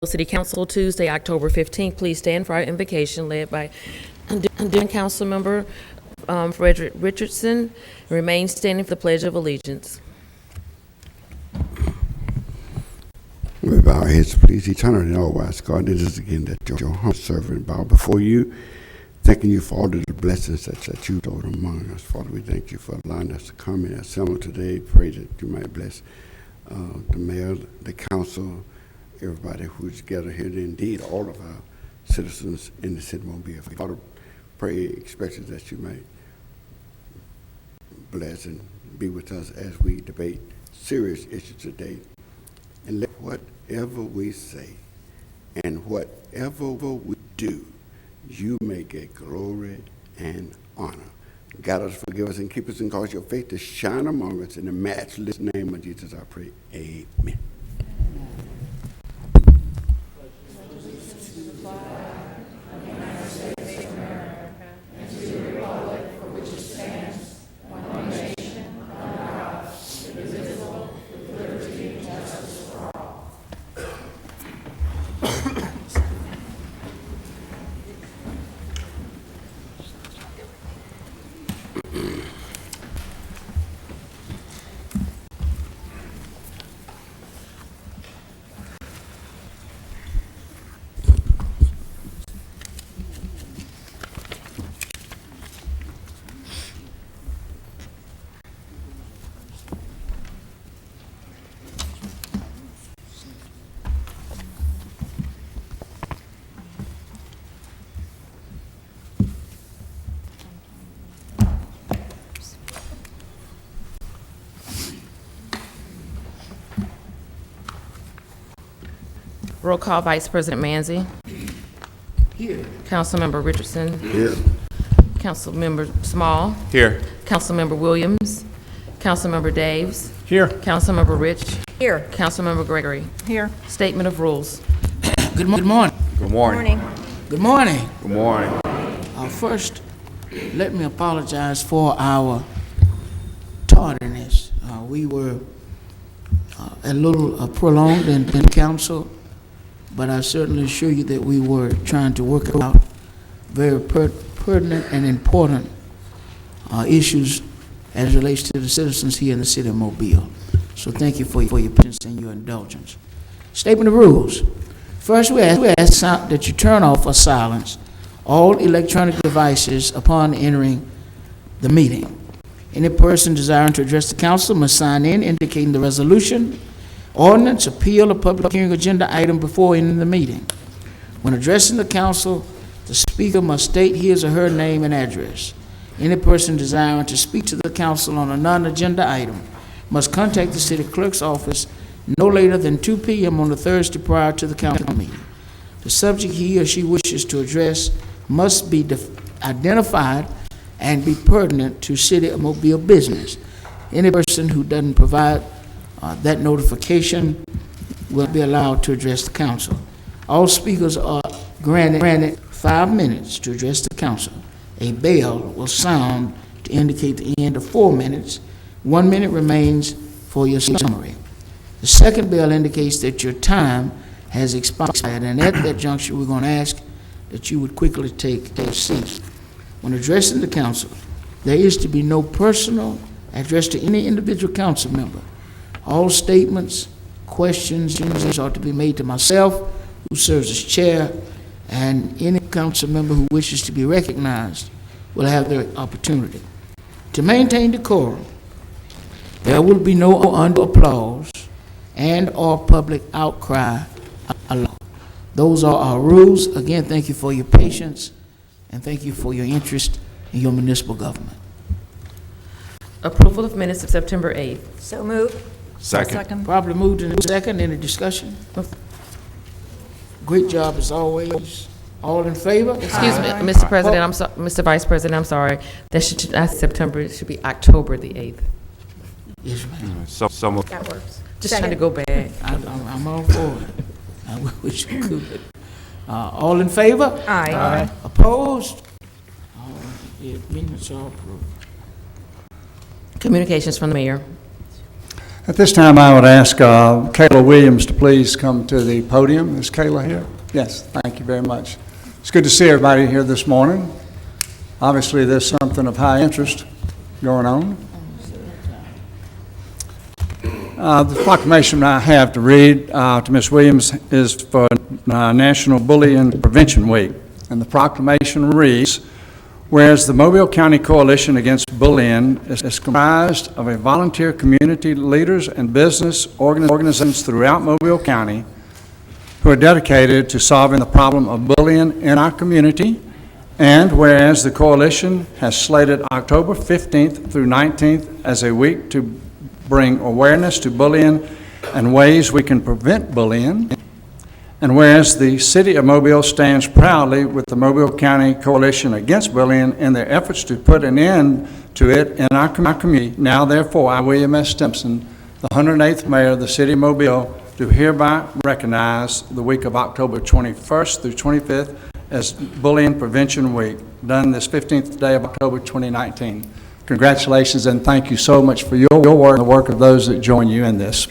City Council, Tuesday, October 15th. Please stand for our invocation led by Councilmember Frederick Richardson. Remain standing for the Pledge of Allegiance. We bow our heads, please. Eternal and all-wise God, it is again that your humble servant bow before you, thanking you for all of the blessings that you bestowed among us. Father, we thank you for allowing us to come and assemble today. Pray that you might bless the mayor, the council, everybody who's gathered here, and indeed all of our citizens in the city of Mobile. Father, pray especially that you might bless and be with us as we debate serious issues today. And let whatever we say and whatever we do, you may get glory and honor. God us, forgive us, and keep us, and cause your faith to shine among us. In the matchless name of Jesus, I pray. Amen. Roll call, Vice President Manzi. Here. Councilmember Richardson. Here. Councilmember Small. Here. Councilmember Williams. Councilmember Daves. Here. Councilmember Rich. Here. Councilmember Gregory. Here. Statement of rules. Good morning. Good morning. Good morning. Good morning. First, let me apologize for our tardiness. We were a little prolonged in council, but I certainly assure you that we were trying to work out very pertinent and important issues as it relates to the citizens here in the city of Mobile. So thank you for your patience and your indulgence. Statement of rules. First, we ask that you turn off or silence all electronic devices upon entering the meeting. Any person desiring to address the council must sign in indicating the resolution, ordinance, appeal, or public hearing agenda item before ending the meeting. When addressing the council, the speaker must state his or her name and address. Any person desiring to speak to the council on a non-agenda item must contact the city clerk's office no later than 2 p.m. on the Thursday prior to the council meeting. The subject he or she wishes to address must be identified and be pertinent to City of Mobile business. Any person who doesn't provide that notification will be allowed to address the council. All speakers are granted 5 minutes to address the council. A bell will sound to indicate the end of 4 minutes. 1 minute remains for your summary. The second bell indicates that your time has expired, and at that juncture, we're going to ask that you would quickly take a seat. When addressing the council, there is to be no personal address to any individual council member. All statements, questions, are to be made to myself, who serves as chair, and any council member who wishes to be recognized will have their opportunity. To maintain decorum, there will be no undue applause and or public outcry allowed. Those are our rules. Again, thank you for your patience, and thank you for your interest in your municipal government. Approval of minutes of September 8th. So moved. Second. Properly moved in second. Any discussion? Great job as always. All in favor? Excuse me, Mr. President, Mr. Vice President, I'm sorry. That should not September, it should be October the 8th. Yes, ma'am. That works. Just trying to go back. I'm all for it. I wish you could. All in favor? Aye. Opposed? All right. Minutes are approved. Communications from the mayor. At this time, I would ask Kayla Williams to please come to the podium. Is Kayla here? Yes, thank you very much. It's good to see everybody here this morning. Obviously, there's something of high interest going on. The proclamation I have to read to Ms. Williams is for National Bullying Prevention Week. And the proclamation reads, whereas the Mobile County Coalition Against Bullying is comprised of a volunteer community leaders and business organizations throughout Mobile County who are dedicated to solving the problem of bullying in our community, and whereas the coalition has slated October 15th through 19th as a week to bring awareness to bullying and ways we can prevent bullying, and whereas the City of Mobile stands proudly with the Mobile County Coalition Against Bullying in their efforts to put an end to it in our community, now therefore I, William S. Stimson, the 108th Mayor of the City of Mobile, do hereby recognize the week of October 21st through 25th as Bullying Prevention Week, done this 15th day of October 2019. Congratulations and thank you so much for your work and the work of those that join you in this.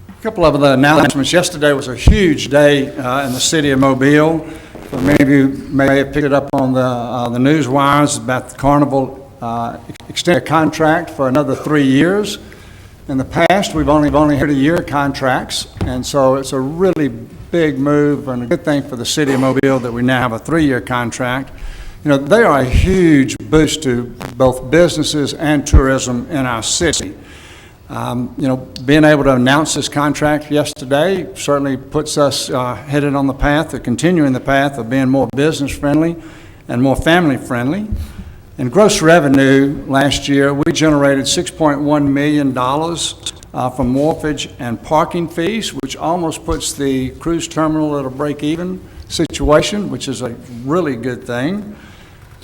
A couple of the announcements. Yesterday was a huge day in the city of Mobile. Many of you may have picked it up on the news wires about the Carnival extended contract for another 3 years. In the past, we've only had a year contracts, and so it's a really big move and a good thing for the city of Mobile that we now have a 3-year contract. You know, they are a huge boost to both businesses and tourism in our city. You know, being able to announce this contract yesterday certainly puts us headed on the path of continuing the path of being more business friendly and more family friendly. In gross revenue last year, we generated $6.1 million from wharfage and parking fees, which almost puts the cruise terminal at a break-even situation, which is a really good thing.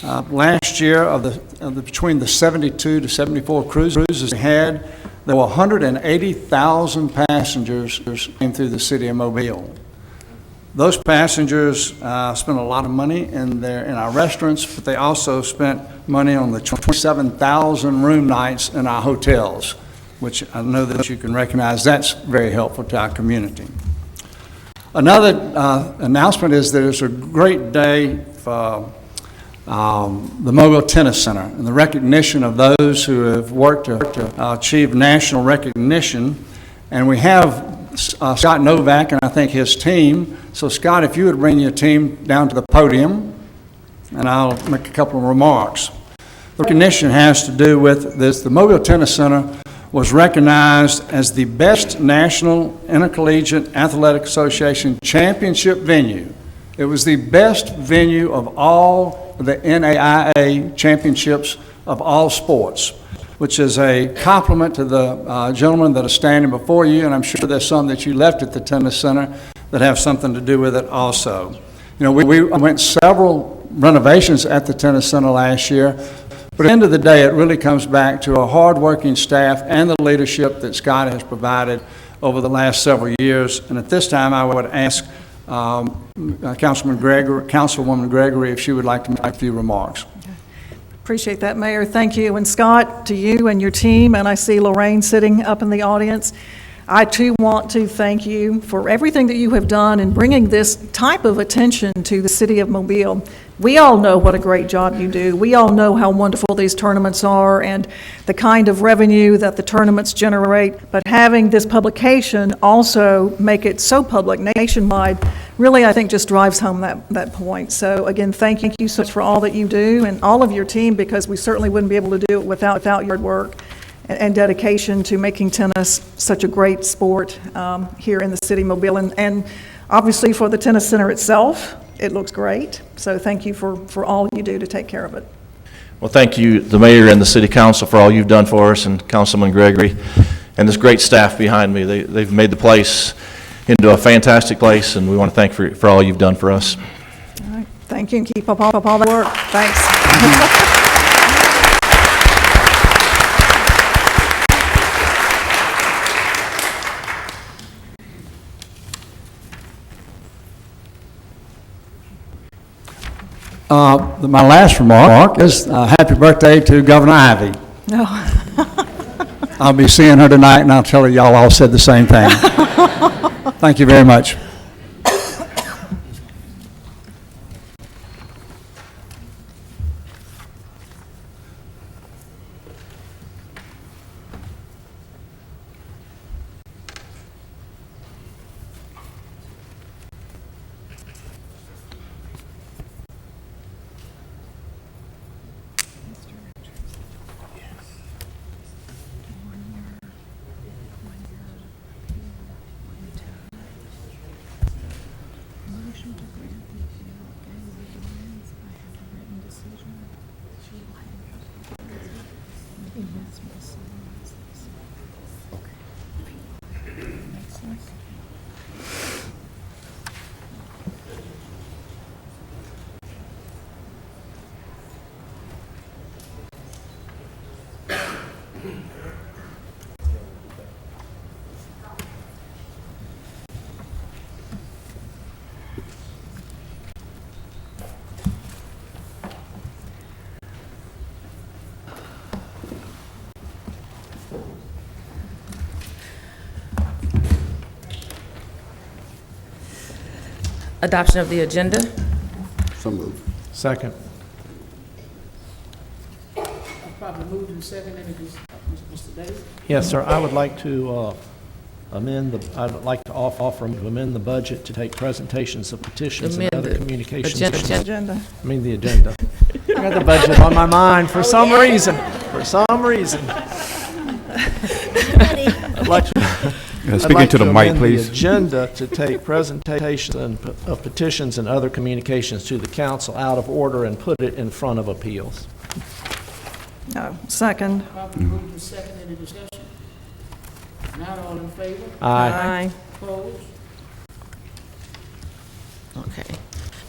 Last year, between the 72 to 74 cruises we had, there were 180,000 passengers came through the city of Mobile. Those passengers spent a lot of money in our restaurants, but they also spent money on the 27,000 room nights in our hotels, which I know that you can recognize that's very helpful to our community. Another announcement is that it's a great day for the Mobile Tennis Center and the recognition of those who have worked to achieve national recognition. And we have Scott Novak and I think his team. So Scott, if you would bring your team down to the podium, and I'll make a couple of remarks. The recognition has to do with this. The Mobile Tennis Center was recognized as the best National Intercollegiate Athletic Association championship venue. It was the best venue of all the NAIA championships of all sports, which is a compliment to the gentlemen that are standing before you, and I'm sure there's some that you left at the tennis center that have something to do with it also. You know, we went several renovations at the tennis center last year, but at the end of the day, it really comes back to a hard-working staff and the leadership that Scott has provided over the last several years. And at this time, I would ask Councilwoman Gregory if she would like to make a few remarks. Appreciate that, Mayor. Thank you. And Scott, to you and your team, and I see Lorraine sitting up in the audience. I too want to thank you for everything that you have done in bringing this type of attention to the city of Mobile. We all know what a great job you do. We all know how wonderful these tournaments are and the kind of revenue that the tournaments generate. But having this publication also make it so public nationwide really, I think, just drives home that point. So again, thank you so much for all that you do and all of your team, because we certainly wouldn't be able to do it without your hard work and dedication to making tennis such a great sport here in the city of Mobile. And obviously for the tennis center itself, it looks great. So thank you for all you do to take care of it. Well, thank you, the mayor and the city council, for all you've done for us, and Councilman Gregory and this great staff behind me. They've made the place into a fantastic place, and we want to thank you for all you've done for us. All right. Thank you, and keep up all that work. Thanks. My last remark is happy birthday to Governor Ivy. No. I'll be seeing her tonight, and I'll tell her y'all all said the same thing. Thank you very much. Adoption of the agenda. So moved. Second. Probably moved and seconded, Mr. Davis. Yes, sir, I would like to I'd like to offer to amend the budget to take presentations of petitions and Amend other the communications. Agenda. I mean, the agenda. I got the budget on my mind for some reason, I'd like to. Speak into the mic, please. The agenda to take presentations of petitions and other communications to the council out of order and put it in front of appeals. No. Second. Probably moved and seconded, any discussion? Not all in favor? Aye. Opposed? Okay.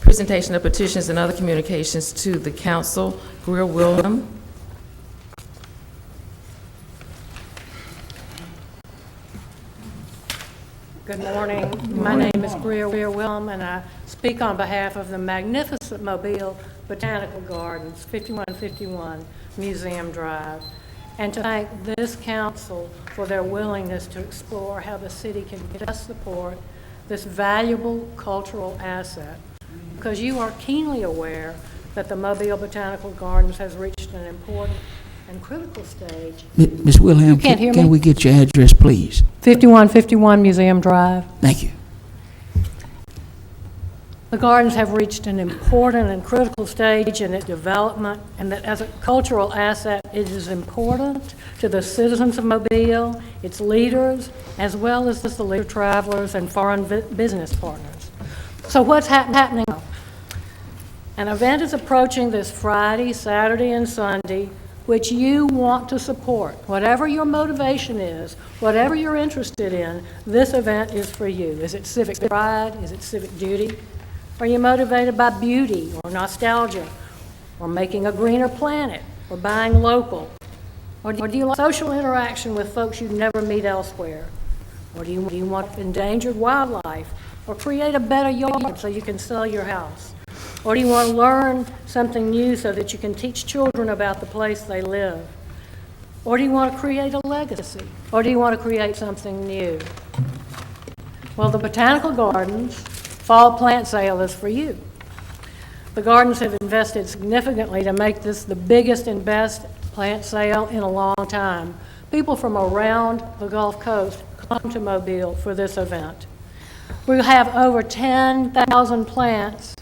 Presentation of petitions and other communications to the council. Greer William. Good morning. My name is Greer Wilm, and I speak on behalf of the magnificent Mobile Botanical Gardens, 5151 Museum Drive, and to thank this council for their willingness to explore how the city can best support this valuable cultural asset, because you are keenly aware that the Mobile Botanical Gardens has reached an important and critical stage. Ms. Wilhelm, can't hear can me? we get your address, please? 5151 Museum Drive. Thank you. The gardens have reached an important and critical stage in its development, and that as a cultural asset, it is important to the citizens of Mobile, its leaders, as well as the leisure travelers and foreign business partners. So what's happening now? An event is approaching this Friday, Saturday, and Sunday, which you want to support. Whatever your motivation is, whatever you're interested in, this event is for you. Is it civic pride? Is it civic duty? Are you motivated by beauty or nostalgia, or making a greener planet, or buying local? Or do you like social interaction with folks you'd never meet elsewhere? Or do you want endangered wildlife, or create a better yard so you can sell your house? Or do you want to learn something new so that you can teach children about the place they live? Or do you want to create a legacy? Or do you want to create something new? Well, the Botanical Gardens Fall Plant Sale is for you. The gardens have invested significantly to make this the biggest and best plant sale in a long time. People from around the Gulf Coast come to Mobile for this event. We have over 10,000 plants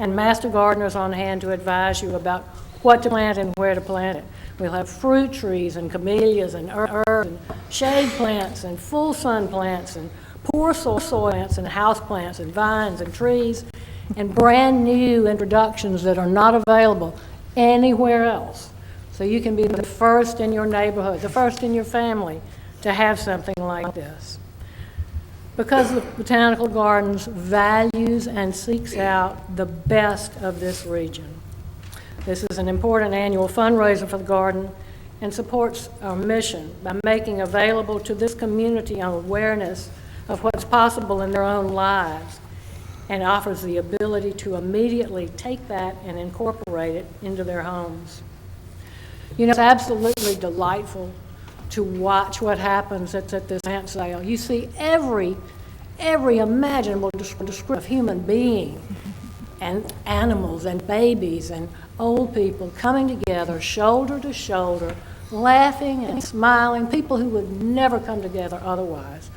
and master gardeners on hand to advise you about what to plant and where to plant it. We'll have fruit trees and camellias and herbs and shade plants and full sun plants and poor soil plants and house plants and vines and trees and brand new introductions that are not available anywhere else. So you can be the first in your neighborhood, the first in your family to have something like this. Because the Botanical Gardens values and seeks out the best of this region. This is an important annual fundraiser for the garden and supports our mission by making available to this community an awareness of what's possible in their own lives and offers the ability to immediately take that and incorporate it into their homes. You know, it's absolutely delightful to watch what happens at this plant sale. You see every imaginable description of human being and animals and babies and old people coming together, shoulder to shoulder, laughing and smiling, people who would never come together otherwise,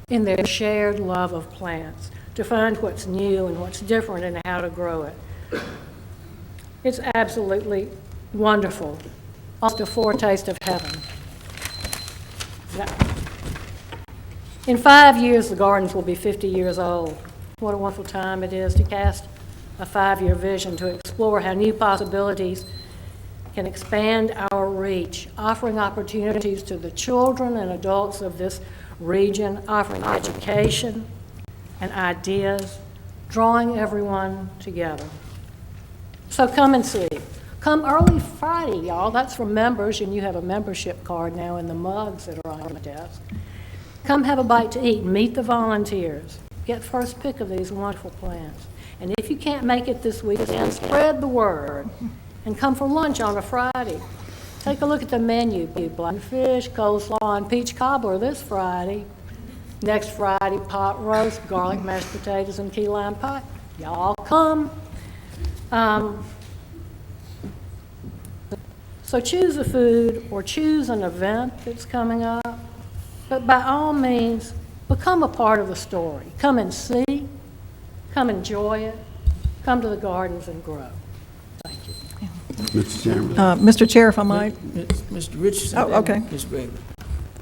in their shared love of plants, to find what's new and what's different and how to grow it. It's absolutely wonderful. Almost a foretaste of heaven. In 5 years, the gardens will be 50 years old. What a wonderful time it is to cast a 5-year vision, to explore how new possibilities can expand our reach, offering opportunities to the children and adults of this region, offering education and ideas, drawing everyone together. So come and see. Come early Friday, y'all. That's for members, and you have a membership card now in the mugs that are on the desk. Come have a bite to eat. Meet the volunteers. Get first pick of these wonderful plants. And if you can't make it this weekend, spread the word. And come for lunch on a Friday. Take a look at the menu. Black fish, coleslaw, and peach cobbler this Friday. Next Friday, pot roast, garlic mashed potatoes, and key lime pie. Y'all come. So choose a food or choose an event that's coming up, but by all means, become a part of the story. Come and see, come enjoy it, come to the gardens and grow. Thank you. Mr. Chairman. Mr. Chair, if I might. Mr. Richardson. Oh, okay. Ms. Gregory.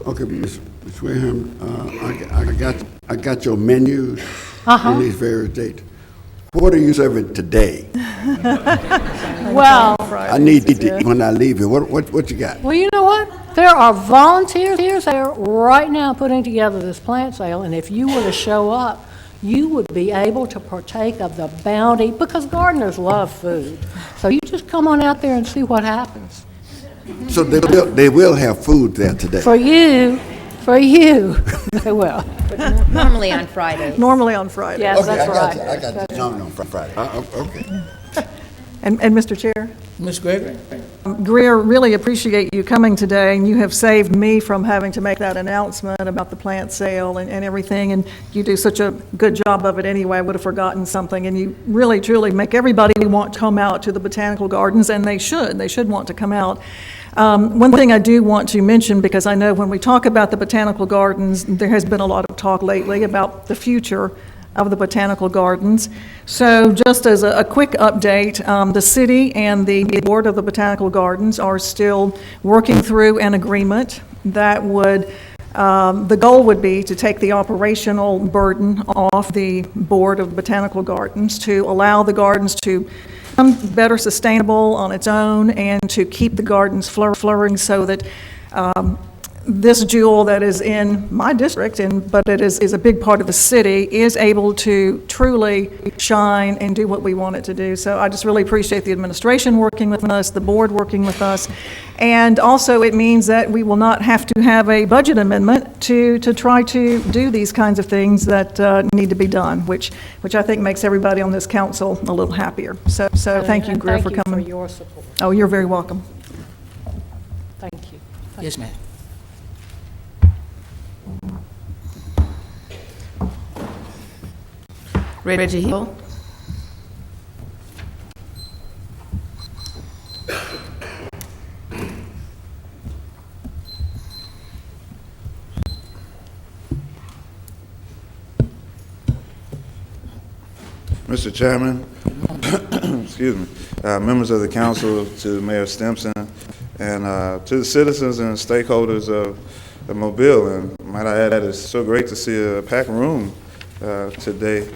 Okay, Ms. Wareham, I got your menu on these various dates. What are you serving today? Well, I need to eat when I leave here. What you got? well, you know what? There are volunteers there right now putting together this plant sale, and if you were to show up, you would be able to partake of the bounty, because gardeners love food. So you just come on out there and see what happens. So they will have food there today. For you, they will. Normally on Fridays. Normally on Friday. Yes, that's right. I got you on Friday. Okay. And Mr. Chair? Ms. Gregory. Greer, really appreciate you coming today, and you have saved me from having to make that announcement about the plant sale and everything, and you do such a good job of it anyway. I would have forgotten something, and you really, truly make everybody want to come out to the Botanical Gardens, and they should want to come out. One thing I do want to mention, because I know when we talk about the Botanical Gardens, there has been a lot of talk lately about the future of the Botanical Gardens. So just as a quick update, the city and the board of the Botanical Gardens are still working through an agreement that would, the goal would be to take the operational burden off the board of Botanical Gardens, to allow the gardens to become better sustainable on its own, and to keep the gardens flourishing, so that this jewel that is in my district, but it is a big part of the city, is able to truly shine and do what we want it to do. So I just really appreciate the administration working with us, the board working with us, and also it means that we will not have to have a budget amendment to try to do these kinds of things that need to be done, which I think makes everybody on this council a little happier. So thank you, Greer, for coming. Thank you for your support. Oh, you're very welcome. Thank you. Yes, ma'am. Reggie Hill. Mr. Chairman, excuse me, members of the council, to Mayor Stimson, and to the citizens and stakeholders of Mobile. And might I add, it's so great to see a packed room today.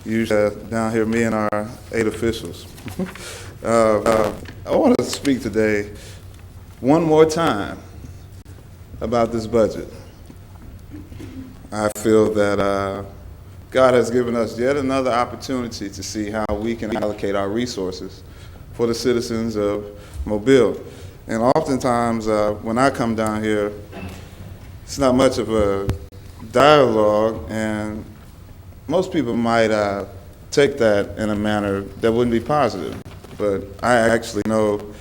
You down here, me and our 8 officials. I want to speak today one more time about this budget. I feel that God has given us yet another opportunity to see how we can allocate our resources for the citizens of Mobile. And oftentimes, when I come down here, it's not much of a dialogue, and most people might take that in a manner that wouldn't be positive. But I actually know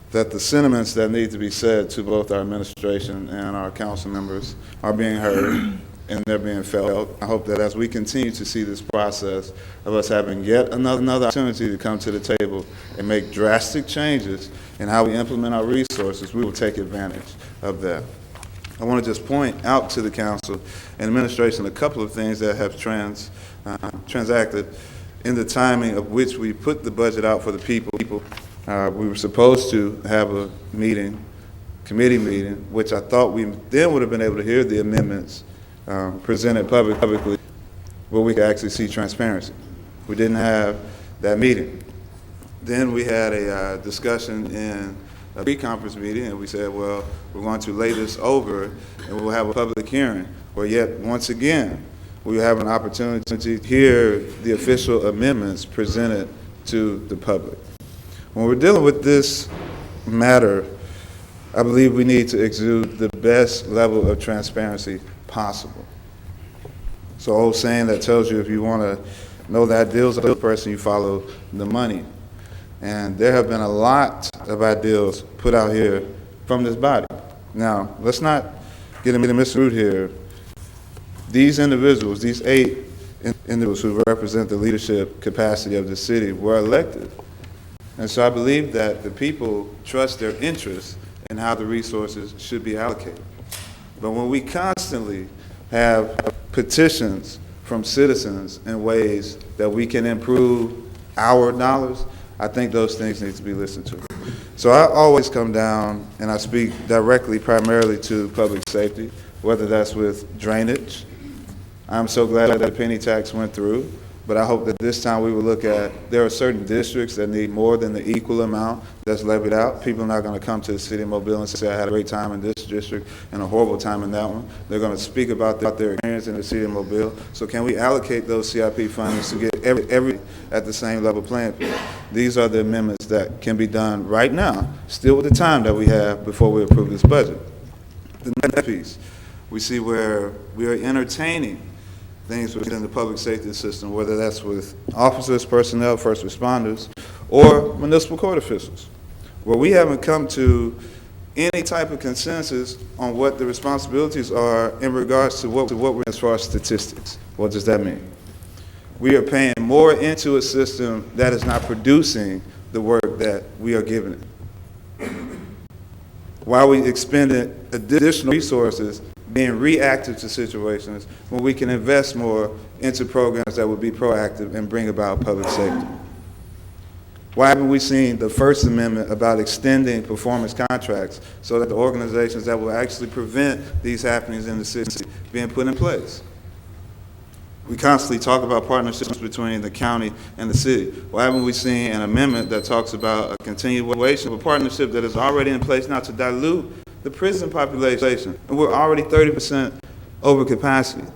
that the sentiments that need to be said to both our administration and our council members are being heard and they're being felt. I hope that as we continue to see this process of us having yet another opportunity to come to the table and make drastic changes in how we implement our resources, we will take advantage of that. I want to just point out to the council and administration a couple of things that have transacted in the timing of which we put the budget out for the people. We were supposed to have a committee meeting, which I thought we then would have been able to hear the amendments presented publicly, where we could actually see transparency. We didn't have that meeting. Then we had a discussion in a pre-conference meeting, and we said, well, we're going to lay this over, and we'll have a public hearing, where yet, once again, we have an opportunity to hear the official amendments presented to the public. When we're dealing with this matter, I believe we need to exude the best level of transparency possible. So, old saying that tells you if you want to know that deal's a real person, you follow the money. And there have been a lot of ideals put out here from this body. Now, let's not get misconstrued here. These individuals, these 8 individuals who represent the leadership capacity of the city, were elected. And so I believe that the people trust their interests in how the resources should be allocated. But when we constantly have petitions from citizens in ways that we can improve our dollars, I think those things need to be listened to. So I always come down and I speak directly, primarily to public safety, whether that's with drainage. I'm so glad that the penny tax went through, but I hope that this time we will look at, there are certain districts that need more than the equal amount that's levied out. People are not going to come to the city of Mobile and say, I had a great time in this district and a horrible time in that one. They're going to speak about their experience in the city of Mobile. So can we allocate those CIP funds to get every at the same level playing field? These are the amendments that can be done right now, still with the time that we have before we approve this budget. The next piece, we see where we are entertaining things within the public safety system, whether that's with officers, personnel, first responders, or municipal court officials, where we haven't come to any type of consensus on what the responsibilities are in regards to what we're as far as statistics. What does that mean? We are paying more into a system that is not producing the work that we are giving it. While we expended additional resources being reactive to situations when we can invest more into programs that would be proactive and bring about public safety. Why haven't we seen the First Amendment about extending performance contracts so that the organizations that will actually prevent these happenings in the city being put in place? We constantly talk about partnerships between the county and the city. Why haven't we seen an amendment that talks about a continuation of a partnership that is already in place now to dilute the prison population? And we're already 30% over capacity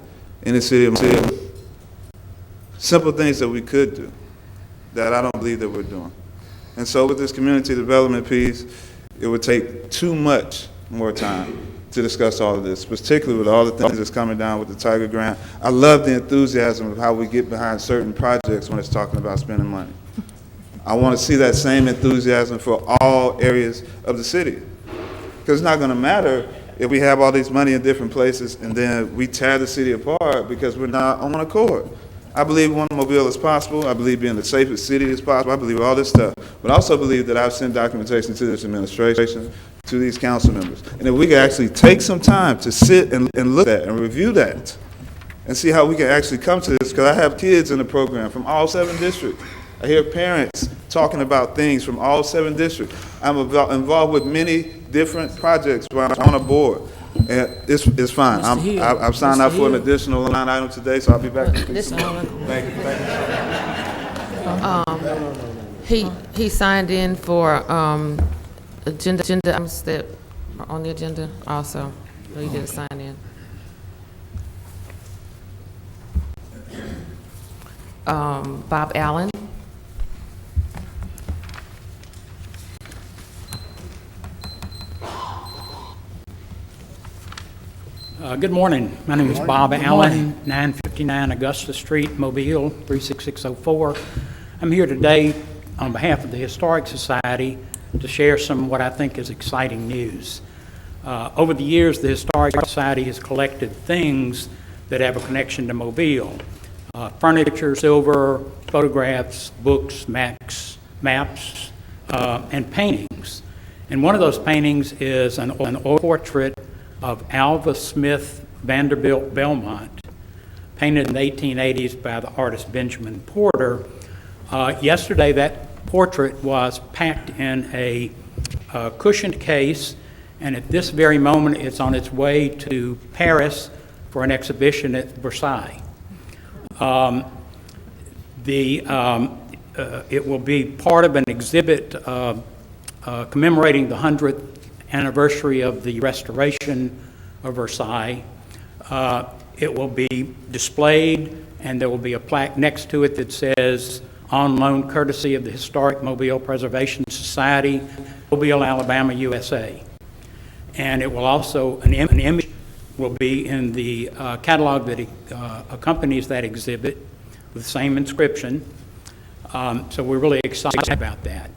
in the city of Mobile. Simple things that we could do that I don't believe that we're doing. And so with this community development piece, it would take too much more time to discuss all of this, particularly with all the things that's coming down with the Tiger Grant. I love the enthusiasm of how we get behind certain projects when it's talking about spending money. I want to see that same enthusiasm for all areas of the city. Because it's not going to matter if we have all this money in different places and then we tear the city apart because we're not on accord. I believe one Mobile is possible. I believe being the safest city is possible. I believe all this stuff. But I also believe that I've sent documentation to this administration, to these council members. And if we could actually take some time to sit and look at and review that and see how we can actually come to this, because I have kids in the program from all 7 districts. I hear parents talking about things from all 7 districts. I'm involved with many different projects where I'm on a board. And it's fine. I've signed up for an additional line item today, so I'll be back. Thank you. He signed in for agenda items that are on the agenda also. So he didn't sign in. Bob Allen. Good morning. My name is Bob Allen, 959 Augusta Street, Mobile, 36604. I'm here today on behalf of the Historic Society to share some what I think is exciting news. Over the years, the Historic Society has collected things that have a connection to Mobile. Furniture, silver, photographs, books, maps, and paintings. And one of those paintings is an oil portrait of Alva Smith Vanderbilt Belmont, painted in the 1880s by the artist Benjamin Porter. Yesterday, that portrait was packed in a cushioned case, and at this very moment, it's on its way to Paris for an exhibition at Versailles. It will be part of an exhibit commemorating the 100th anniversary of the restoration of Versailles. It will be displayed, and there will be a plaque next to it that says, "On loan courtesy of the Historic Mobile Preservation Society, Mobile, Alabama, USA." And it will also, an image will be in the catalog that accompanies that exhibit with the same inscription. So we're really excited about that.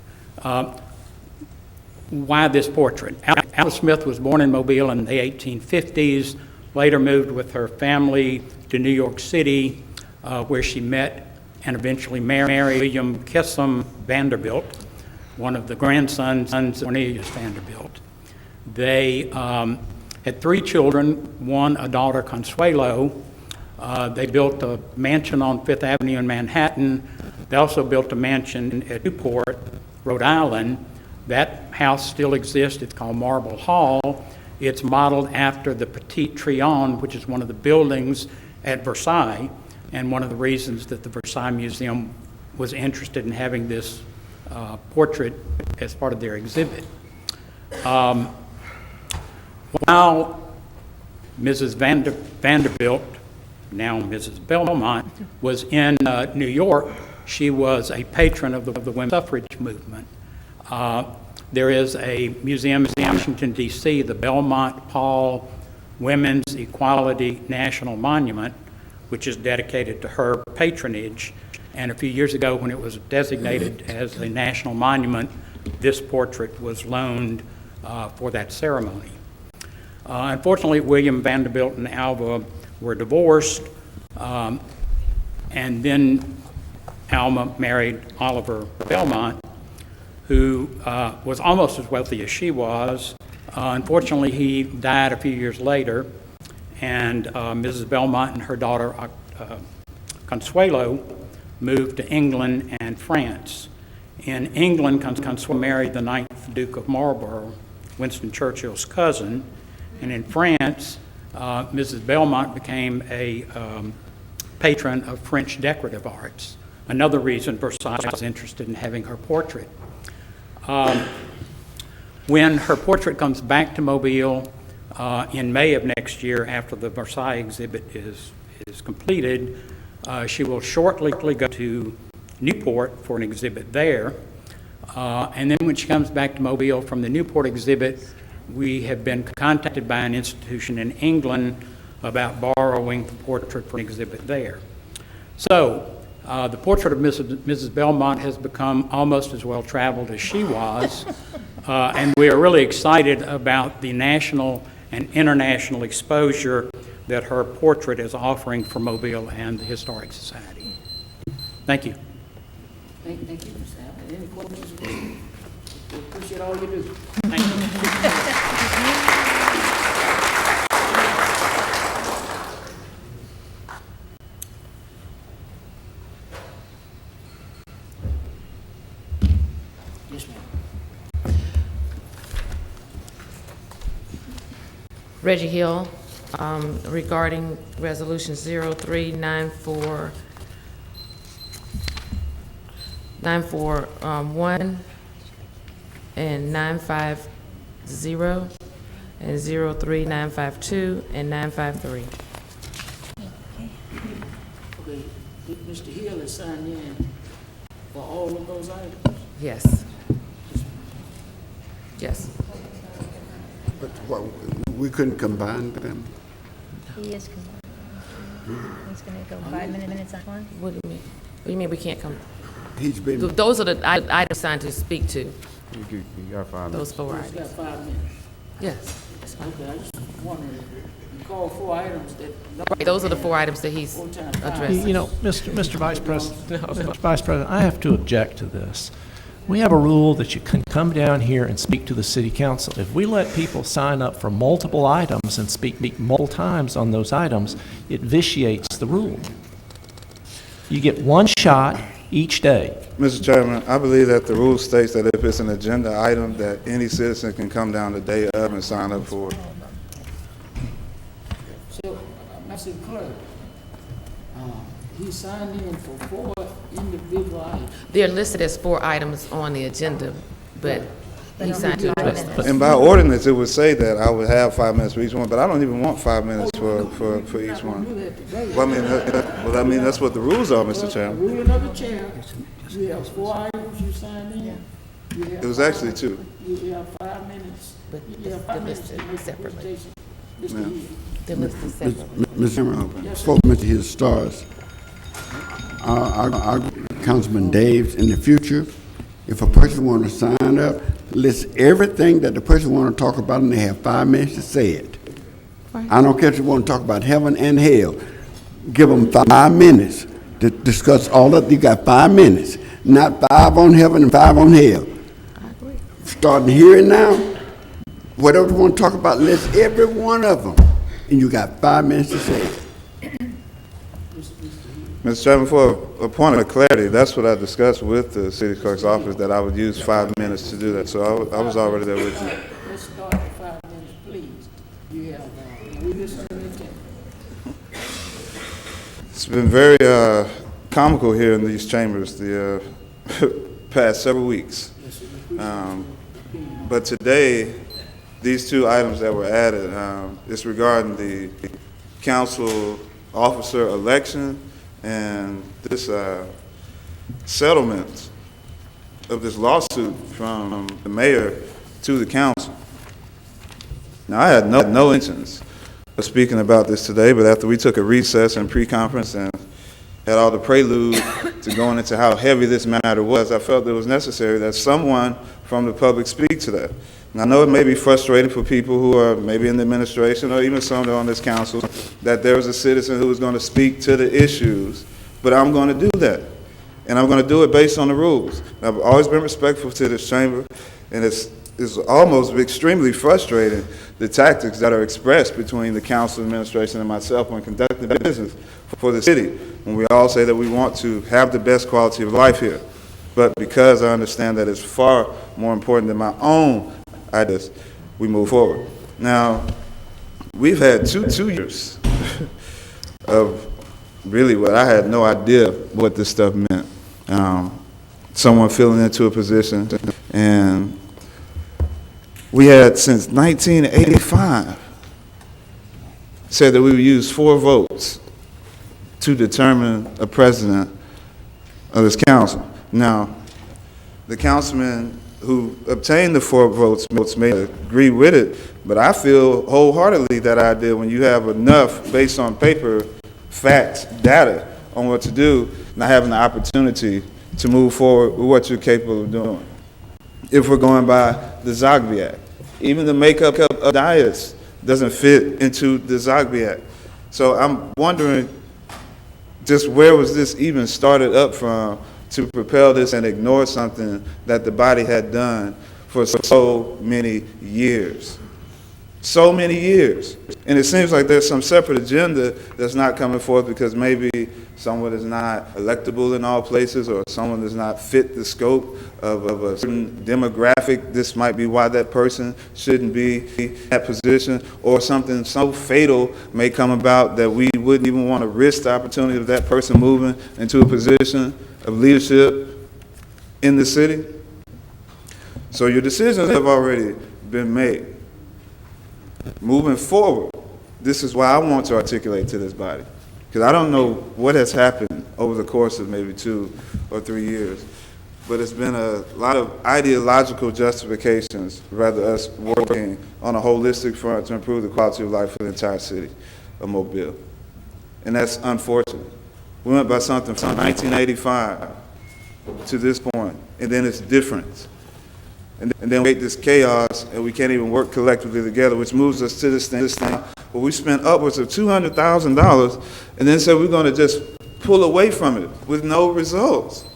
Why this portrait? Alva Smith was born in Mobile in the 1850s, later moved with her family to New York City, where she met and eventually married William Kissam Vanderbilt, one of the grandsons of Cornelius Vanderbilt. They had 3 children, one a daughter, Consuelo. They built a mansion on Fifth Avenue in Manhattan. They also built a mansion at Newport, Rhode Island. That house still exists. It's called Marble Hall. It's modeled after the Petit Trianon, which is one of the buildings at Versailles, and one of the reasons that the Versailles Museum was interested in having this portrait as part of their exhibit. While Mrs. Vanderbilt, now Mrs. Belmont, was in New York, she was a patron of the women's suffrage movement. There is a museum in Washington, D.C., the Belmont Paul Women's Equality National Monument, which is dedicated to her patronage. And a few years ago, when it was designated as a national monument, this portrait was loaned for that ceremony. Unfortunately, William Vanderbilt and Alva were divorced, and then Alma married Oliver Belmont, who was almost as wealthy as she was. Unfortunately, he died a few years later, and Mrs. Belmont and her daughter Consuelo moved to England and France. In England, Consuelo married the 9th Duke of Marlborough, Winston Churchill's cousin, and in France, Mrs. Belmont became a patron of French decorative arts. Another reason Versailles was interested in having her portrait. When her portrait comes back to Mobile in May of next year, after the Versailles exhibit is completed, she will shortly go to Newport for an exhibit there. And then when she comes back to Mobile from the Newport exhibit, we have been contacted by an institution in England about borrowing the portrait for an exhibit there. So the portrait of Mrs. Belmont has become almost as well traveled as she was, and we are really excited about the national and international exposure that her portrait is offering for Mobile and the Historic Society. Thank you. Thank you, Mr. Allen. Any questions? We appreciate all you do. Thank you. Yes, ma'am. Reggie Hill, regarding Resolution 941 and 950 and 03952 and 953. Okay, Mr. Hill is signed in for all of those items? Yes. Yes. But what, we couldn't combine them? He is, he's going to go 5 minutes on one. What do you mean? What do you mean we can't come? He's been, Those are the items assigned to speak to, You got 5 minutes. those 4 It's got items. 5 minutes. Yes. that's fine. Okay, I just wondering, you call 4 items that. Right, those are the 4 items that he's 4 times 5. addressing. You know, Mr. Vice President, Mr. Vice President, I have to object to this. We have a rule that you can come down here and speak to the city council. If we let people sign up for multiple items and speak multiple times on those items, it vitiates the rule. You get one shot each day. Mr. Chairman, I believe that the rule states that if it's an agenda item, that any citizen can come down the day of and sign up for it. So, Mr. Clerk, he signed in for 4 individual items. They're listed as 4 items on the agenda, but he signed to address them. And by ordinance, it would say that I would have 5 minutes for each one, but I don't even want 5 minutes for each one. Do that today. Well, I mean, that's what the rules are, Mr. The Chairman. ruling of the chair, you have 4 items you signed in. You have It was 5 actually 2. You have 5 minutes. But You have 5 they're minutes to listed make the separately. presentation. Mr. Yeah. Hill. They're listed separately. Mr. Chairman, before Mr. Hill starts, our Councilman Daves, in the future, if a person want to sign up, list everything that the person want to talk about, and they have 5 minutes to say it. I don't care if you want to talk about heaven and hell. Give them 5 minutes to discuss all of, you got 5 minutes, not 5 on heaven and 5 on hell. Starting here and now, whatever you want to talk about, list every one of them, and you got 5 minutes to say it. Mr. Chairman, for a point of clarity, that's what I discussed with the city clerk's office, that I would use 5 minutes to do that. So I was already there with you. Let's start at 5 minutes, please. You have, we listen to the agenda. It's been very comical here in these chambers the past several weeks. But today, these 2 items that were added, is regarding the council officer election and this settlement of this lawsuit from the mayor to the council. Now, I had no intentions of speaking about this today, but after we took a recess and pre-conference and had all the prelude to going into how heavy this matter was, I felt it was necessary that someone from the public speak to that. And I know it may be frustrating for people who are maybe in the administration or even some that are on this council, that there is a citizen who is going to speak to the issues, but I'm going to do that. And I'm going to do it based on the rules. And I've always been respectful to this chamber, and it's almost extremely frustrating, the tactics that are expressed between the council administration and myself when conducting business for the city, when we all say that we want to have the best quality of life here. But because I understand that it's far more important than my own ideas, we move forward. Now, we've had two years of really what I had no idea what this stuff meant. Someone filling into a position, and we had since 1985 said that we would use 4 votes to determine a president of this council. Now, the councilman who obtained the 4 votes may agree with it, but I feel wholeheartedly that idea when you have enough based on paper, facts, data on what to do, not having the opportunity to move forward with what you're capable of doing. If we're going by the Zogby Act, even the makeup of Dias doesn't fit into the Zogby Act. So I'm wondering just where was this even started up from to propel this and ignore something that the body had done for so many years. So many years. And it seems like there's some separate agenda that's not coming forth because maybe someone is not electable in all places or someone does not fit the scope of a certain demographic. This might be why that person shouldn't be in that position, or something so fatal may come about that we wouldn't even want to risk the opportunity of that person moving into a position of leadership in the city. So your decisions have already been made. Moving forward, this is why I want to articulate to this body, because I don't know what has happened over the course of maybe 2 or 3 years, but it's been a lot of ideological justifications rather us working on a holistic front to improve the quality of life for the entire city. of Mobile. And that's unfortunate. We went by something from 1985 to this point, and then it's different. And then we create this chaos, and we can't even work collectively together, which moves us to this thing. But we spent upwards of $200,000, and then said we're going to just pull away from it with no results.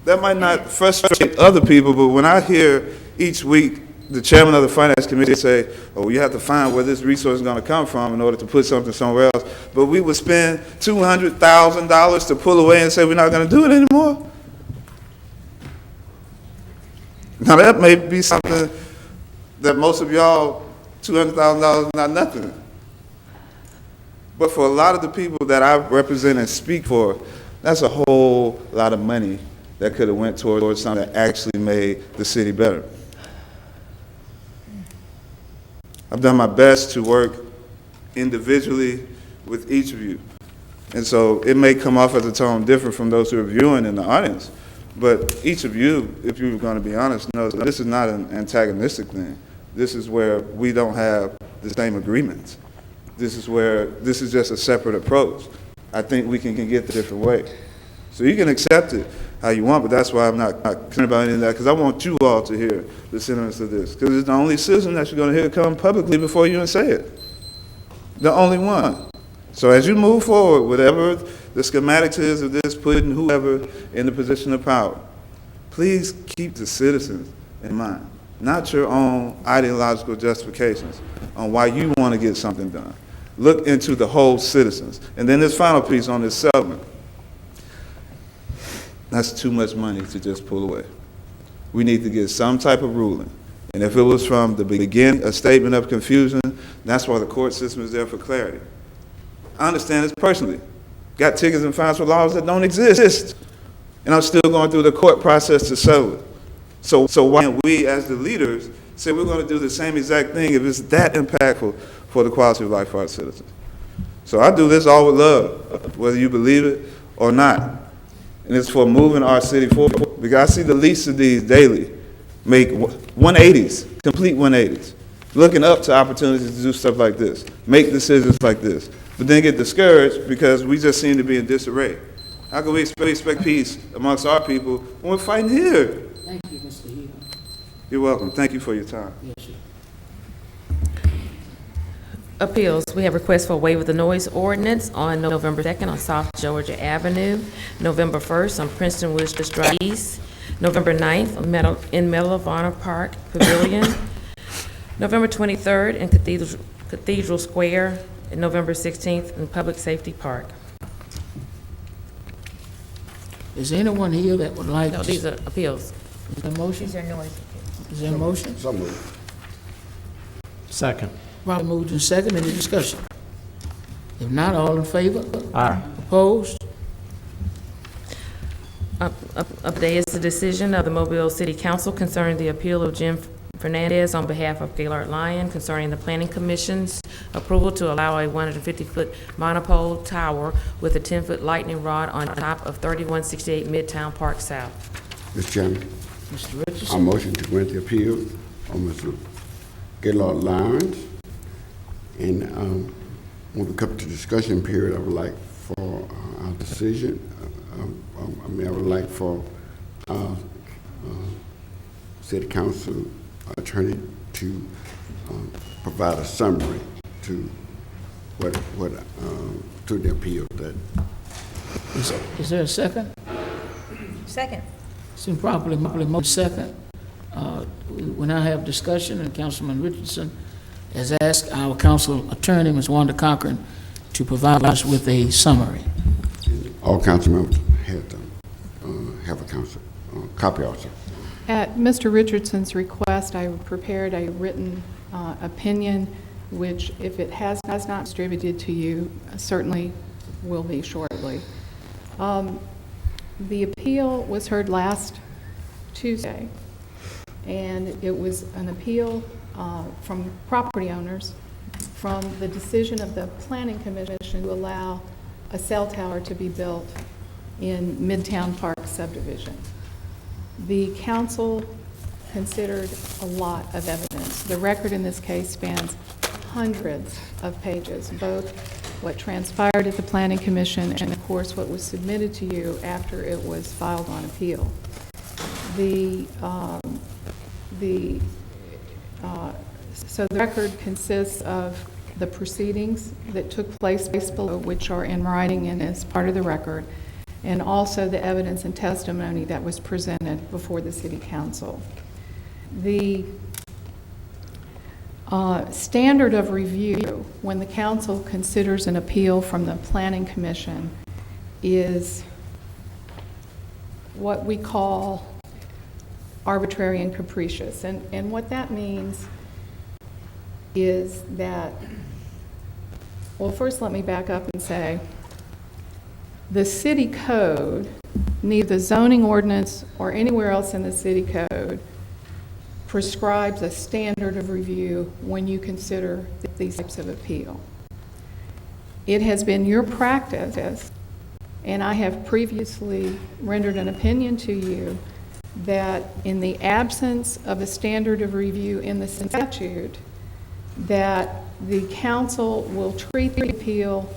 That might not frustrate other people, but when I hear each week the chairman of the finance committee say, oh, you have to find where this resource is going to come from in order to put something somewhere else, but we would spend $200,000 to pull away and say we're not going to do it anymore. Now that may be something that most of y'all, $200,000 is not nothing. But for a lot of the people that I represent and speak for, that's a whole lot of money that could have went towards something that actually made the city better. I've done my best to work individually with each of you. And so it may come off as a tone different from those who are viewing in the audience. But each of you, if you're going to be honest, knows that this is not an antagonistic thing. This is where we don't have the same agreements. This is just a separate approach. I think we can get the different way. So you can accept it how you want, but that's why I'm not concerned about any of that, because I want you all to hear the sentiments of this, because it's the only citizen that you're going to hear come publicly before you even say it. The only one. So as you move forward, whatever the schematics is of this, putting whoever in the position of power, please keep the citizens in mind, not your own ideological justifications on why you want to get something done. Look into the whole citizens. And then this final piece on this settlement. That's too much money to just pull away. We need to get some type of ruling. And if it was from the beginning a statement of confusion, that's why the court system is there for clarity. I understand this personally. Got tickets and fines for laws that don't exist. And I'm still going through the court process to settle it. So why can't we as the leaders say we're going to do the same exact thing if it's that impactful for the quality of life for our citizens? So I do this all with love, whether you believe it or not. And it's for moving our city forward. Because I see the least of these daily make 180s, complete 180s, looking up to opportunities to do stuff like this, make decisions like this, but then get discouraged because we just seem to be in disarray. How can we expect peace amongst our people when we're fighting here? Thank you, Mr. Hill. You're welcome. Thank you for your time. Yes, sir. Appeals, we have requests for waiver of the noise ordinance on November 2nd on South Georgia Avenue, November 1st on Princeton Woods Drive East, November 9th in Medal of Honor Park Pavilion, November 23rd in Cathedral Square, and November 16th in Public Safety Park. Is there anyone here that would like No, to... these are appeals. Is there a motion? These are noise. Is there a motion? So moved. Second. Probably moved in second. Any discussion? If not, all in favor? Aye. Opposed? Up today is the decision of the Mobile City Council concerning the appeal of Jim Fernandez on behalf of Gaylord Lyon concerning the Planning Commission's approval to allow a 150-foot monopole tower with a 10-foot lightning rod on top of 3168 Midtown Park South. Mr. Chairman, Mr. I Richardson? motion to grant the appeal on Mr. Gaylord Lyons. And when we come to discussion period, I would like for our decision, I would like for our city council attorney to provide a summary to to the appeal that. Is there a second? Second. It's improperly moved second. We now have discussion, and Councilman Richardson has asked our council attorney, Ms. Wanda Cochran, to provide us with a summary. All council members have a copy also. At Mr. Richardson's request, I prepared a written opinion, which, if it has not distributed to you, certainly will be shortly. The appeal was heard last Tuesday, and it was an appeal from property owners from the decision of the Planning Commission to allow a cell tower to be built in Midtown Park subdivision. The council considered a lot of evidence. The record in this case spans hundreds of pages, both what transpired at the Planning Commission, and of course, what was submitted to you after it was filed on appeal. So the record consists of the proceedings that took place below, which are in writing and as part of the record, and also the evidence and testimony that was presented before the City Council. The standard of review when the council considers an appeal from the Planning Commission is what we call arbitrary and capricious. And what that means is that, well, first let me back up and say, the city code, neither the zoning ordinance or anywhere else in the city code, prescribes a standard of review when you consider these types of appeal. It has been your practice, and I have previously rendered an opinion to you, that in the absence of a standard of review in the statute, that the council will treat the appeal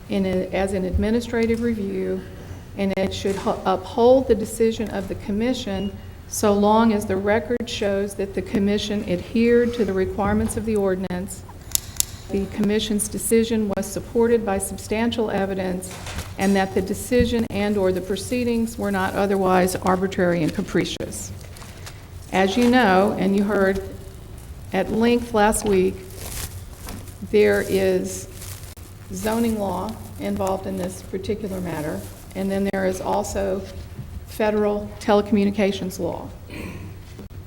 as an administrative review, and it should uphold the decision of the commission so long as the record shows that the commission adhered to the requirements of the ordinance, the commission's decision was supported by substantial evidence, and that the decision and/or the proceedings were not otherwise arbitrary and capricious. As you know, and you heard at length last week, there is zoning law involved in this particular matter, and then there is also federal telecommunications law,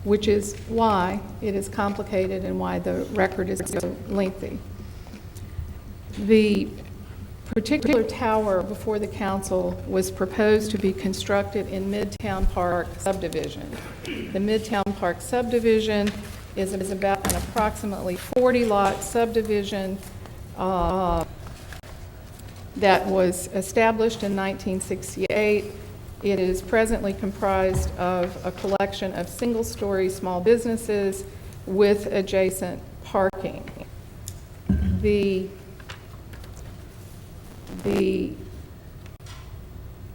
which is why it is complicated and why the record is so lengthy. The particular tower before the council was proposed to be constructed in Midtown Park subdivision. The Midtown Park subdivision is about an approximately 40-lot subdivision that was established in 1968. It is presently comprised of a collection of single-story small businesses with adjacent parking. The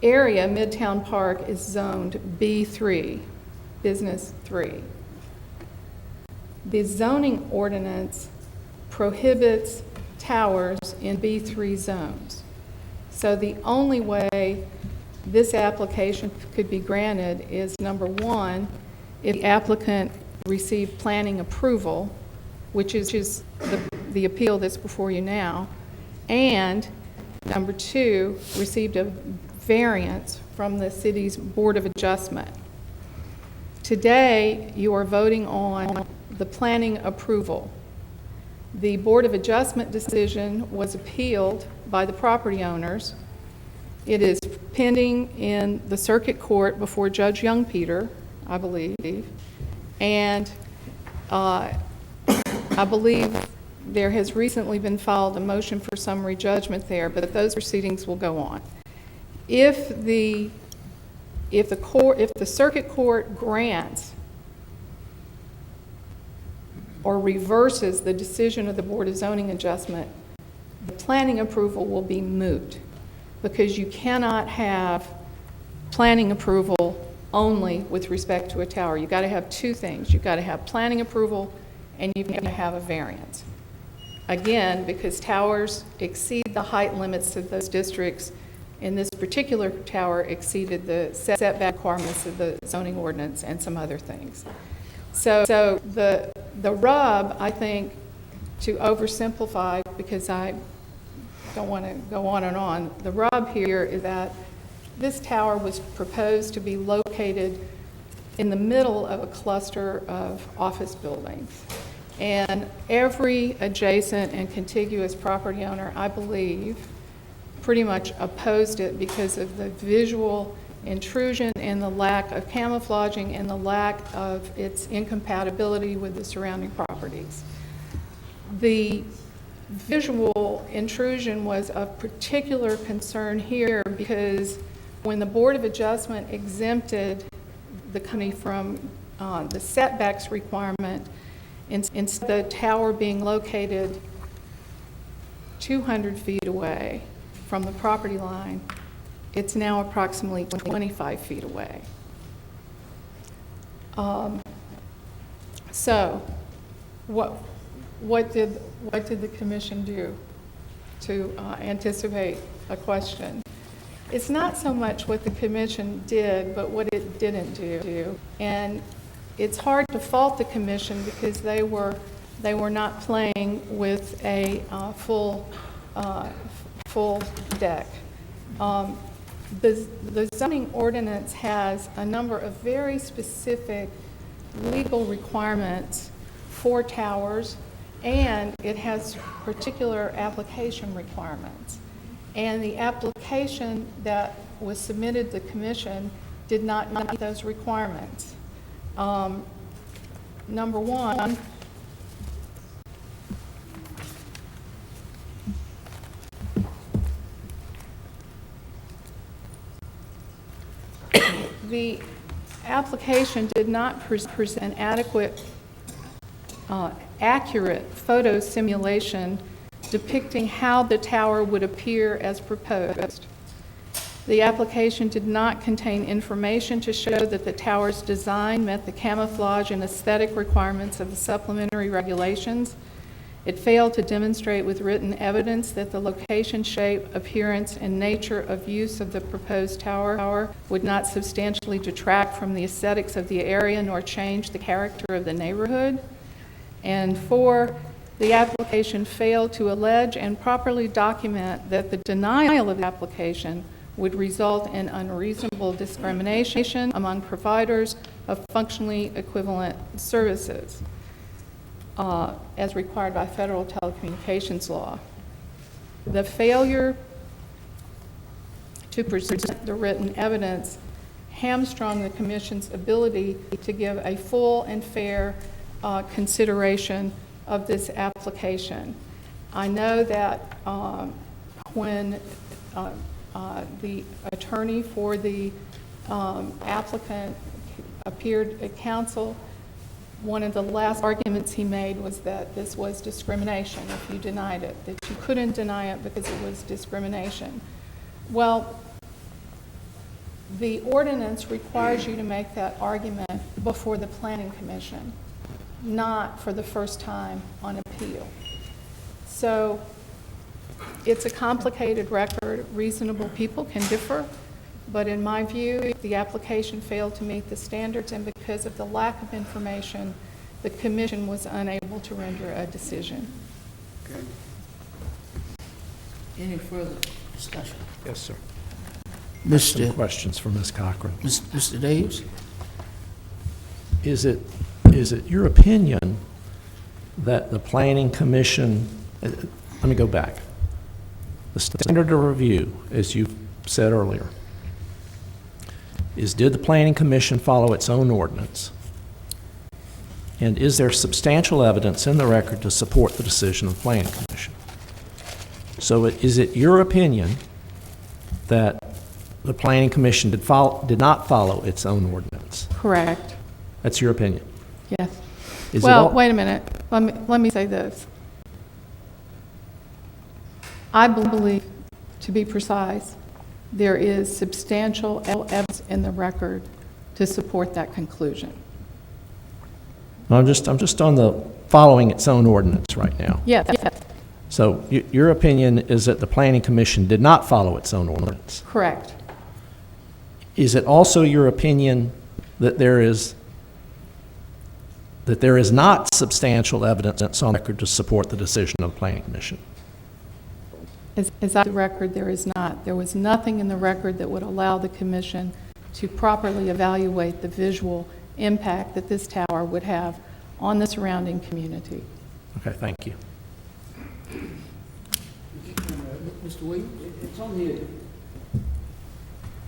area, Midtown Park, is zoned B3, Business 3. The zoning ordinance prohibits towers in B3 zones. So the only way this application could be granted is, number one, if the applicant received planning approval, which is the appeal that's before you now, and number two, received a variance from the city's Board of Adjustment. Today, you are voting on the planning approval. The Board of Adjustment decision was appealed by the property owners. It is pending in the circuit court before Judge Young-Peter, I believe, and I believe there has recently been filed a motion for summary judgment there, but those proceedings will go on. If the circuit court grants or reverses the decision of the Board of Zoning Adjustment, the planning approval will be moot, because you cannot have planning approval only with respect to a tower. You've got to have two things. You've got to have planning approval, and you've got to have a variance. Again, because towers exceed the height limits of those districts, and this particular tower exceeded the setback requirements of the zoning ordinance and some other things. So the rub, I think, to oversimplify, because I don't want to go on and on, the rub here is that this tower was proposed to be located in the middle of a cluster of office buildings. And every adjacent and contiguous property owner, I believe, pretty much opposed it because of the visual intrusion and the lack of camouflaging and the lack of its incompatibility with the surrounding properties. The visual intrusion was of particular concern here because when the Board of Adjustment exempted the company from the setbacks requirement, instead of the tower being located 200 feet away from the property line, it's now approximately 25 feet away. So, what did the commission do to anticipate a question? It's not so much what the commission did, but what it didn't do. And it's hard to fault the commission because they were not playing with a full deck. The zoning ordinance has a number of very specific legal requirements for towers, and it has particular application requirements. And the application that was submitted to the commission did not meet those requirements. Number one, the application did not present adequate, accurate photo simulation depicting how the tower would appear as proposed. The application did not contain information to show that the tower's design met the camouflage and aesthetic requirements of the supplementary regulations. It failed to demonstrate with written evidence that the location, shape, appearance, and nature of use of the proposed tower would not substantially detract from the aesthetics of the area nor change the character of the neighborhood. And 4, the application failed to allege and properly document that the denial of the application would result in unreasonable discrimination among providers of functionally equivalent services, as required by federal telecommunications law. The failure to present the written evidence hamstrung the Commission's ability to give a full and fair consideration of this application. I know that when the attorney for the applicant appeared at council, one of the last arguments he made was that this was discrimination if you denied it, that you couldn't deny it because it was discrimination. Well, the ordinance requires you to make that argument before the Planning Commission, not for the first time on appeal. So it's a complicated record. Reasonable people can differ, but in my view, the application failed to meet the standards, and because of the lack of information, the commission was unable to render a decision. Okay. Any further discussion? Yes, sir. Mr. Some questions for Ms. Cochran. Mr. Davis? Is it your opinion that the Planning Commission, let me go back. The standard of review, as you said earlier, is did the Planning Commission follow its own ordinance? And is there substantial evidence in the record to support the decision of the Planning Commission? So is it your opinion that the Planning Commission did not follow its own ordinance? Correct. That's your opinion? Yes. Well, wait a minute. Let me say this. I believe, to be precise, there is substantial evidence in the record to support that conclusion. I'm just on the following its own ordinance right now. Yes. So your opinion is that the Planning Commission did not follow its own ordinance? Correct. Is it also your opinion that there is not substantial evidence on record to support the decision of the Planning Commission? As I the record, there is not. There was nothing in the record that would allow the commission to properly evaluate the visual impact that this tower would have on the surrounding community. Okay, thank you. Mr. Williams? It's on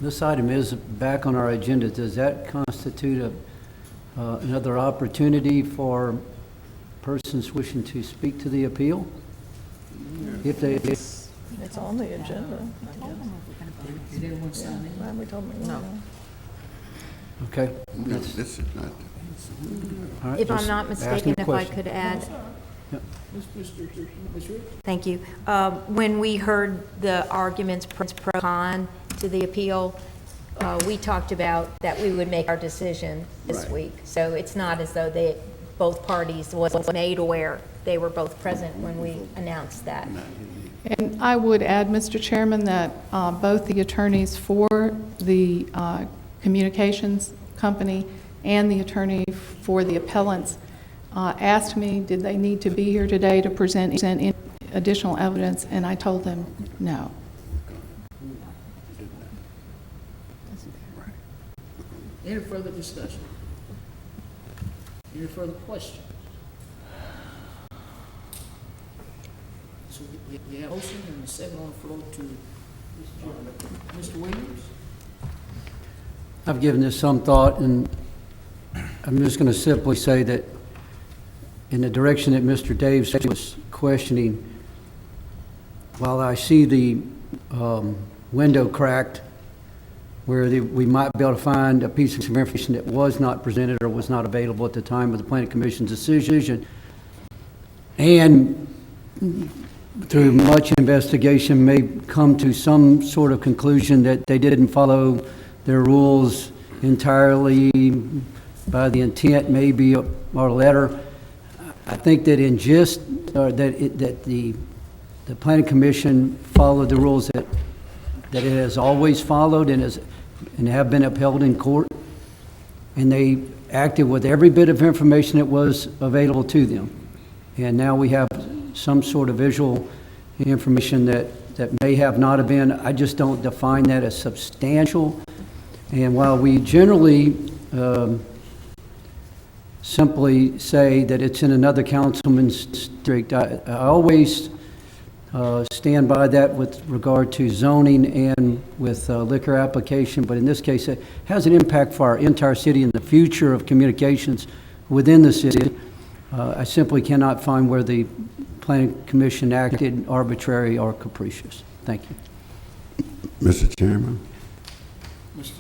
this item is back on our agenda. Does that constitute another opportunity for persons wishing to speak to the appeal? If they... It's on the agenda. Did everyone sign in? No. Okay. This is not. All right, If I'm just not asking mistaken, a if I question. could add, Thank you. When we heard the arguments pro con to the appeal, we talked about that we would make our decision this week. So it's not as though both parties was made aware. They were both present when we announced that. And I would add, Mr. Chairman, that both the attorneys for the communications company and the attorney for the appellants asked me, did they need to be here today to present additional evidence, and I told them no. Any further discussion? Any further questions? So we have a motion and a second on the floor to Mr. Williams. I've given this some thought, and I'm just going to simply say that in the direction that Mr. Daves was questioning, while I see the window cracked where we might be able to find a piece of information that was not presented or was not available at the time of the Planning Commission's decision, and through much investigation may come to some sort of conclusion that they didn't follow their rules entirely by the intent maybe or letter. I think that in gist, that the Planning Commission followed the rules that it has always followed and have been upheld in court, and they acted with every bit of information that was available to them. And now we have some sort of visual information that may have not have been. I just don't define that as substantial. And while we generally simply say that it's in another councilman's district, I always stand by that with regard to zoning and with liquor application, but in this case it has an impact for our entire city and the future of communications within the city. I simply cannot find where the Planning Commission acted arbitrary or capricious. Thank you. Mr. Chairman. Mr.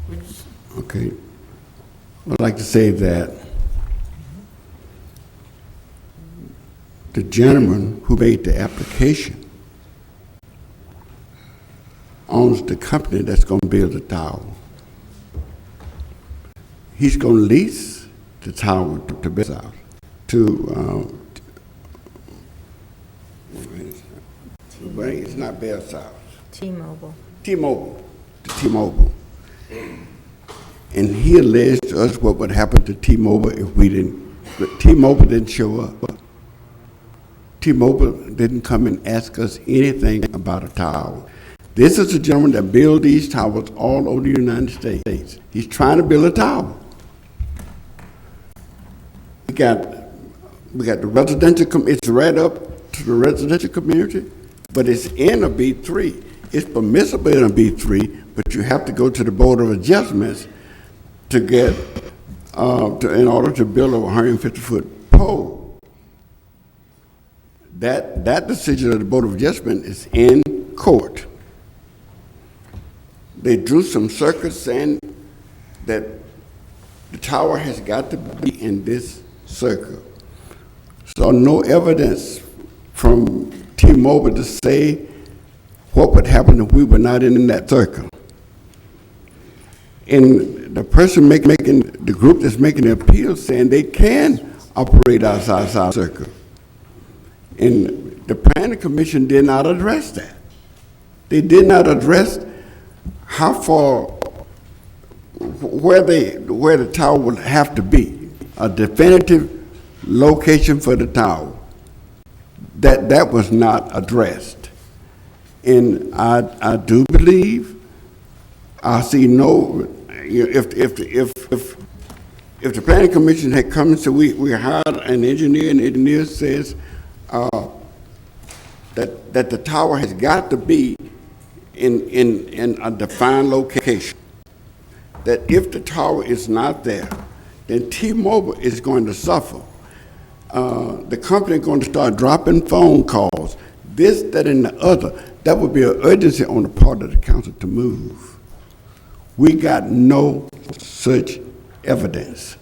Richardson. Okay. I'd like to say that the gentleman who made the application owns the company that's going to build the tower. He's going to lease the tower to Best South, it's not Best South. T-Mobile. T-Mobile. And he alleged to us what would happen to T-Mobile if T-Mobile didn't show up. T-Mobile didn't come and ask us anything about a tower. This is a gentleman that builds these towers all over the United States. He's trying to build a tower. We got the residential, it's right up to the residential community, but it's in a B3. It's permissible in a B3, but you have to go to the Board of Adjustments to get, in order to build a 150-foot pole. That decision of the Board of Adjustment is in court. They drew some circuits saying that the tower has got to be in this circle. So no evidence from T-Mobile to say what would happen if we were not in that circle. And the person the group that's making the appeal saying they can operate outside our circle. And the Planning Commission did not address that. They did not address how far, where the tower would have to be, a definitive location for the tower. That was not addressed. And I do believe, I see no, if the Planning Commission had come and said we hired an engineer, and the engineer says that the tower has got to be in a defined location, that if the tower is not there, then T-Mobile is going to suffer. The company is going to start dropping phone calls, this, that, and the other. That would be an urgency on the part of the council to move. We got no such evidence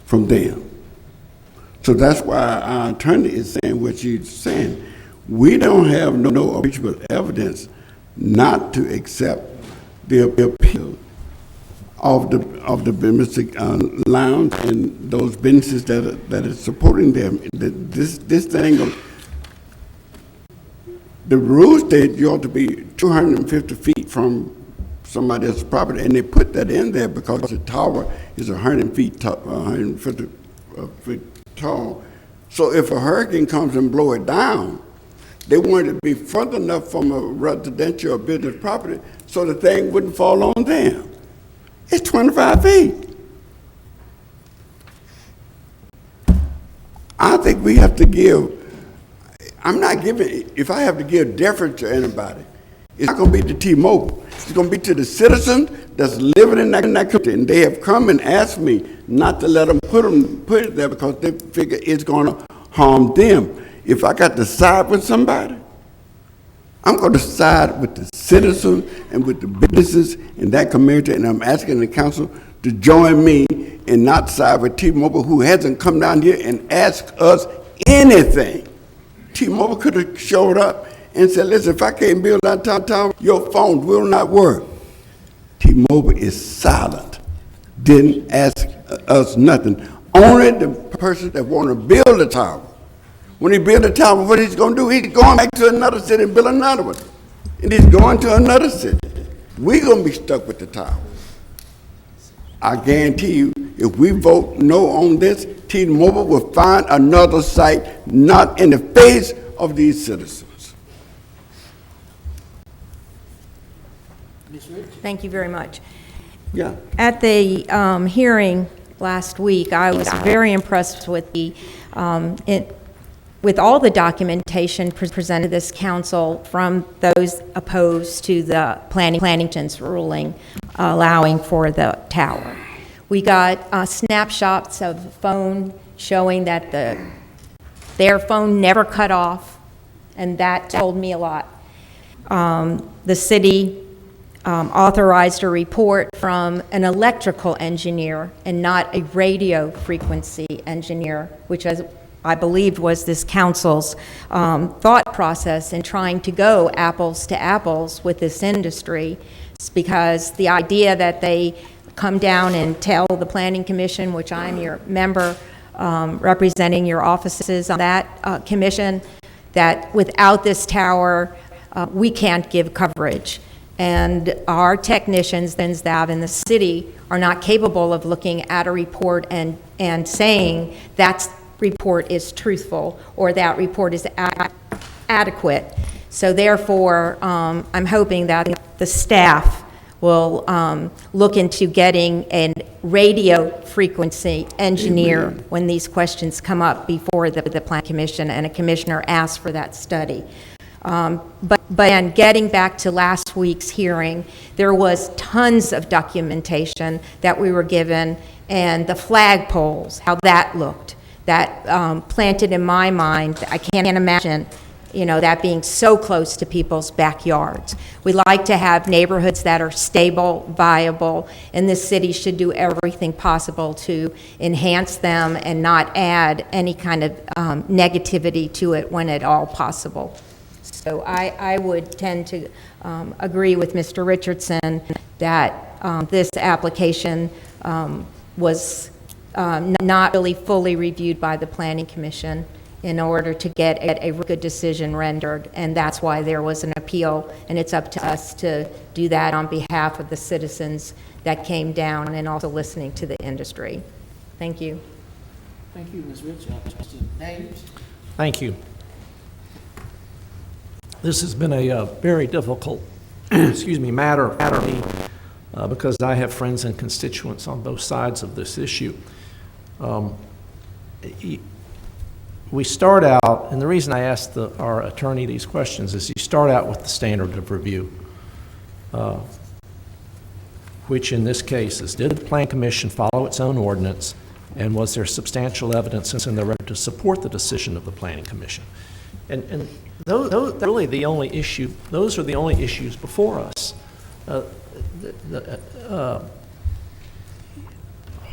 from them. So that's why our attorney is saying what she's saying. We don't have no impeachable evidence not to accept the appeal of the Mr. Lounge and those businesses that are supporting them. This thing, the rule states you ought to be 250 feet from somebody else's property, and they put that in there because the tower is 150 feet tall. So if a hurricane comes and blow it down, they want it to be further enough from a residential or business property so the thing wouldn't fall on them. It's 25 feet. I think we have to give, I'm not giving, if I have to give deference to anybody, it's not going to be to T-Mobile. It's going to be to the citizens that's living in that country. And they have come and asked me not to let them put it there because they figure it's going to harm them. If I got to side with somebody, I'm going to side with the citizens and with the businesses in that community, and I'm asking the council to join me and not side with T-Mobile, who hasn't come down here and asked us anything. T-Mobile could have showed up and said, listen, if I can't build that tower, your phone will not work. T-Mobile is silent, didn't ask us nothing. Only the person that want to build a tower. When he build a tower, what he's going to do, he's going back to another city and build another one. And he's going to another city. We're going to be stuck with the tower. I guarantee you, if we vote no on this, T-Mobile will find another site not in the face of these citizens. Thank you very much. Yeah. At the hearing last week, I was very impressed with with all the documentation presented to this council from those opposed to the Plannington's ruling allowing for the tower. We got snapshots of the phone showing that their phone never cut off, and that told me a lot. The city authorized a report from an electrical engineer and not a radio frequency engineer, which I believed was this council's thought process in trying to go apples to apples with this industry. It's because the idea that they come down and tell the Planning Commission, which I'm your member representing your offices on that commission, that without this tower, we can't give coverage. And our technicians, then staff in the city, are not capable of looking at a report and saying that report is truthful or that report is adequate. So therefore, I'm hoping that the staff will look into getting a radio frequency engineer when these questions come up before the Plan Commission and a commissioner asks for that study. But getting back to last week's hearing, there was tons of documentation that we were given, and the flagpoles, how that looked, that planted in my mind, I can't imagine, that being so close to people's backyards. We like to have neighborhoods that are stable, viable, and this city should do everything possible to enhance them and not add any kind of negativity to it when at all possible. So I would tend to agree with Mr. Richardson that this application was not really fully reviewed by the Planning Commission in order to get a good decision rendered, and that's why there was an appeal, and it's up to us to do that on behalf of the citizens that came down and also listening to the industry. Thank you. Thank you, Ms. Rich. Mr. Davis? Thank you. This has been a very difficult, matter for me because I have friends and constituents on both sides of this issue. We start out, and the reason I asked our attorney these questions is you start out with the standard of review, which in this case is, did the Plan Commission follow its own ordinance, and was there substantial evidence in the record to support the decision of the Planning Commission? And those are really the only issue. Those are the only issues before us.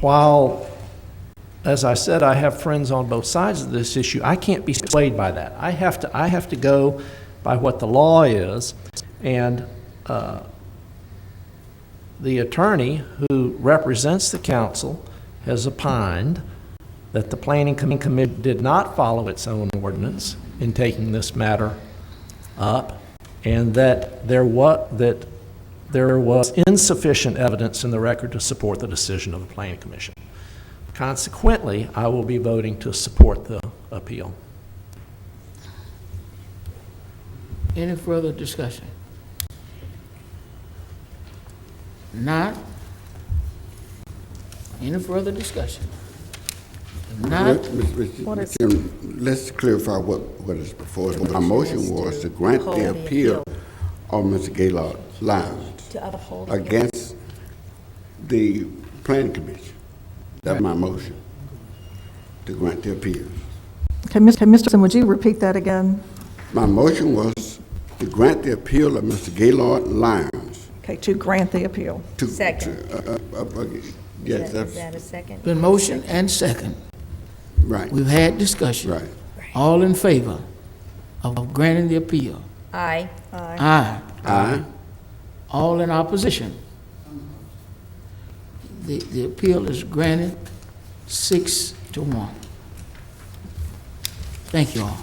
While as I said, I have friends on both sides of this issue. I can't be swayed by that. I have to go by what the law is, and the attorney who represents the council has opined that the Planning Commission did not follow its own ordinance in taking this matter up, and that there was insufficient evidence in the record to support the decision of the Planning Commission. Consequently, I will be voting to support the appeal. Any further discussion? Not? Any further discussion? If not, Mr. Chairman, let's clarify what is before us. My motion was to grant the appeal of Mr. Gaylord Lyons To uphold. against the Planning Commission. That's my motion, to grant the appeal. Okay, Mr. Would you repeat that again? My motion was to grant the appeal of Mr. Gaylord Lyons. Okay, to grant the appeal. Second. Yes, Is that's that a second? been motion and second. right. We've had discussion. Right. All in favor of granting the appeal? Aye. Aye. Aye. All in opposition? The appeal is granted 6-1. Thank you all.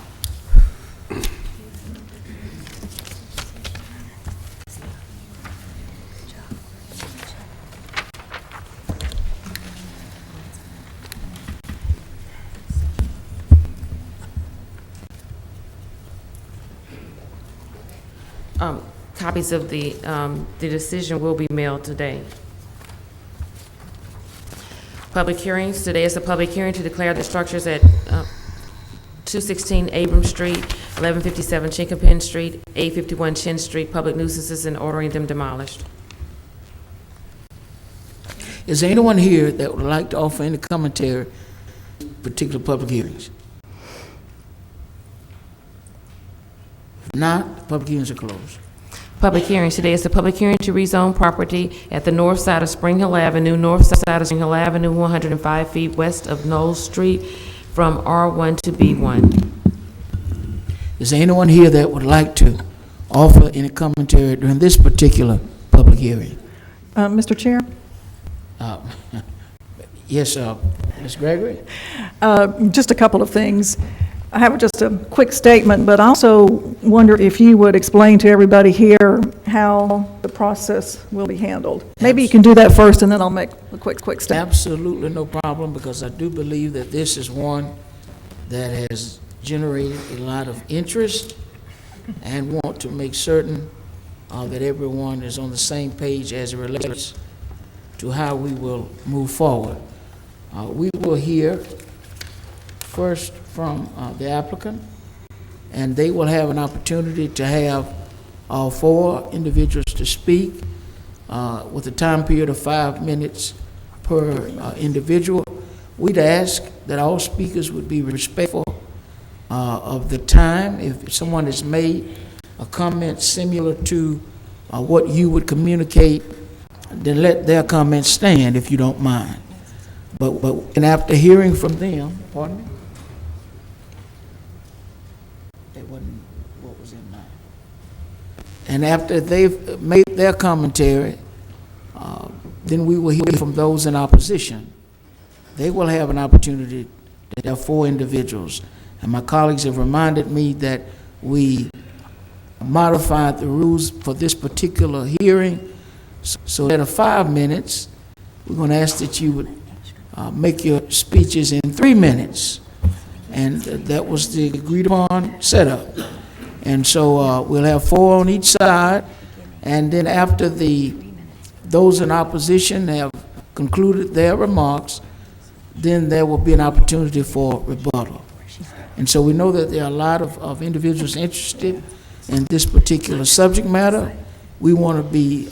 Copies of the decision will be mailed today. Public hearings. Today is a public hearing to declare the structures at 216 Abram Street, 1157 Chinkapin Street, 851 Chin Street, public nuisances, and ordering them demolished. Is there anyone here that would like to offer any commentary on particular public hearings? If not, the public hearings are closed. Public hearings. Today is a public hearing to rezone property at the north side of Spring Hill Avenue, north side of Spring Hill Avenue, 105 feet west of Knowles Street, from R1 to B1. Is there anyone here that would like to offer any commentary during this particular public hearing? Mr. Chair? Yes, Ms. Gregory? Just a couple of things. I have just a quick statement, but I also wonder if you would explain to everybody here how the process will be handled. Maybe you can do that first, and then I'll make a quick statement. Absolutely no problem, because I do believe that this is one that has generated a lot of interest, and want to make certain that everyone is on the same page as it relates to how we will move forward. We will hear first from the applicant, and they will have an opportunity to have all 4 individuals to speak with a time period of 5 minutes per individual. We'd ask that all speakers would be respectful of the time. If someone has made a comment similar to what you would communicate, then let their comments stand if you don't mind. And after hearing from them, pardon me? That wasn't what was in mind. And after they've made their commentary, then we will hear from those in opposition. They will have an opportunity to have 4 individuals. And my colleagues have reminded me that we modified the rules for this particular hearing, so that of 5 minutes, we're going to ask that you would make your speeches in 3 minutes. And that was the agreed upon setup. And so we'll have 4 on each side, and then after those in opposition have concluded their remarks, then there will be an opportunity for rebuttal. And so we know that there are a lot of individuals interested in this particular subject matter. We want to be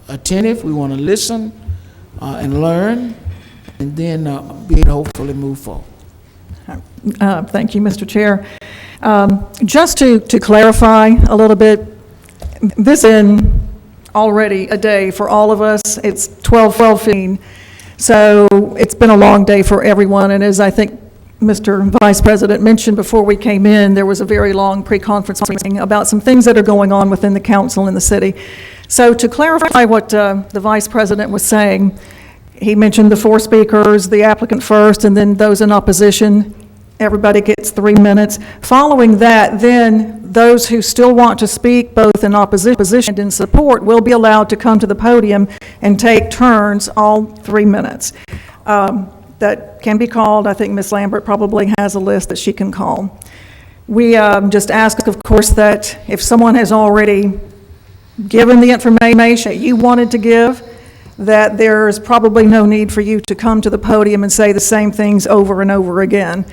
attentive, we want to listen and learn, and then be able to hopefully move forward. Thank you, Mr. Chair. Just to clarify a little bit, this is already a day for all of us. It's 12:15. So it's been a long day for everyone, and as I think Mr. Vice President mentioned before we came in, there was a very long pre-conference meeting about some things that are going on within the council in the city. So to clarify what the Vice President was saying, he mentioned the 4 speakers, the applicant first, and then those in opposition. Everybody gets 3 minutes. Following that, then those who still want to speak, both in opposition and in support, will be allowed to come to the podium and take turns, all 3 minutes. That can be called. I think Ms. Lambert probably has a list that she can call. We just ask, of course, that if someone has already given the information that you wanted to give, that there's probably no need for you to come to the podium and say the same things over and over again.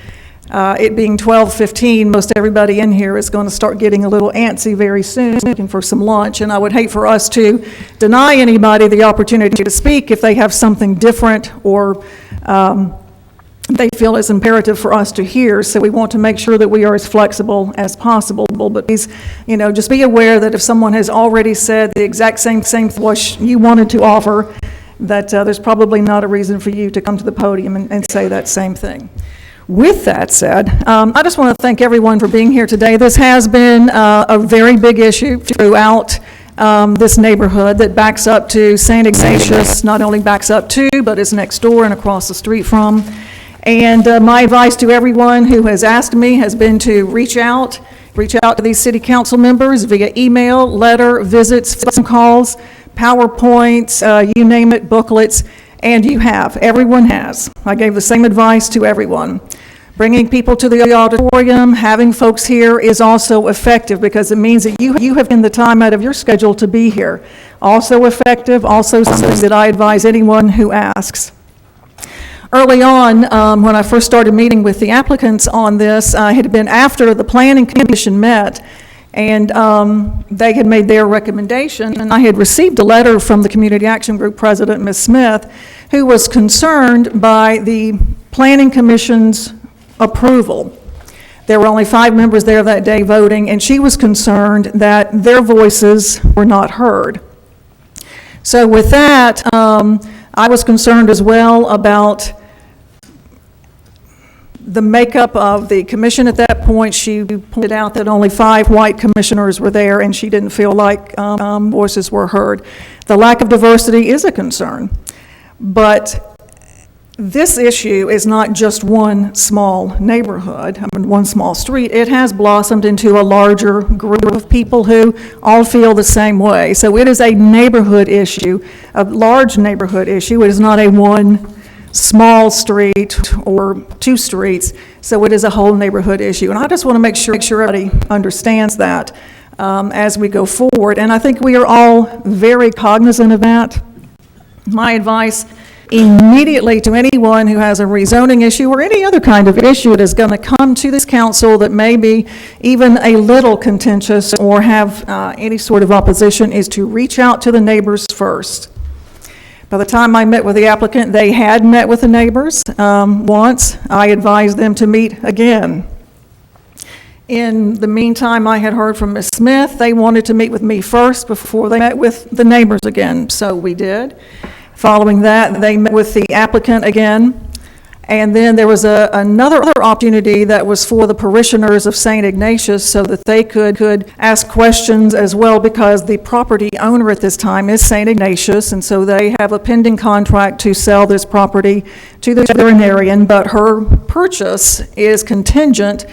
It being 12:15, most everybody in here is going to start getting a little antsy very soon, looking for some lunch, and I would hate for us to deny anybody the opportunity to speak if they have something different or they feel it's imperative for us to hear. So we want to make sure that we are as flexible as possible. But please, just be aware that if someone has already said the exact same what you wanted to offer, that there's probably not a reason for you to come to the podium and say that same thing. With that said, I just want to thank everyone for being here today. This has been a very big issue throughout this neighborhood that backs up to St. Ignatius, not only backs up to, but is next door and across the street from. And my advice to everyone who has asked me has been to reach out to these city council members via email, letter, visits, phone calls, PowerPoints, you name it, booklets, and you have. Everyone has. I gave the same advice to everyone. Bringing people to the auditorium, having folks here is also effective because it means that you have taken the time out of your schedule to be here. Also effective, also something that I advise anyone who asks. Early on, when I first started meeting with the applicants on this, it had been after the Planning Commission met, and they had made their recommendation, and I had received a letter from the Community Action Group President, Ms. Smith, who was concerned by the Planning Commission's approval. There were only 5 members there that day voting, and she was concerned that their voices were not heard. So with that, I was concerned as well about the makeup of the commission at that point. She pointed out that only 5 white commissioners were there, and she didn't feel like voices were heard. The lack of diversity is a concern, but this issue is not just one small neighborhood, one small street. It has blossomed into a larger group of people who all feel the same way. So it is a neighborhood issue, a large neighborhood issue. It is not a one small street or 2 streets, so it is a whole neighborhood issue. And I just want to make sure everybody understands that as we go forward. And I think we are all very cognizant of that. My advice immediately to anyone who has a rezoning issue or any other kind of issue that is going to come to this council that may be even a little contentious or have any sort of opposition is to reach out to the neighbors first. By the time I met with the applicant, they had met with the neighbors once. I advised them to meet again. In the meantime, I had heard from Ms. Smith. They wanted to meet with me first before they met with the neighbors again, so we did. Following that, they met with the applicant again. And then there was another opportunity that was for the parishioners of St. Ignatius so that they could ask questions as well, because the property owner at this time is St. Ignatius, and so they have a pending contract to sell this property to the veterinarian, but her purchase is contingent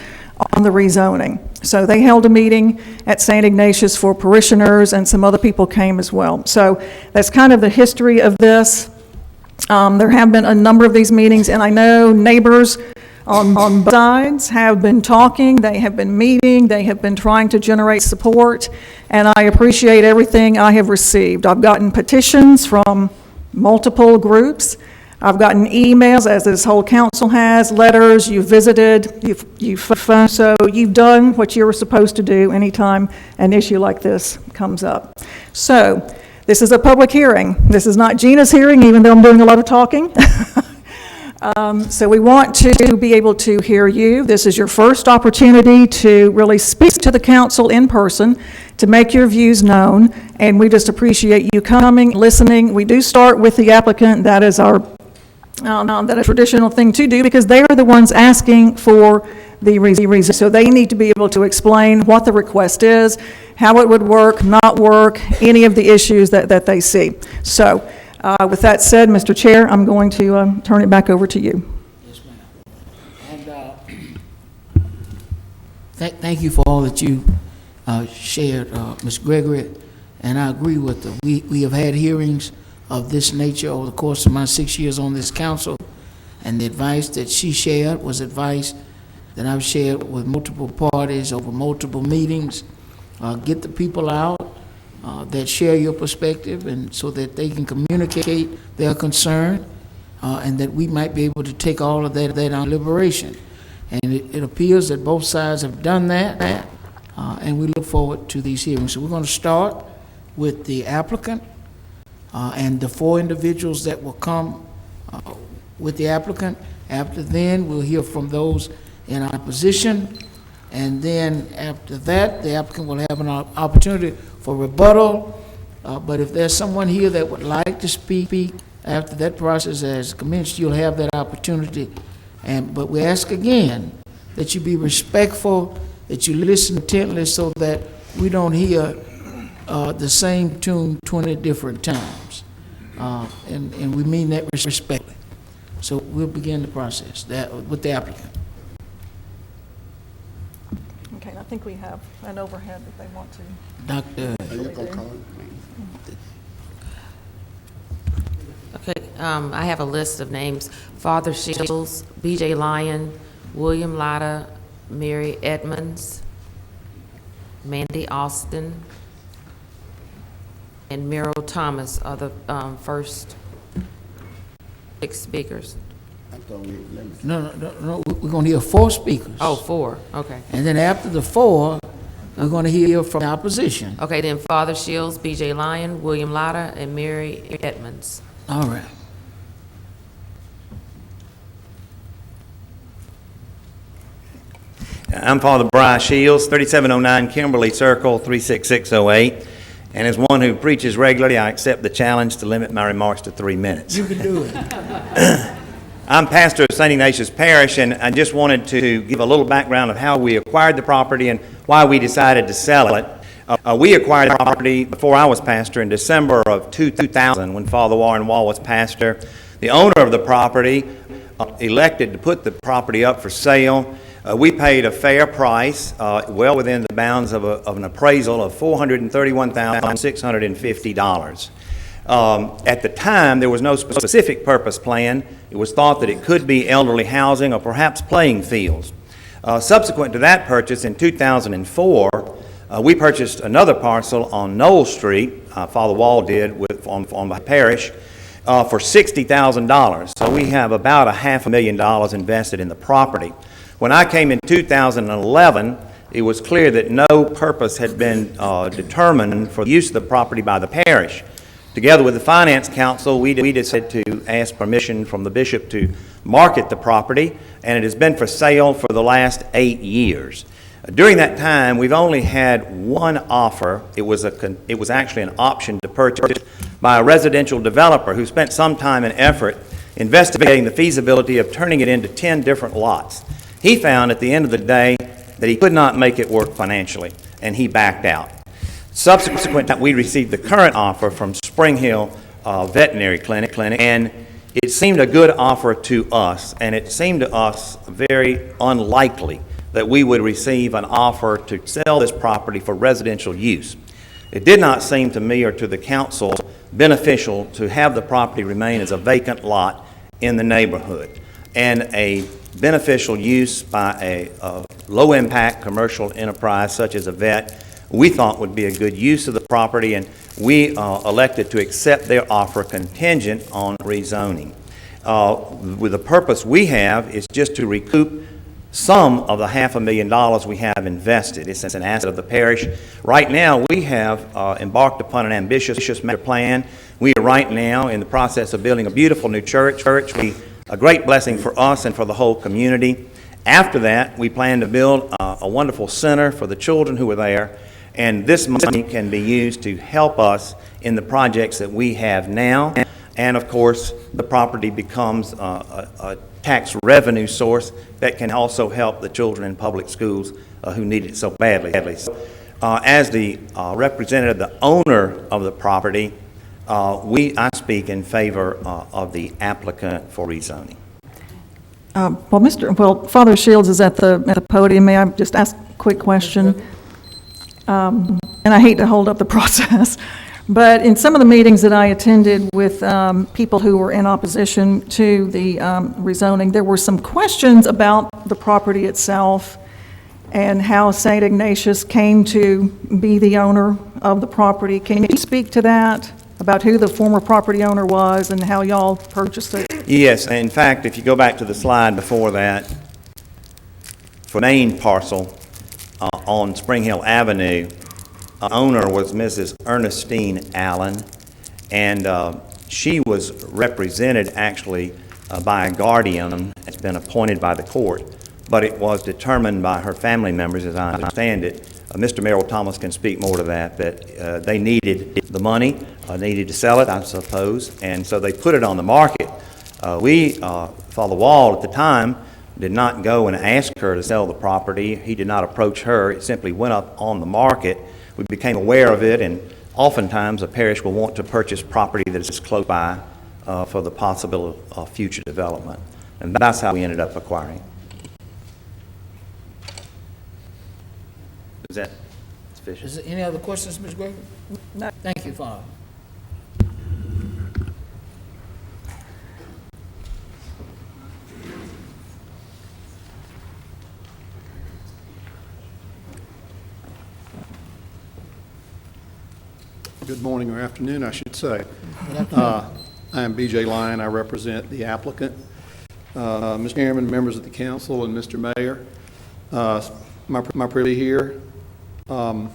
on the rezoning. So they held a meeting at St. Ignatius for parishioners, and some other people came as well. So that's kind of the history of this. There have been a number of these meetings, and I know neighbors on both sides have been talking, they have been meeting, they have been trying to generate support, and I appreciate everything I have received. I've gotten petitions from multiple groups. I've gotten emails, as this whole council has, letters, you've visited, you've phoned, so you've done what you were supposed to do anytime an issue like this comes up. So, this is a public hearing. This is not Gina's hearing, even though I'm doing a lot of talking. So we want to be able to hear you. This is your first opportunity to really speak to the council in person, to make your views known, and we just appreciate you coming, listening. We do start with the applicant. That is our that a traditional thing to do, because they are the ones asking for the reason. So they need to be able to explain what the request is, how it would work, not work, any of the issues that they see. So with that said, Mr. Chair, I'm going to turn it back over to you. Yes, ma'am. And thank you for all that you shared, Ms. Gregory. And I agree with her. We have had hearings of this nature over the course of my 6 years on this council, and the advice that she shared was advice that I've shared with multiple parties over multiple meetings. Get the people out that share your perspective, and so that they can communicate their concern, and that we might be able to take all of that on deliberation. And it appears that both sides have done that, and we look forward to these hearings. So we're going to start with the applicant and the 4 individuals that will come with the applicant. After then, we'll hear from those in opposition, and then after that, the applicant will have an opportunity for rebuttal. But if there's someone here that would like to speak after that process has commenced, you'll have that opportunity. But we ask again that you be respectful, that you listen intently, so that we don't hear the same tune 20 different times. And we mean that respectfully. So we'll begin the process with the applicant. Okay, I think we have an overhead if they want to. Dr. Okay, I have a list of names: Father Shields, B.J. Lyon, William Latta, Mary Edmonds, Mandy Austin, and Merrill Thomas are the first 6 speakers. No, we're going to hear 4 speakers. Oh, 4, okay. And then after the 4, we're going to hear from the opposition. Okay, then Father Shields, B.J. Lyon, William Latta, and Mary Edmonds. All right. I'm Father Bryce Shields, 3709 Kimberly Circle, 36608. And as one who preaches regularly, I accept the challenge to limit my remarks to 3 minutes. You can do it. I'm pastor of St. Ignatius Parish, and I just wanted to give a little background of how we acquired the property and why we decided to sell it. We acquired the property before I was pastor in December of 2000, when Father Warren Wall was pastor. The owner of the property elected to put the property up for sale. We paid a fair price, well within the bounds of an appraisal of $431,650. At the time, there was no specific purpose plan. It was thought that it could be elderly housing or perhaps playing fields. Subsequent to that purchase in 2004, we purchased another parcel on Knoll Street, Father Wall did, on my parish, for $60,000. So we have about $500,000 invested in the property. When I came in 2011, it was clear that no purpose had been determined for the use of the property by the parish. Together with the Finance Council, we decided to ask permission from the bishop to market the property, and it has been for sale for the last 8 years. During that time, we've only had one offer. It was actually an option to purchase by a residential developer who spent some time and effort investigating the feasibility of turning it into 10 different lots. He found at the end of the day that he could not make it work financially, and he backed out. Subsequent to that, we received the current offer from Spring Hill Veterinary Clinic, and it seemed a good offer to us, and it seemed to us very unlikely that we would receive an offer to sell this property for residential use. It did not seem to me or to the council beneficial to have the property remain as a vacant lot in the neighborhood, and a beneficial use by a low-impact commercial enterprise such as a vet, we thought would be a good use of the property, and we elected to accept their offer contingent on rezoning. With the purpose we have is just to recoup some of the $500,000 we have invested. It's an asset of the parish. Right now, we have embarked upon an ambitious master plan. We are right now in the process of building a beautiful new church. A great blessing for us and for the whole community. After that, we plan to build a wonderful center for the children who are there, and this money can be used to help us in the projects that we have now And of course, the property becomes a tax revenue source that can also help the children in public schools who need it so badly. So, as the representative, the owner of the property, I speak in favor of the applicant for rezoning. Father Shields is at the podium. May I just ask a quick question? And I hate to hold up the process, but in some of the meetings that I attended with people who were in opposition to the rezoning, there were some questions about the property itself and how St. Ignatius came to be the owner of the property. Can you speak to that, about who the former property owner was and how y'all purchased it? Yes, in fact, if you go back to the slide before that, for the main parcel on Spring Hill Avenue, owner was Mrs. Ernestine Allen, and she was represented actually by a guardian that's been appointed by the court, but it was determined by her family members, as I understand it. Mr. Merrill Thomas can speak more to that they needed the money, needed to sell it, I suppose, and so they put it on the market. Father Wall at the time did not go and ask her to sell the property. He did not approach her. It simply went up on the market. We became aware of it, and oftentimes a parish will want to purchase property that is close by for the possible future development. And that's how we ended up acquiring. Is that sufficient? Is there any other questions, Ms. Gregory? No. Thank you, Father. Good morning or afternoon, I should say. I am B.J. Lyon. I represent the applicant. Mr. Chairman, members of the council, and Mr. Mayor, my privilege here. We're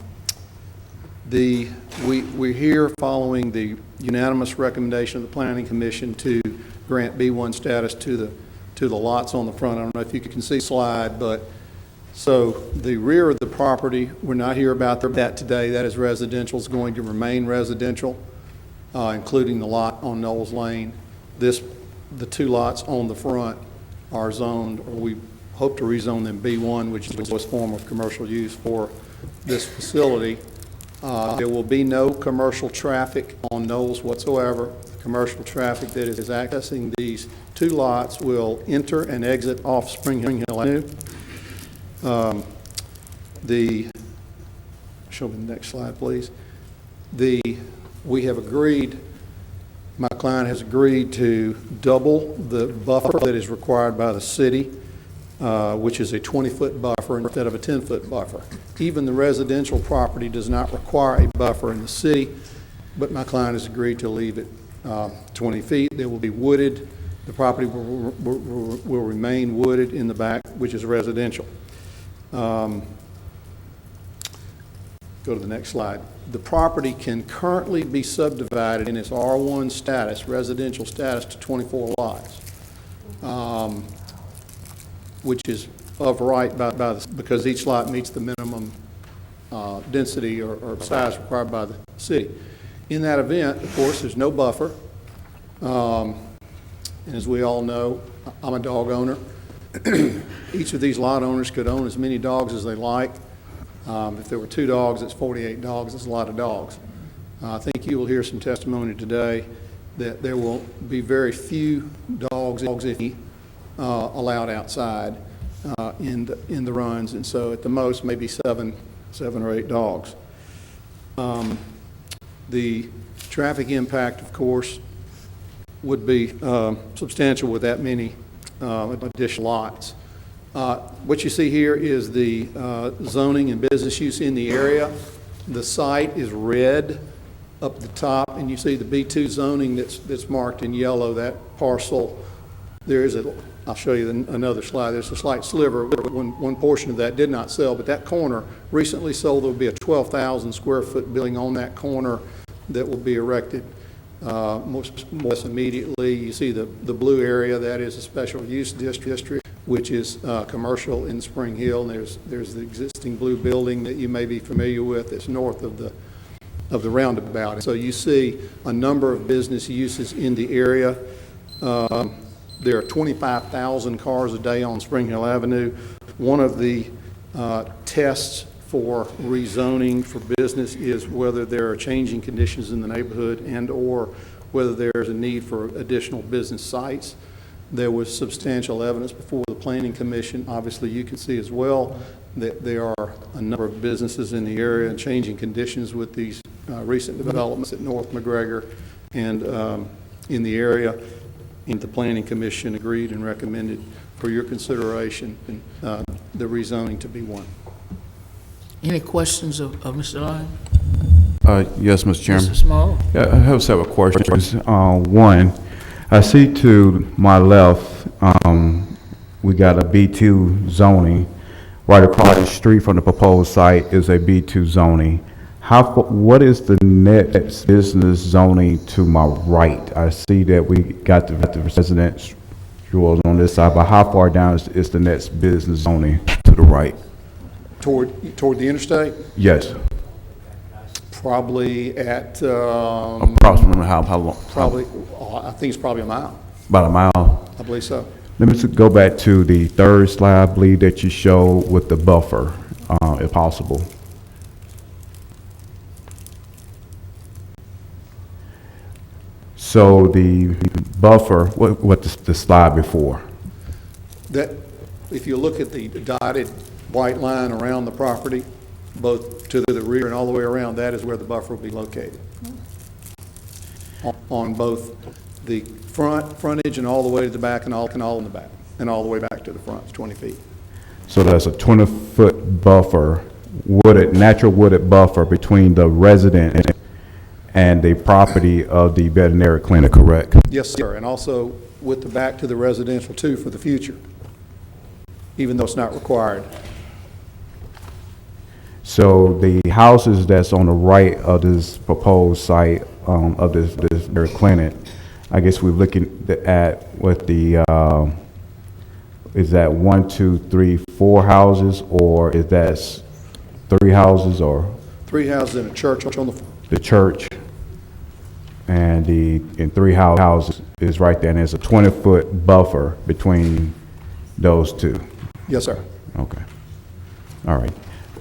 here following the unanimous recommendation of the Planning Commission to grant B1 status to the lots on the front. I don't know if you can see the slide, but so the rear of the property, we're not here about that today. That is residential. It's going to remain residential, including the lot on Knowles Lane. The two lots on the front are zoned, or we hope to rezone them B1, which is the lowest form of commercial use for this facility. There will be no commercial traffic on Knowles whatsoever. The commercial traffic that is accessing these two lots will enter and exit off Spring Hill Avenue. Show me the next slide, please. We have agreed, my client has agreed to double the buffer that is required by the city, which is a 20-foot buffer instead of a 10-foot buffer. Even the residential property does not require a buffer in the city, but my client has agreed to leave it 20 feet. They will be wooded. The property will remain wooded in the back, which is residential. Go to the next slide. The property can currently be subdivided in its R1 status, residential status, to 24 lots, which is of right because each lot meets the minimum density or size required by the city. In that event, of course, there's no buffer. And as we all know, I'm a dog owner. Each of these lot owners could own as many dogs as they like. If there were 2 dogs, it's 48 dogs. That's a lot of dogs. I think you will hear some testimony today that there will be very few dogs, if any, allowed outside in the runs, and so at the most maybe seven or 8 dogs. The traffic impact, of course, would be substantial with that many additional lots. What you see here is the zoning and business use in the area. The site is red up the top, and you see the B2 zoning that's marked in yellow, that parcel. There is I'll show you another slide. There's a slight sliver. One portion of that did not sell, but that corner recently sold. There will be a 12,000 square foot building on that corner that will be erected more or less immediately. You see the blue area, that is a special use district, which is commercial in Spring Hill. And there's the existing blue building that you may be familiar with. It's north of of the roundabout. So you see a number of business uses in the area. There are 25,000 cars a day on Spring Hill Avenue. One of the tests for rezoning for business is whether there are changing conditions in the neighborhood and/or whether there's a need for additional business sites. There was substantial evidence before the Planning Commission. Obviously, you can see as well that there are a number of businesses in the area and changing conditions with these recent developments at North McGregor and in the area. And the Planning Commission agreed and recommended for your consideration the rezoning to B1. Any questions of Mr. Lyon? Yes, Mr. Chairman. Mr. Small? Yeah, I have several questions. One, I see to my left, we got a B2 zoning. Right across the street from the proposed site is a B2 zoning. What is the next business zoning to my right? I see that we got the residential on this side, but how far down is the next business zoning to the right? Toward the interstate? Yes. Probably at... approximately how long? Probably, I think it's probably a mile. About a mile? I believe so. Let me just go back to the third slide, I believe, that you showed with the buffer, if possible. So the buffer, what the slide before? That, if you look at the dotted white line around the property, both to the rear and all the way around, that is where the buffer will be located. On both the frontage and all the way to the back and all in the back, and all the way back to the front, it's 20 feet. So that's a 20-foot buffer, natural wooded buffer between the resident and the property of the veterinary clinic, correct? Yes, sir, and also with the back to the residential too for the future, even though it's not required. So the houses that's on the right of this proposed site of this veterinary clinic, I guess we're looking at what the, is that 1, 2, 3, 4 houses, or is that 3 houses, or? 3 houses and a church on the church, and in 3 houses is right there, and there's a 20-foot buffer between those two. Yes, sir. Okay. All right.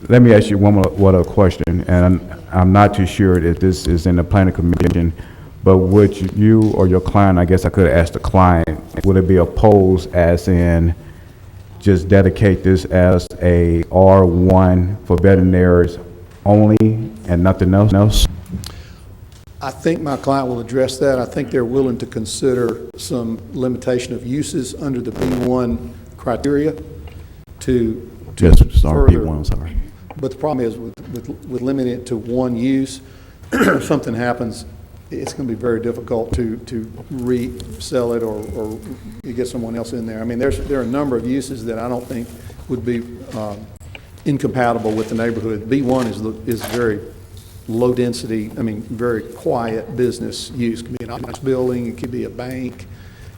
Let me ask you one other question, and I'm not too sure if this is in the Planning Commission, but would you or your client, I guess I could have asked the client, would it be opposed as in just dedicate this as a R1 for veterinaries only and nothing else? I think my client will address that. I think they're willing to consider some limitation of uses under the B1 criteria to sorry, further. B1, I'm sorry. But the problem is with limiting it to one use, if something happens, it's going to be very difficult to resell it or you get someone else in there. I mean, there are a number of uses that I don't think would be incompatible with the neighborhood. B1 is very low density, I mean, very quiet business use. It can be an office building, it could be a bank,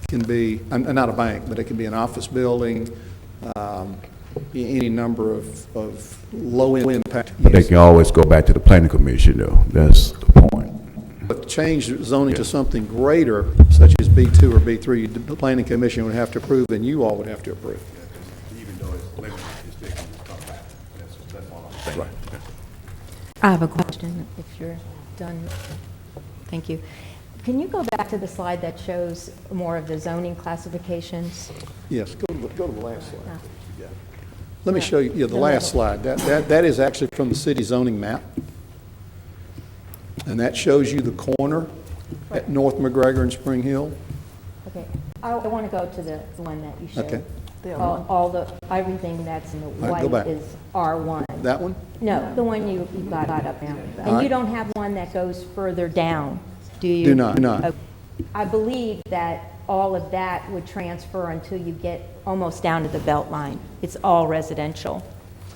it can be, not a bank, but it can be an office building, any number of low impact uses. They can always go back to the Planning Commission, though. That's the point. But to change zoning to something greater, such as B2 or B3, the Planning Commission would have to approve, and you all would have to approve. Even though it's limited, it's still going to come back. That's all I'm saying. Right. I have a question, if you're done. Thank you. Can you go back to the slide that shows more of the zoning classifications? Yes, go to the last slide. Let me show you the last slide. That is actually from the city zoning map. And that shows you the corner at North McGregor and Spring Hill. Okay, I want to go to the one that you showed. Okay. Everything that's in the All right, go back. white is R1. That one? No, the one you got up now. All And right. you don't have one that goes further down, do you? Do not. Okay. I believe that all of that would transfer until you get almost down to the belt line. It's all residential,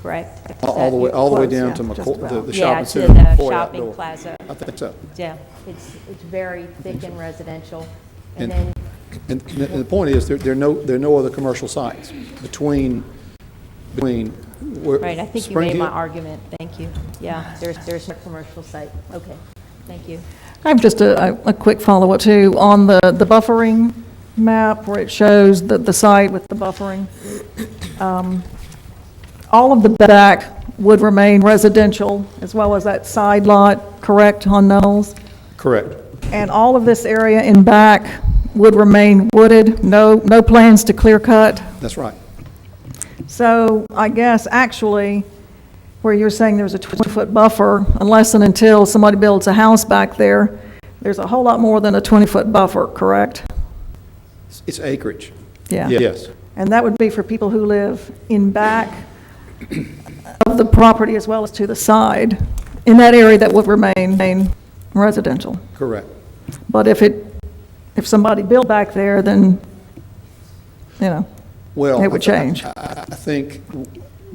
correct? Is All the way close? down to Just the about. shopping to center. the McCoy shopping outdoor. plaza. I think so. Yeah, it's very thick and residential. And And- then, And the point is, there are no other commercial sites between between Right, I think you Spring made my Hill- argument, thank you. Yeah, there's a commercial site, okay, thank you. I have just a quick follow-up too, on the buffering map where it shows the site with the buffering. All of the back would remain residential as well as that side lot, correct, on Knowles? Correct. And all of this area in back would remain wooded, no plans to clear cut? That's right. So I guess actually, where you're saying there's a 20-foot buffer, unless and until somebody builds a house back there, there's a whole lot more than a 20-foot buffer, correct? It's acreage. Yeah. Yes. And that would be for people who live in back of the property as well as to the side, in that area that would remain residential. Correct. But if somebody built back there, then, Well, it would change. I think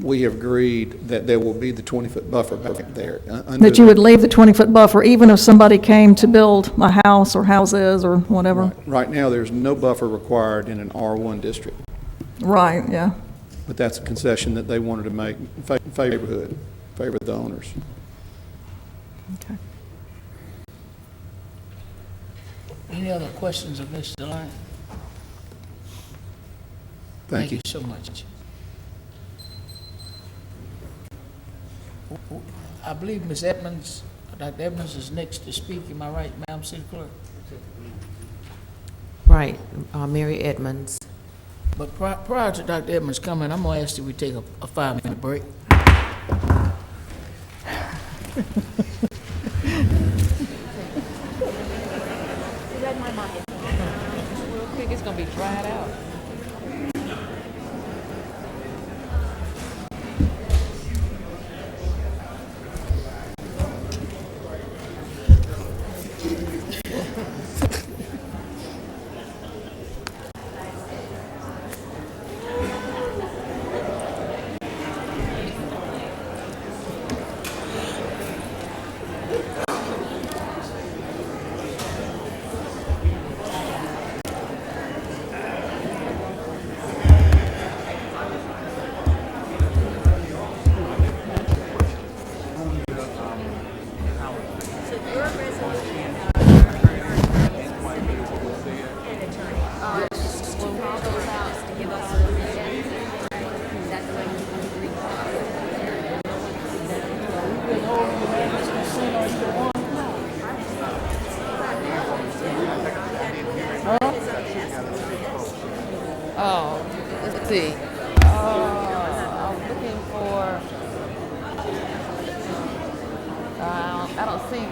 we have agreed that there will be the 20-foot buffer back there. That you would leave the 20-foot buffer even if somebody came to build a house or houses or whatever? Right now, there's no buffer required in an R1 district, Right, yeah. but that's a concession that they wanted to make in favor of the owners. Okay. Any other questions of Mr. Lyon? Thank you. So much. I believe Ms. Edmonds, Dr. Edmonds is next to speak. Am I right, Madam City Clerk? Right, Mary Edmonds. But prior to Dr. Edmonds coming, I'm going to ask that we take a 5-minute break. Real quick, it's gonna be dried out. Oh, let's see. I'm looking for, I don't see,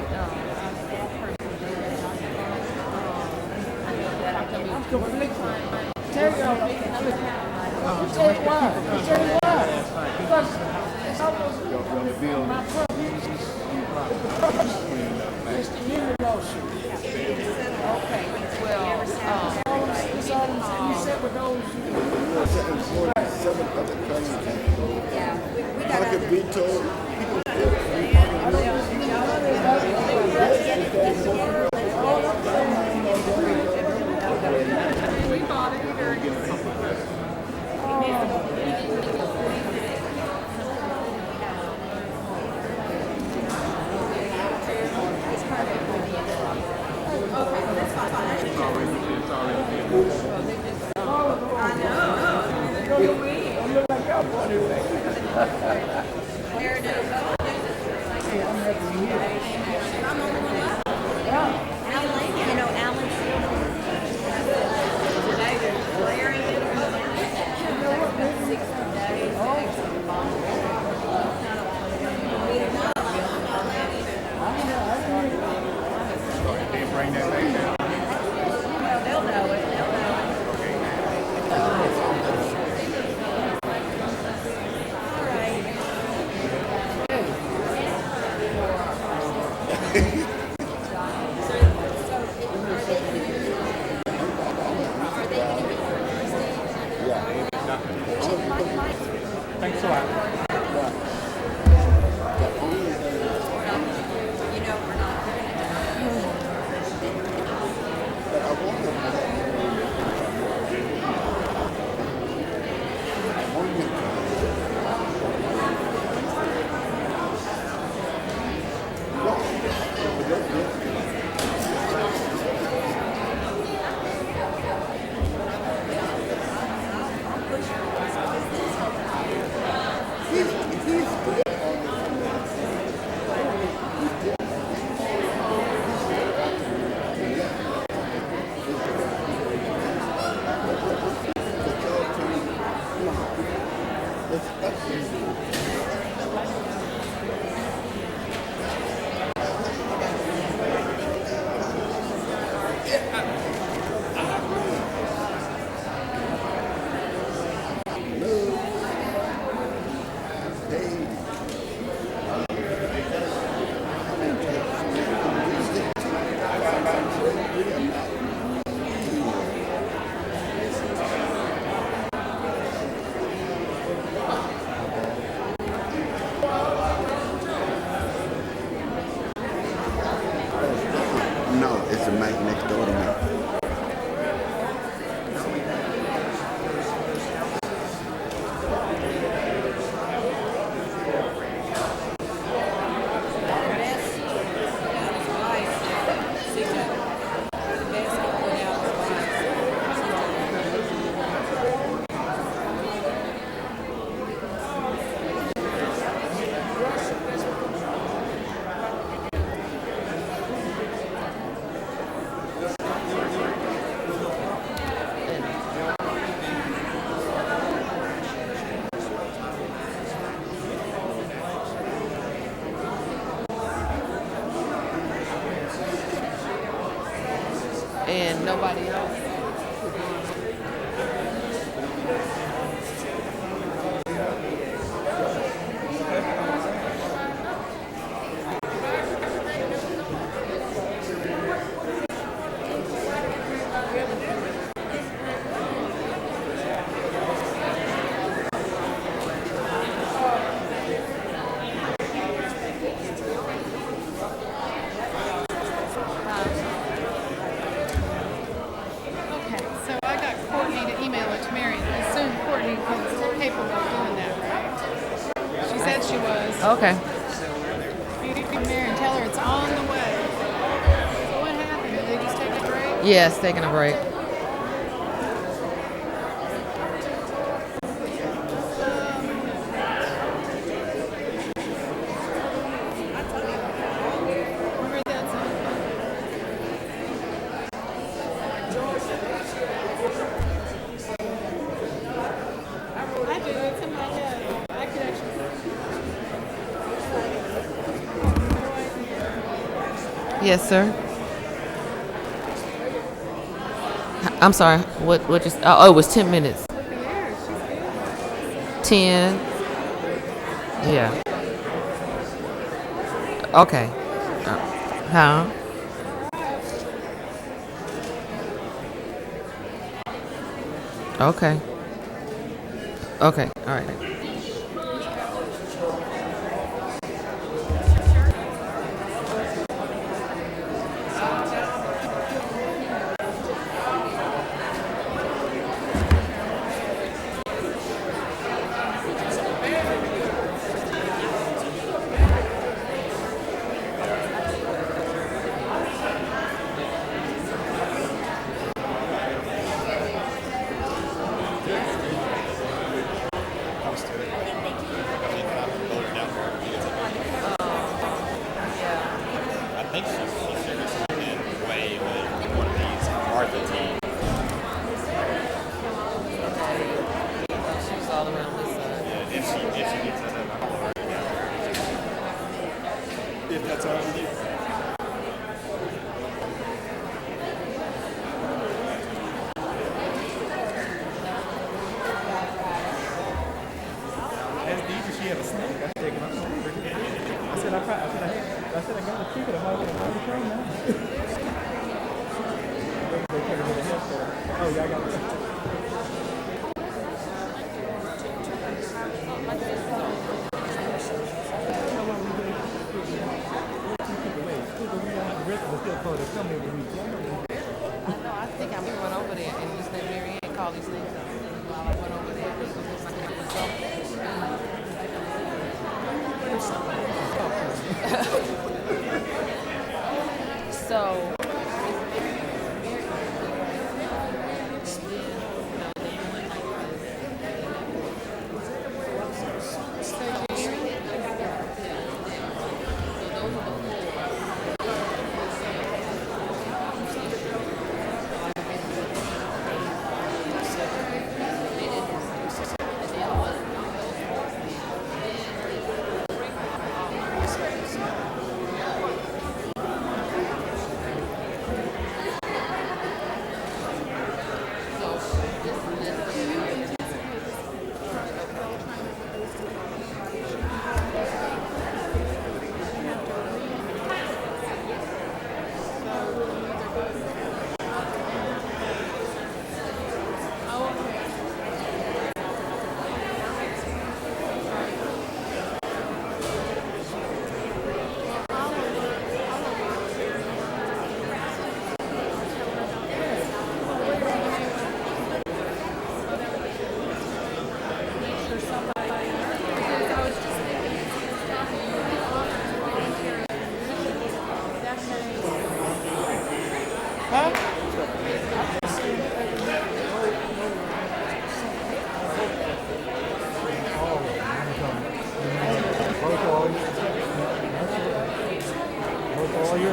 Thanks a lot. No, it's the mic next door to me. And nobody else? Okay, so I got Courtney to email it to Mary. I assume Courtney was capable of doing that, right? She said she was. Okay. Mary, tell her it's on the way. So what happened? Did they just take a break? Yes, taking a break. Remember that song? I do. It's in my head. I could actually. Yes, sir. I'm sorry. What just? Oh, it was 10 minutes. 10. Yeah. Okay. Huh? Okay. Okay. All right. So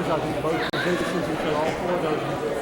members, I think both positions, we fill all four of those.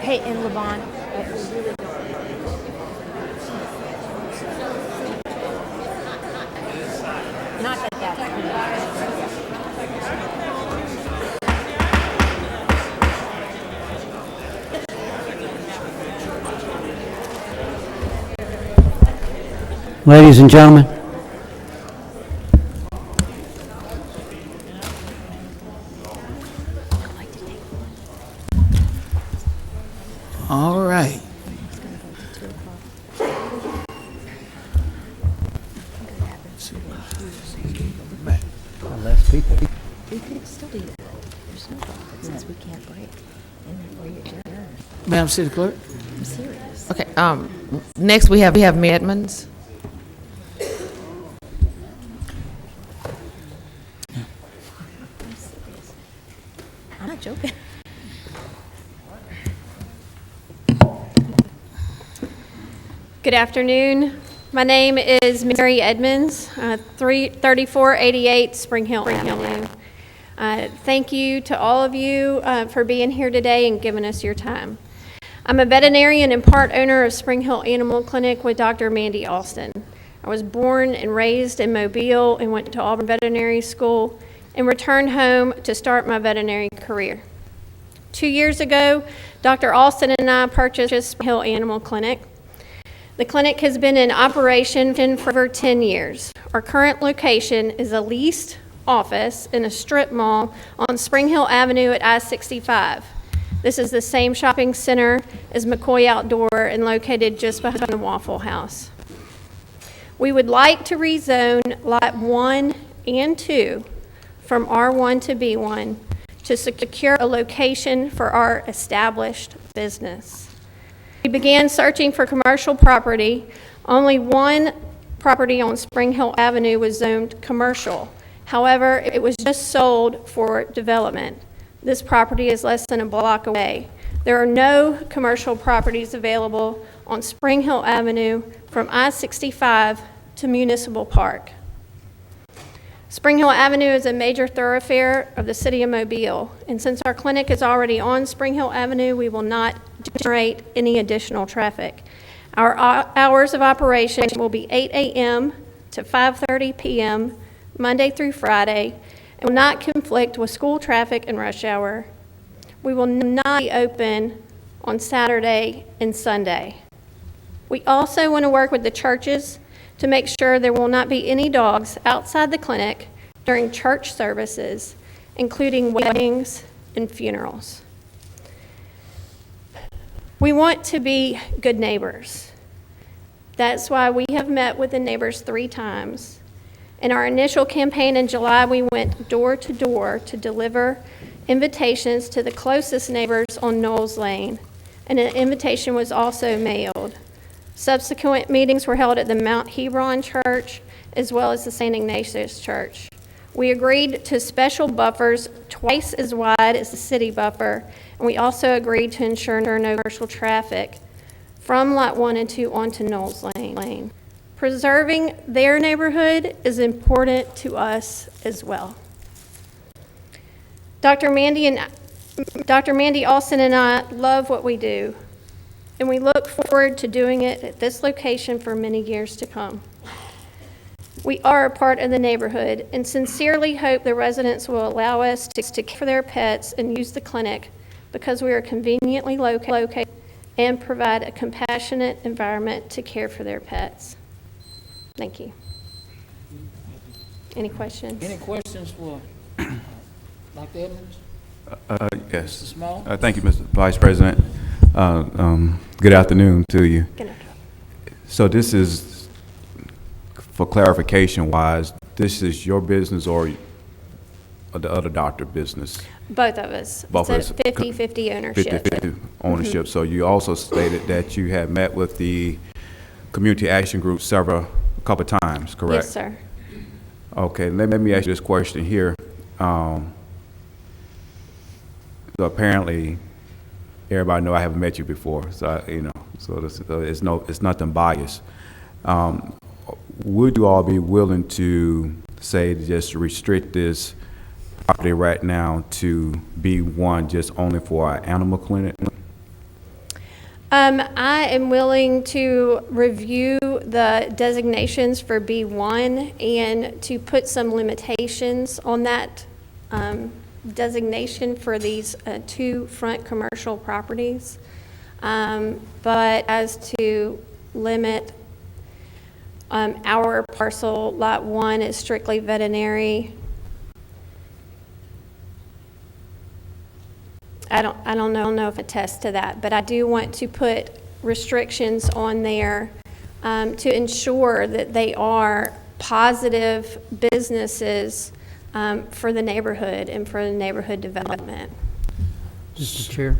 Hey, and Levon, not that that's... Ladies and gentlemen, All right. less people. We could still do that. There's no problem, since we can't break and re-adjourn. Madam City Clerk? I'm serious. Okay, next we have Mayor Edmonds. I'm not joking. Good afternoon. My name is Mary Edmonds, 3488 Spring Hill Avenue. Thank you to all of you for being here today and giving us your time. I'm a veterinarian and part owner of Spring Hill Animal Clinic with Dr. Mandy Austin. I was born and raised in Mobile and went to Auburn Veterinary School and returned home to start my veterinary career. 2 years ago, Dr. Austin and I purchased Spring Hill Animal Clinic. The clinic has been in operation for over 10 years. Our current location is a leased office in a strip mall on Spring Hill Avenue at I-65. This is the same shopping center as McCoy Outdoor and located just behind the Waffle House. We would like to rezone Lot 1 and 2 from R1 to B1 to secure a location for our established business. We began searching for commercial property. Only one property on Spring Hill Avenue was zoned commercial. However, it was just sold for development. This property is less than a block away. There are no commercial properties available on Spring Hill Avenue from I-65 to Municipal Park. Spring Hill Avenue is a major thoroughfare of the city of Mobile, and since our clinic is already on Spring Hill Avenue, we will not generate any additional traffic. Our hours of operation will be 8 a.m. to 5:30 p.m., Monday through Friday, and will not conflict with school traffic and rush hour. We will not be open on Saturday and Sunday. We also want to work with the churches to make sure there will not be any dogs outside the clinic during church services, including weddings and funerals. We want to be good neighbors. That's why we have met with the neighbors 3 times. In our initial campaign in July, we went door to door to deliver invitations to the closest neighbors on Knowles Lane, and an invitation was also mailed. Subsequent meetings were held at the Mount Hebron Church as well as the St. Ignatius Church. We agreed to special buffers twice as wide as the city buffer, and we also agreed to ensure no commercial traffic from Lot 1 and 2 onto Knowles Lane. Preserving their neighborhood is important to us as well. Dr. Mandy Austin and I love what we do, and we look forward to doing it at this location for many years to come. We are a part of the neighborhood and sincerely hope the residents will allow us to care for their pets and use the clinic because we are conveniently located and provide a compassionate environment to care for their pets. Thank you. Any questions? Any questions for Dr. Edmonds? Yes. Mr. Small? Thank you, Mr. Vice President. Good afternoon to you. Good afternoon. So this is, for clarification wise, this is your business or the other doctor business? Both of us. Both It's of a us. 50-50 ownership. 50-50 ownership. So you also stated that you have met with the Community Action Group a couple times, correct? Yes, sir. Okay, let me ask you this question here. So apparently, everybody know I haven't met you before, so it's nothing biased. Would you all be willing to say to just restrict this property right now to be one just only for our animal clinic? I am willing to review the designations for B1 and to put some limitations on that designation for these two front commercial properties. But as to limit our parcel, Lot 1 is strictly veterinary. I don't know if it attests to that, but I do want to put restrictions on there to ensure that they are positive businesses for the neighborhood and for the neighborhood development. Mr. Chair,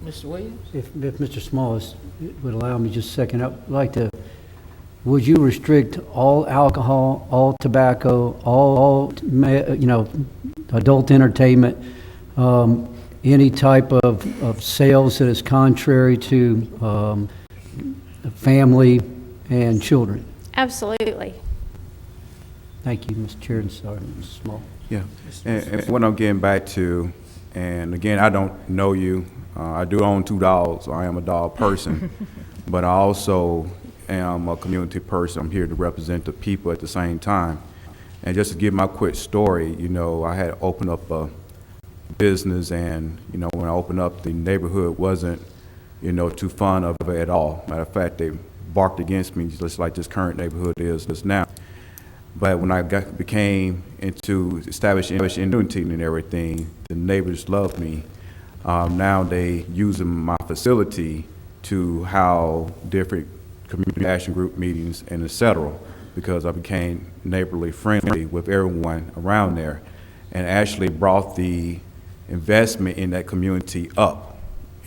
Mr. Williams? if Mr. Smalls would allow me just a second, I'd like to, would you restrict all alcohol, all tobacco, all adult entertainment, any type of sales that is contrary to family and children? Absolutely. Thank you, Mr. Chair, and sorry, Mr. Small. Yeah, and what I'm getting back to, and again, I don't know you. I do own 2 dogs, so I am a dog person, but I also am a community person. I'm here to represent the people at the same time. And just to give my quick story, I had opened up a business, and, when I opened up, the neighborhood wasn't, too fond of it at all. Matter of fact, they barked against me just like this current neighborhood is now. But when I became into establishing unity and everything, the neighbors loved me. Now they using my facility to house different community action group meetings and et cetera, because I became neighborly friendly with everyone around there, and actually brought the investment in that community up,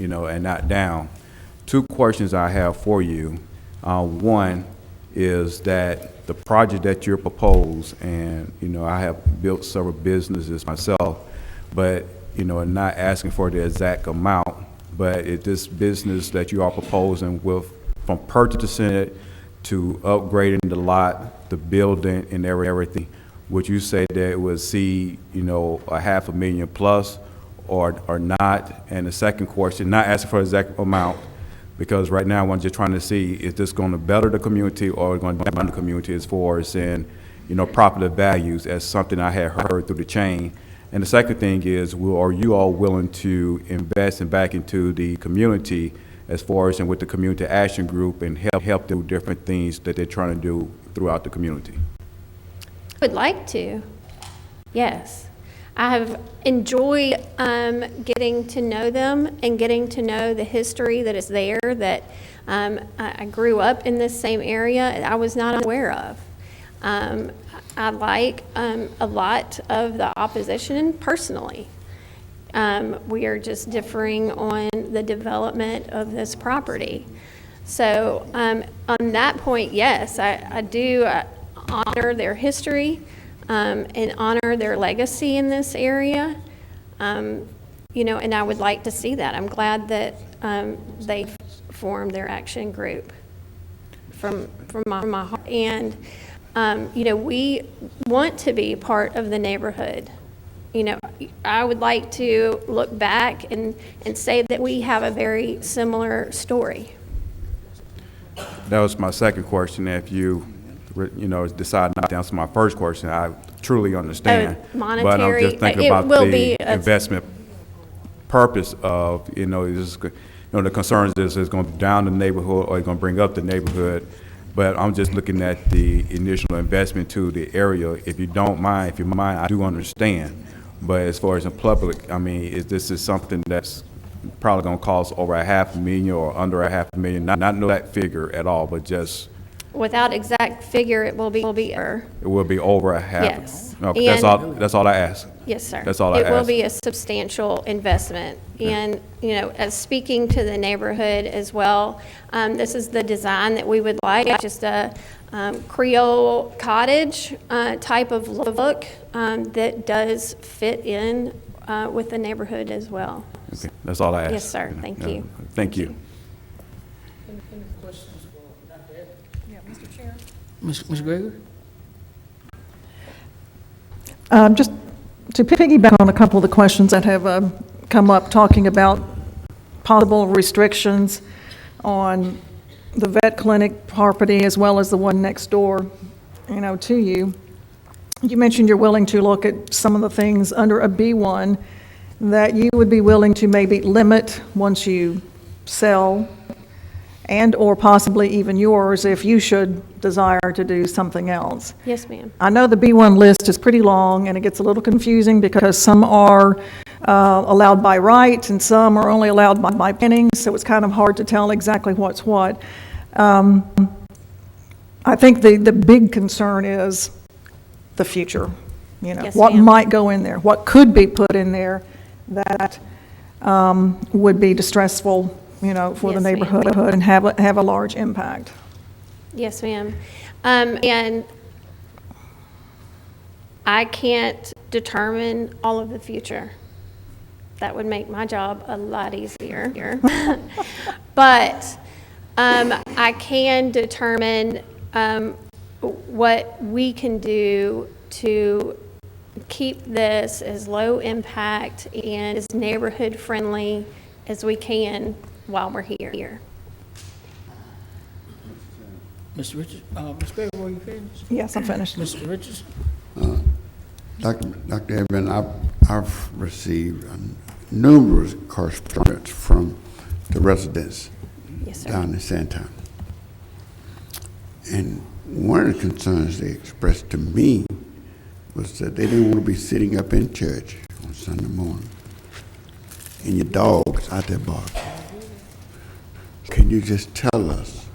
and not down. 2 questions I have for you. One is that the project that you're proposed, and, I have built several businesses myself, but, not asking for the exact amount, but is this business that you are proposing with, from purchasing it to upgrading the lot, the building and everything, would you say that it would see, $500,000 plus or not? And the second question, not asking for the exact amount, because right now I'm just trying to see, is this going to better the community or going to harm the community as far as in, property values, as something I had heard through the chain. And the second thing is, are you all willing to invest and back into the community as far as in with the community action group and help do different things that they're trying to do throughout the community? Would like to, yes. I have enjoyed getting to know them and getting to know the history that is there, that I grew up in this same area I was not aware of. I like a lot of the opposition personally. We are just differing on the development of this property. So on that point, yes, I do honor their history and honor their legacy in this area. And I would like to see that. I'm glad that they formed their action group from my heart. And, we want to be part of the neighborhood. I would like to look back and say that we have a very similar story. That was my second question. If you, decide not to answer my first question, I truly understand. Monetary, but I'm just thinking about the investment purpose of, the concerns is it's going to down the neighborhood or it's going to bring up the neighborhood. But I'm just looking at the initial investment to the area. If you mind, I do understand. But as far as in public, this is something that's probably going to cost over $500,000 or under $500,000. Not know that figure at all, but just without exact figure, it will be. It will be over a half. Yes. Okay, that's all I ask. Yes, sir. That's all I ask. It will be a substantial investment. And, as speaking to the neighborhood as well, this is the design that we would like, just a Creole cottage type of look that does fit in with the neighborhood as well. Okay, that's all I ask. Yes, sir. Thank you. Thank you. Any questions for Dr. Ed? Yeah, Mr. Chair. Ms. Gregory? Just to piggyback on a couple of the questions that have come up talking about possible restrictions on the vet clinic property as well as the one next door, to you. You mentioned you're willing to look at some of the things under a B1 that you would be willing to maybe limit once you sell, and/or possibly even yours if you should desire to do something else. Yes, ma'am. I know the B1 list is pretty long, and it gets a little confusing because some are allowed by right, and some are only allowed by planning, so it's kind of hard to tell exactly what's what. I think the big concern is the future. Yes, what ma'am. might go in there, what could be put in there that would be distressful, for Yes, the ma'am. neighborhood and have a large impact. Yes, ma'am. And I can't determine all of the future. That would make my job a lot easier. But I can determine what we can do to keep this as low impact and as neighborhood friendly as we can while we're here. Mr. Richards, Ms. Gregory, were you finished? Yes, I'm finished. Mr. Richards? Dr. Evan, I've received numerous correspondence from the residents Yes, sir. down in Sandtown. And one of the concerns they expressed to me was that they didn't want to be sitting up in church on Sunday morning and your dog's out there barking. Can you just tell us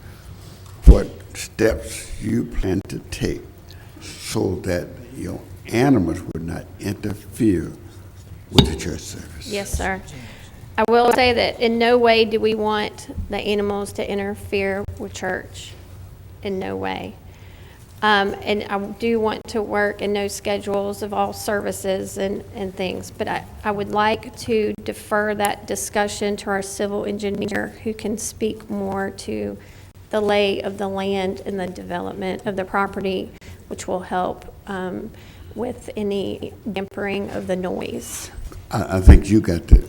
what steps you plan to take so that your animals would not interfere with the church service? Yes, sir. I will say that in no way do we want the animals to interfere with church. In no way. And I do want to work and know schedules of all services and things, but I would like to defer that discussion to our civil engineer who can speak more to the lay of the land and the development of the property, which will help with any dampering of the noise. I think you got to,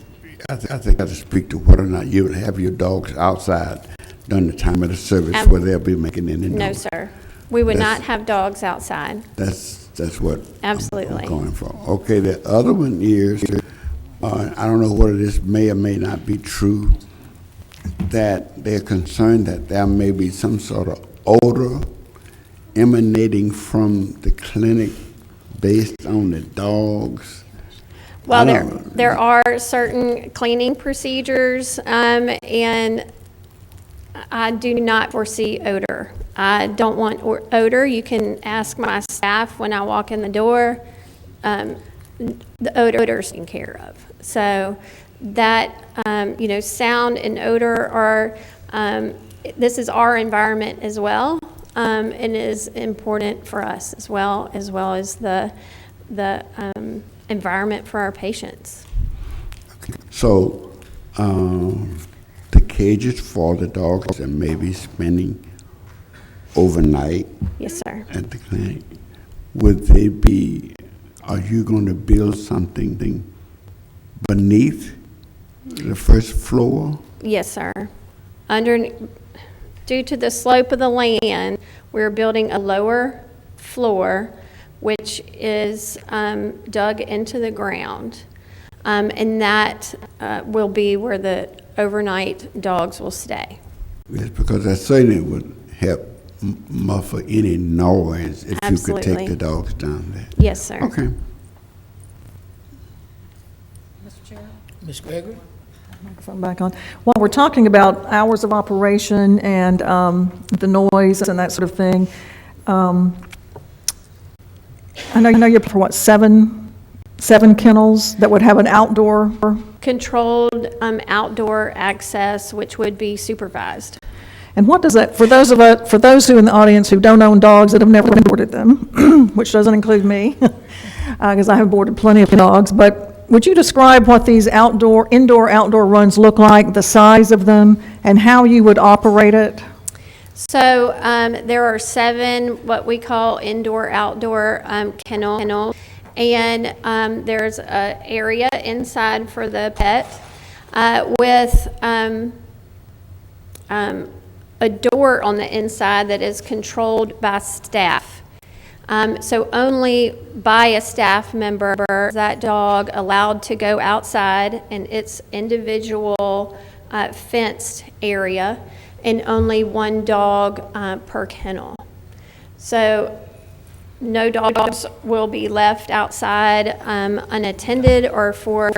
I think you got to speak to whether or not you would have your dogs outside during the time of the service where they'll be making any noise. No, sir. We would That's- not have dogs outside. That's what Absolutely. I'm going for. Okay, the other one is, I don't know whether this may or may not be true, that they're concerned that there may be some sort of odor emanating from the clinic based on the dogs. Well, I don't- there are certain cleaning procedures, and I do not foresee odor. I don't want odor. You can ask my staff when I walk in the door. The odor's taken care of. So that, sound and odor are, this is our environment as well, and is important for us as well as the environment for our patients. So, the cages for the dogs that may be spending overnight Yes, sir. at the clinic, would they be, are you going to build something beneath the first floor? Yes, sir. Due to the slope of the land, we're building a lower floor, which is dug into the ground. And that will be where the overnight dogs will stay. Yes, because that certainly would help muffle any noise if you could Absolutely. take the dogs down there. Yes, sir. Okay. Ms. Gregory? Microphone back on. While we're talking about hours of operation and the noise and that sort of thing, I know you're for what, seven kennels that would have an outdoor? Controlled outdoor access, which would be supervised. And what does that, for those who in the audience who don't own dogs that have never boarded them, which doesn't include me, because I have boarded plenty of dogs, but would you describe what these indoor-outdoor runs look like, the size of them, and how you would operate it? So there are 7 what we call indoor-outdoor kennels, and there's an area inside for the pet. with a door on the inside that is controlled by staff. So only by a staff member is that dog allowed to go outside in its individual fenced area, and only one dog per kennel. So no dogs will be left outside unattended or for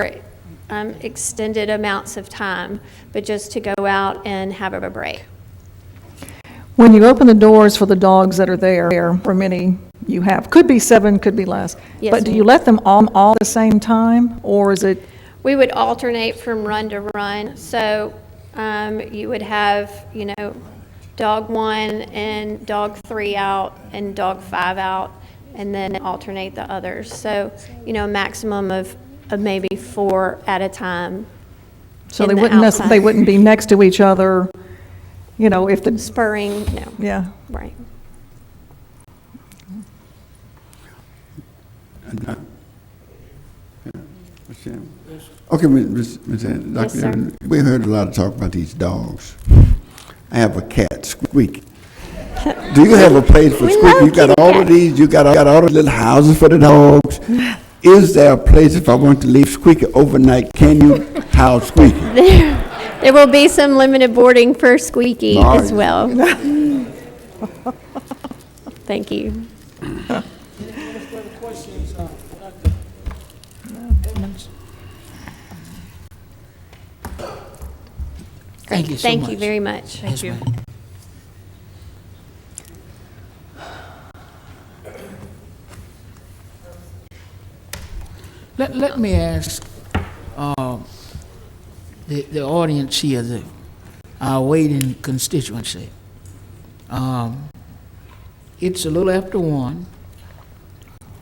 extended amounts of time, but just to go out and have a break. When you open the doors for the dogs that are there, for many you have, could be 7, could be less, Yes, but do ma'am. you let them all at the same time, or is it? We would alternate from run to run. So you would have, dog 1 and dog 3 out and dog 5 out, and then alternate the others. So, a maximum of maybe 4 at a time. So in they the wouldn't outside. they wouldn't be next to each other, if the. Spurring, no. Yeah. Right. Okay, Ms. Dr. Yes, sir. Evans, we heard a lot of talk about these dogs. I have a cat, Squeaky. Do you have a place for We Squeaky? love You got kitty all of cats. these, you got all the little houses for the dogs. Is there a place, if I want to leave Squeaky overnight, can you house Squeaky? There will be some limited boarding for Squeaky All as right. well. Thank you. Thank you so much. Thank you very much. Yes, ma'am. Let me ask the audience here, our waiting constituency. It's a little after 1.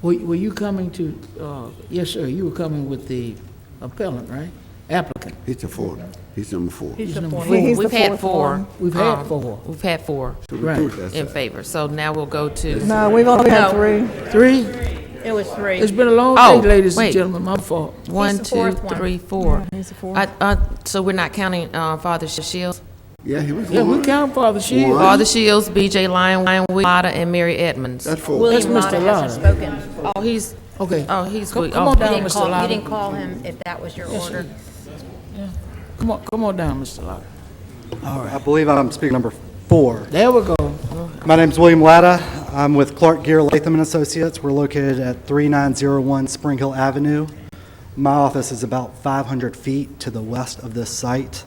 Were you coming to, yes, sir, you were coming with the appellant, right? Applicant. He's a 4. He's number 4. He's number 4. He's the We've had fourth 4. one. We've had 4. We've had 4 Right. in favor. So now we'll go to. No, we've only had 3. 3? It was 3. It's been a long Oh, day, ladies and wait. gentlemen, my fault. 1, the 2, fourth one. 3, 4. He's the 4th. So we're not counting Father Shields? Yeah, he was Yeah, we 1. count Father Shields. Father Shields, B.J. Lyon, Lotta, and Mary Edmonds. That's 4. That's William Mr. Lotta Lotta. hasn't spoken. Oh, he's Okay. good. Come on down, You Mr. Lotta. didn't call him if that was your order. Come on down, Mr. Lotta. I believe I'm speaker number 4. There we go. My name's William Latta. I'm with Clark Gear Latham and Associates. We're located at 3901 Spring Hill Avenue. My office is about 500 feet to the west of this site.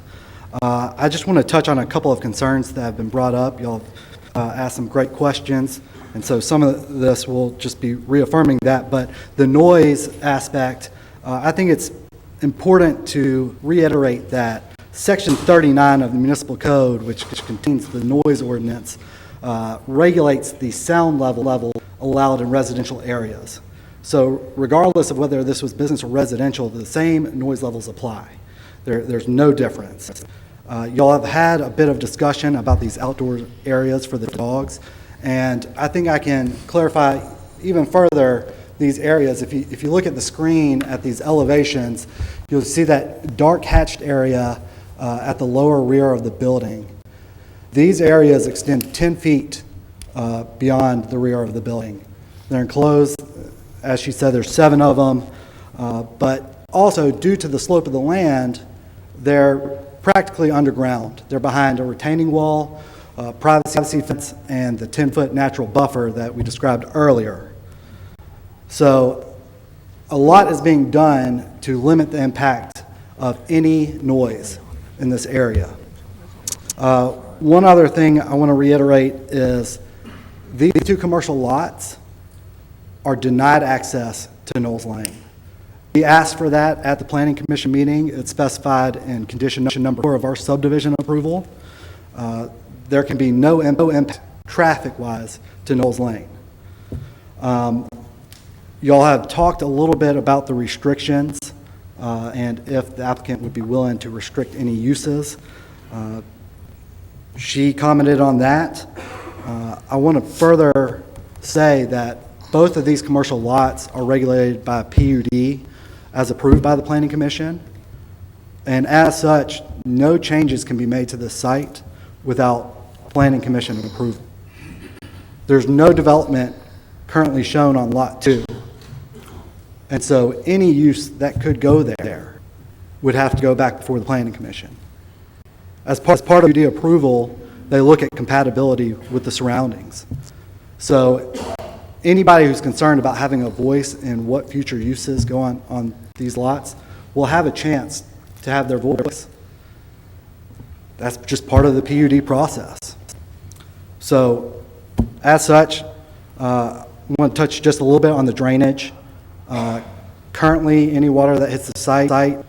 I just want to touch on a couple of concerns that have been brought up. Y'all have asked some great questions, and so some of this will just be reaffirming that. But the noise aspect, I think it's important to reiterate that Section 39 of the Municipal Code, which contains the noise ordinance, regulates the sound level allowed in residential areas. So regardless of whether this was business or residential, the same noise levels apply. There's no difference. Y'all have had a bit of discussion about these outdoor areas for the dogs, and I think I can clarify even further these areas. If you look at the screen at these elevations, you'll see that dark hatched area at the lower rear of the building. These areas extend 10 feet beyond the rear of the building. They're enclosed, as she said, there's 7 of them, but also due to the slope of the land, they're practically underground. They're behind a retaining wall, privacy fence, and the 10-foot natural buffer that we described earlier. So a lot is being done to limit the impact of any noise in this area. One other thing I want to reiterate is these 2 commercial lots are denied access to Knowles Lane. We asked for that at the Planning Commission meeting. It's specified in condition number 4 of our subdivision approval. There can be no impact traffic-wise to Knowles Lane. Y'all have talked a little bit about the restrictions and if the applicant would be willing to restrict any uses. She commented on that. I want to further say that both of these commercial lots are regulated by PUD as approved by the Planning Commission. And as such, no changes can be made to the site without Planning Commission approval. There's no development currently shown on Lot 2. And so any use that could go there would have to go back before the Planning Commission. As part of the approval, they look at compatibility with the surroundings. So anybody who's concerned about having a voice in what future uses go on these lots will have a chance to have their voice. That's just part of the PUD process. So as such, I want to touch just a little bit on the drainage. Currently, any water that hits the site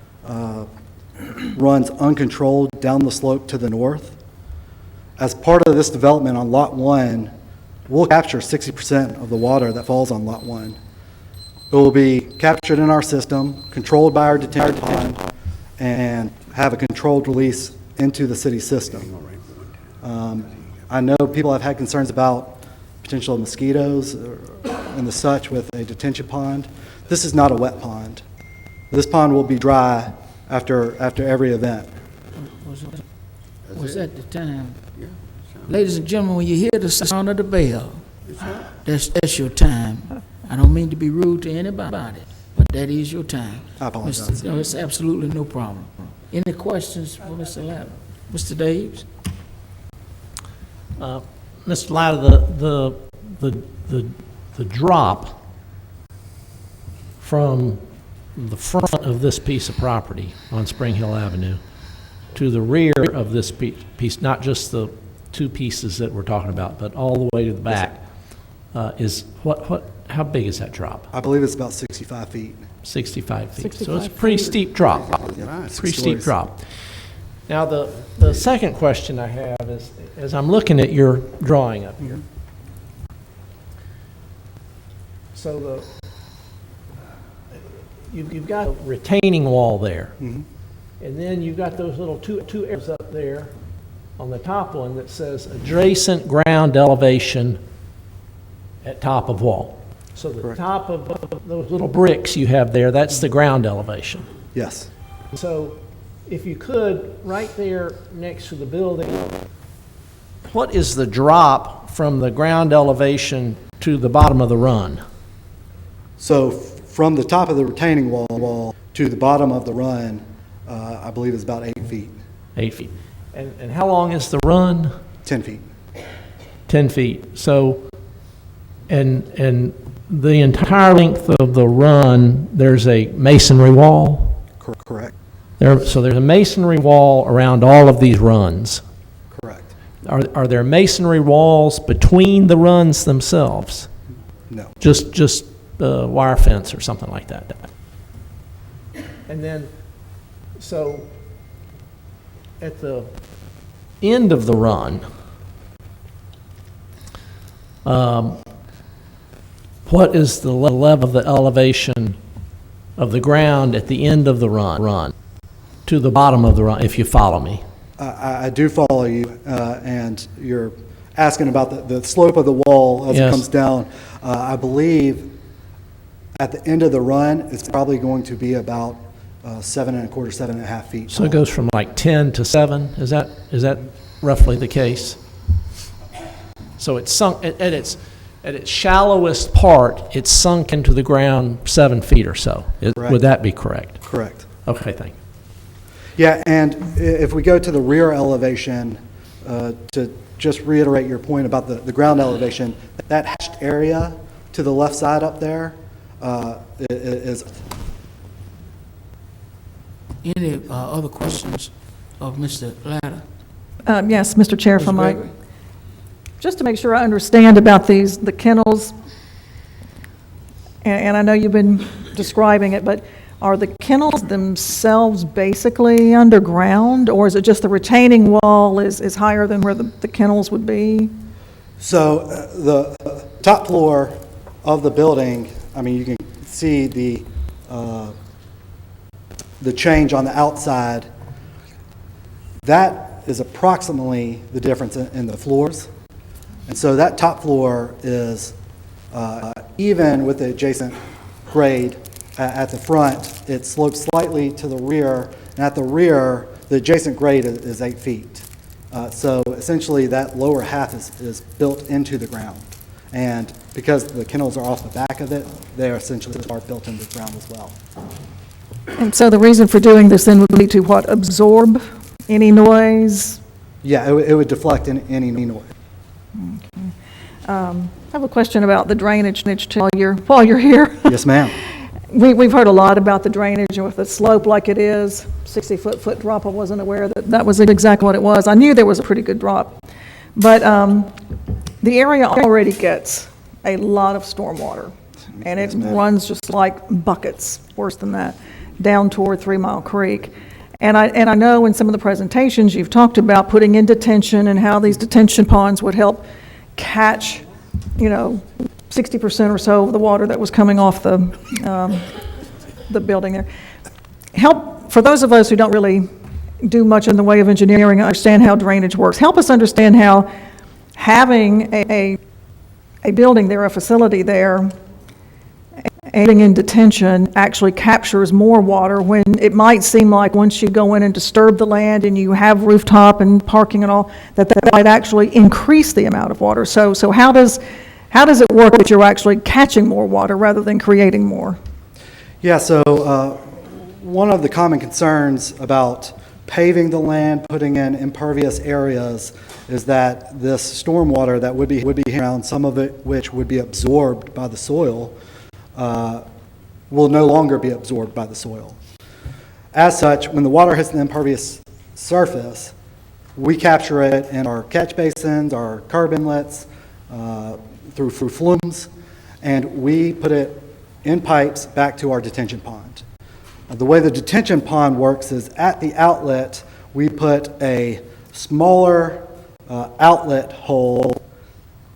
runs uncontrolled down the slope to the north. As part of this development on Lot 1, we'll capture 60% of the water that falls on Lot 1. It will be captured in our system, controlled by our detention pond, and have a controlled release into the city system. I know people have had concerns about potential mosquitoes and the such with a detention pond. This is not a wet pond. This pond will be dry after every event. Was at the time. Ladies and gentlemen, when you hear the sound of the bell, that's your time. I don't mean to be rude to anybody, but that is your time. I apologize. No, it's absolutely no problem. Any questions for Mr. Latta? Mr. Daves? Mr. Latta, the drop from the front of this piece of property on Spring Hill Avenue to the rear of this piece, not just the two pieces that we're talking about, but all the way to the back, is how big is that drop? I believe it's about 65 feet. 65 feet. 65 So it's a pretty steep drop. Yeah, Pretty steep drop. Now, the second question I have is, as I'm looking at your drawing up here, so you've got a retaining wall there, and then you've got those little two areas up there on the top one that says adjacent ground elevation at top of wall. So the top of those little bricks you have there, that's the ground elevation. Yes. So if you could, right there next to the building, what is the drop from the ground elevation to the bottom of the run? So from the top of the retaining wall to the bottom of the run, I believe is about 8 feet. 8 feet. And how long is the run? 10 feet. 10 feet. So, and the entire length of the run, there's a masonry wall? Correct. So there's a masonry wall around all of these runs? Correct. Are there masonry walls between the runs themselves? No. Just wire fence or something like that? And then, so at the end of the run, what is the level of the elevation of the ground at the end of the run to the bottom of the run, if you follow me? I do follow you, and you're asking about the slope of the wall as it comes down. I believe at the end of the run, it's probably going to be about 7.25, 7.5 feet. So it goes from like 10 to 7? Is that roughly the case? So it's sunk at its shallowest part, it's sunk into the ground 7 feet or so. Would that be correct? Correct. Okay, thank you. Yeah, and if we go to the rear elevation, to just reiterate your point about the ground elevation, that hatched area to the left side up there is. Any other questions of Mr. Latta? Yes, Mr. Chair, if I Ms. might. Gregory? Just to make sure I understand about the kennels, and I know you've been describing it, but are the kennels themselves basically underground, or is it just the retaining wall is higher than where the kennels would be? So the top floor of the building, I mean, you can see the change on the outside. That is approximately the difference in the floors. And so that top floor is, even with the adjacent grade at the front, it slopes slightly to the rear, And at the rear, the adjacent grade is 8 feet. So essentially, that lower half is built into the ground. And because the kennels are off the back of it, they are essentially built into the ground as well. And so the reason for doing this then would be to what, absorb any noise? Yeah, it would deflect any noise. I have a question about the drainage too, while you're here. Yes, ma'am. We've heard a lot about the drainage, and with the slope like it is, 60-foot drop, I wasn't aware that was exactly what it was. I knew there was a pretty good drop. But the area already gets a lot of stormwater, and it runs just like buckets, worse than that, down toward 3 Mile Creek. And I know in some of the presentations you've talked about putting in detention and how these detention ponds would help catch, 60% or so of the water that was coming off the building there. Help, for those of us who don't really do much in the way of engineering, understand how drainage works. Help us understand how having a building there, a facility there, aiding in detention actually captures more water when it might seem like once you go in and disturb the land and you have rooftop and parking and all, that might actually increase the amount of water. So how does it work that you're actually catching more water rather than creating more? Yeah, so one of the common concerns about paving the land, putting in impervious areas, is that this stormwater that would be around, some of it which would be absorbed by the soil, will no longer be absorbed by the soil. As such, when the water hits the impervious surface, we capture it in our catch basins, our curb inlets, through flumes, and we put it in pipes back to our detention pond. The way the detention pond works is at the outlet, we put a smaller outlet hole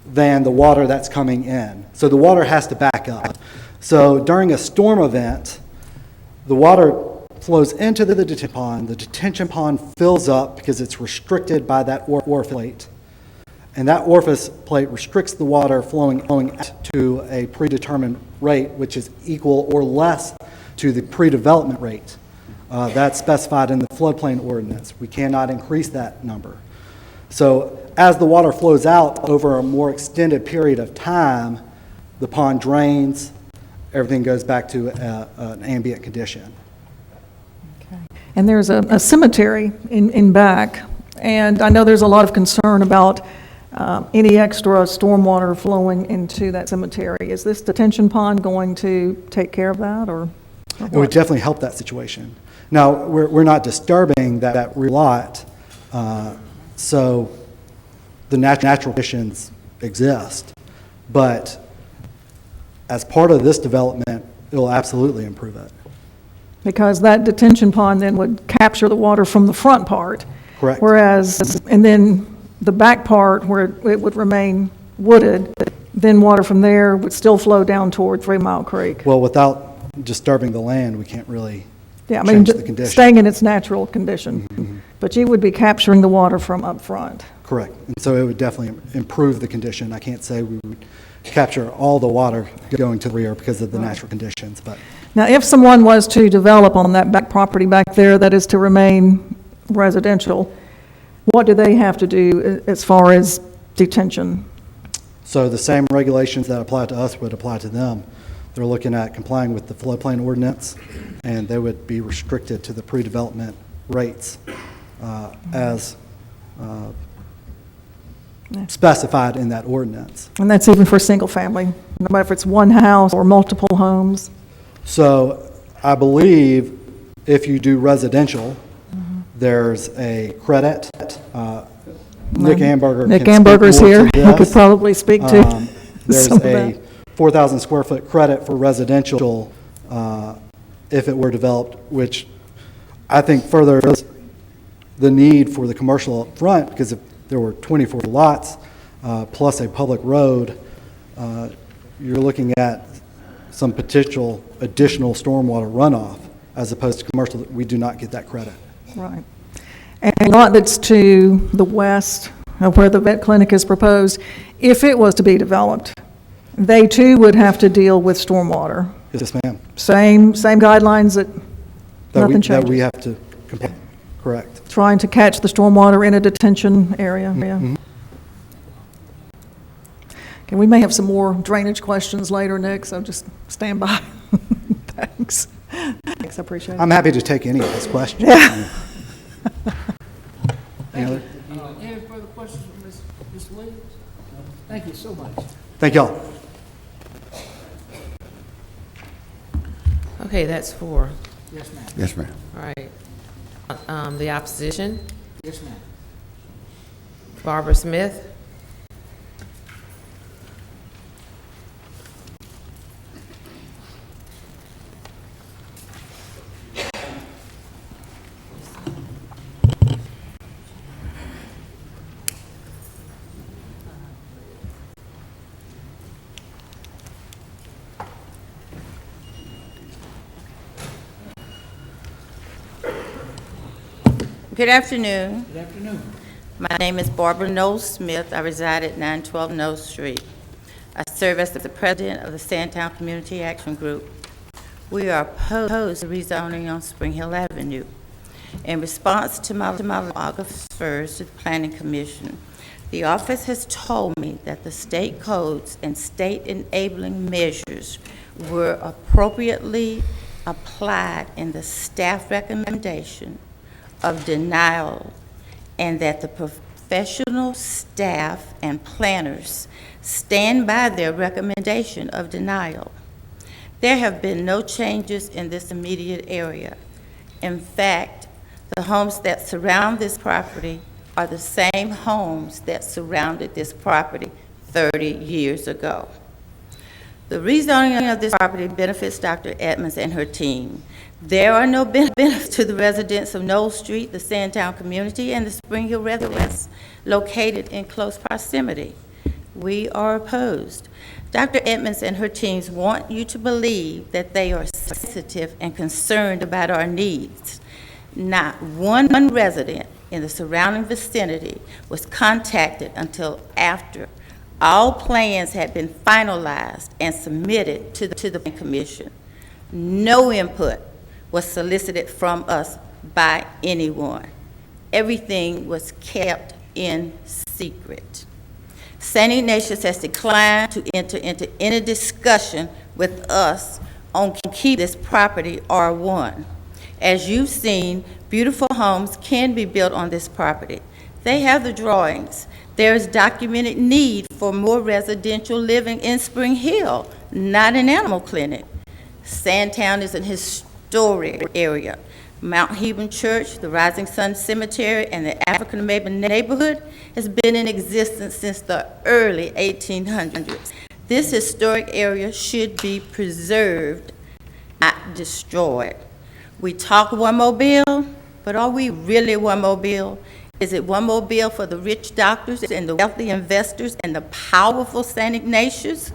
than the water that's coming in. So the water has to back up. So during a storm event, the water flows into the detention pond. The detention pond fills up because it's restricted by that orifice plate. And that orifice plate restricts the water flowing to a predetermined rate, which is equal or less to the pre-development rate. That's specified in the floodplain ordinance. We cannot increase that number. So as the water flows out over a more extended period of time, the pond drains, everything goes back to an ambient condition. And there's a cemetery in back, and I know there's a lot of concern about any extra stormwater flowing into that cemetery. Is this detention pond going to take care of that, or? It would definitely help that situation. Now, we're not disturbing that rear lot, so the natural conditions exist, but as part of this development, it will absolutely improve it. Because that detention pond then would capture the water from the front part. Correct. Whereas, and then the back part where it would remain wooded, then water from there would still flow down toward 3 Mile Creek. Well, without disturbing the land, we can't really Yeah, I mean, change the condition. staying in its natural condition. But you would be capturing the water from up front. Correct. And so it would definitely improve the condition. I can't say we would capture all the water going to the rear because of the natural conditions, but Now, if someone was to develop on that back property back there that is to remain residential, what do they have to do as far as detention? so the same regulations that apply to us would apply to them. They're looking at complying with the floodplain ordinance, and they would be restricted to the pre-development rates as specified in that ordinance. And that's even for single family, no matter if it's one house or multiple homes? So I believe if you do residential, there's a credit. Nick Amberger Nick can speak Amberger's more to here. He could this. probably speak to There's some of a that. 4,000 square foot credit for residential if it were developed, which I think furthers the need for the commercial up front, because if there were 24 lots plus a public road, you're looking at some potential additional stormwater runoff as opposed to commercial. We do not get that credit. Right. And a lot that's to the west of where the vet clinic is proposed, if it was to be developed, they too would have to deal with stormwater. Yes, ma'am. Same guidelines that nothing changes? That we have to Correct. Trying to catch the stormwater in a detention area. Mhm. Okay, we may have some more drainage questions later, Nick, so just stand by. Thanks. Thanks, I appreciate it. I'm happy to take any of those questions. Yeah. Any other? Any further questions from Ms. Williams? Thank you so much. Thank y'all. Okay, that's 4. Yes, ma'am. Yes, ma'am. All right. The opposition, Yes, ma'am. Barbara Smith. Good afternoon. Good afternoon. My name is Barbara Knowles Smith. I reside at 912 Knowles Street. I serve as the president of the Sandtown Community Action Group. We are opposed to rezoning on Spring Hill Avenue. In response to my August 1st to the Planning Commission, the office has told me that the state codes and state enabling measures were appropriately applied in the staff recommendation of denial, and that the professional staff and planners stand by their recommendation of denial. There have been no changes in this immediate area. In fact, the homes that surround this property are the same homes that surrounded this property 30 years ago. The rezoning of this property benefits Dr. Edmonds and her team. There are no benefits to the residents of Knowles Street, the Sandtown community, and the Spring Hill residents located in close proximity. We are opposed. Dr. Edmonds and her teams want you to believe that they are sensitive and concerned about our needs. Not one resident in the surrounding vicinity was contacted until after all plans had been finalized and submitted to the commission. No input was solicited from us by anyone. Everything was kept in secret. St. Ignatius has declined to enter into any discussion with us on keeping this property R1. As you've seen, beautiful homes can be built on this property. They have the drawings. There is documented need for more residential living in Spring Hill, not an animal clinic. Sandtown is an historic area. Mount Hebron Church, the Rising Sun Cemetery, and the African American neighborhood has been in existence since the early 1800s. This historic area should be preserved, not destroyed. We talk One Mobile, but are we really One Mobile? Is it One Mobile for the rich doctors and the wealthy investors and the powerful St. Ignatius?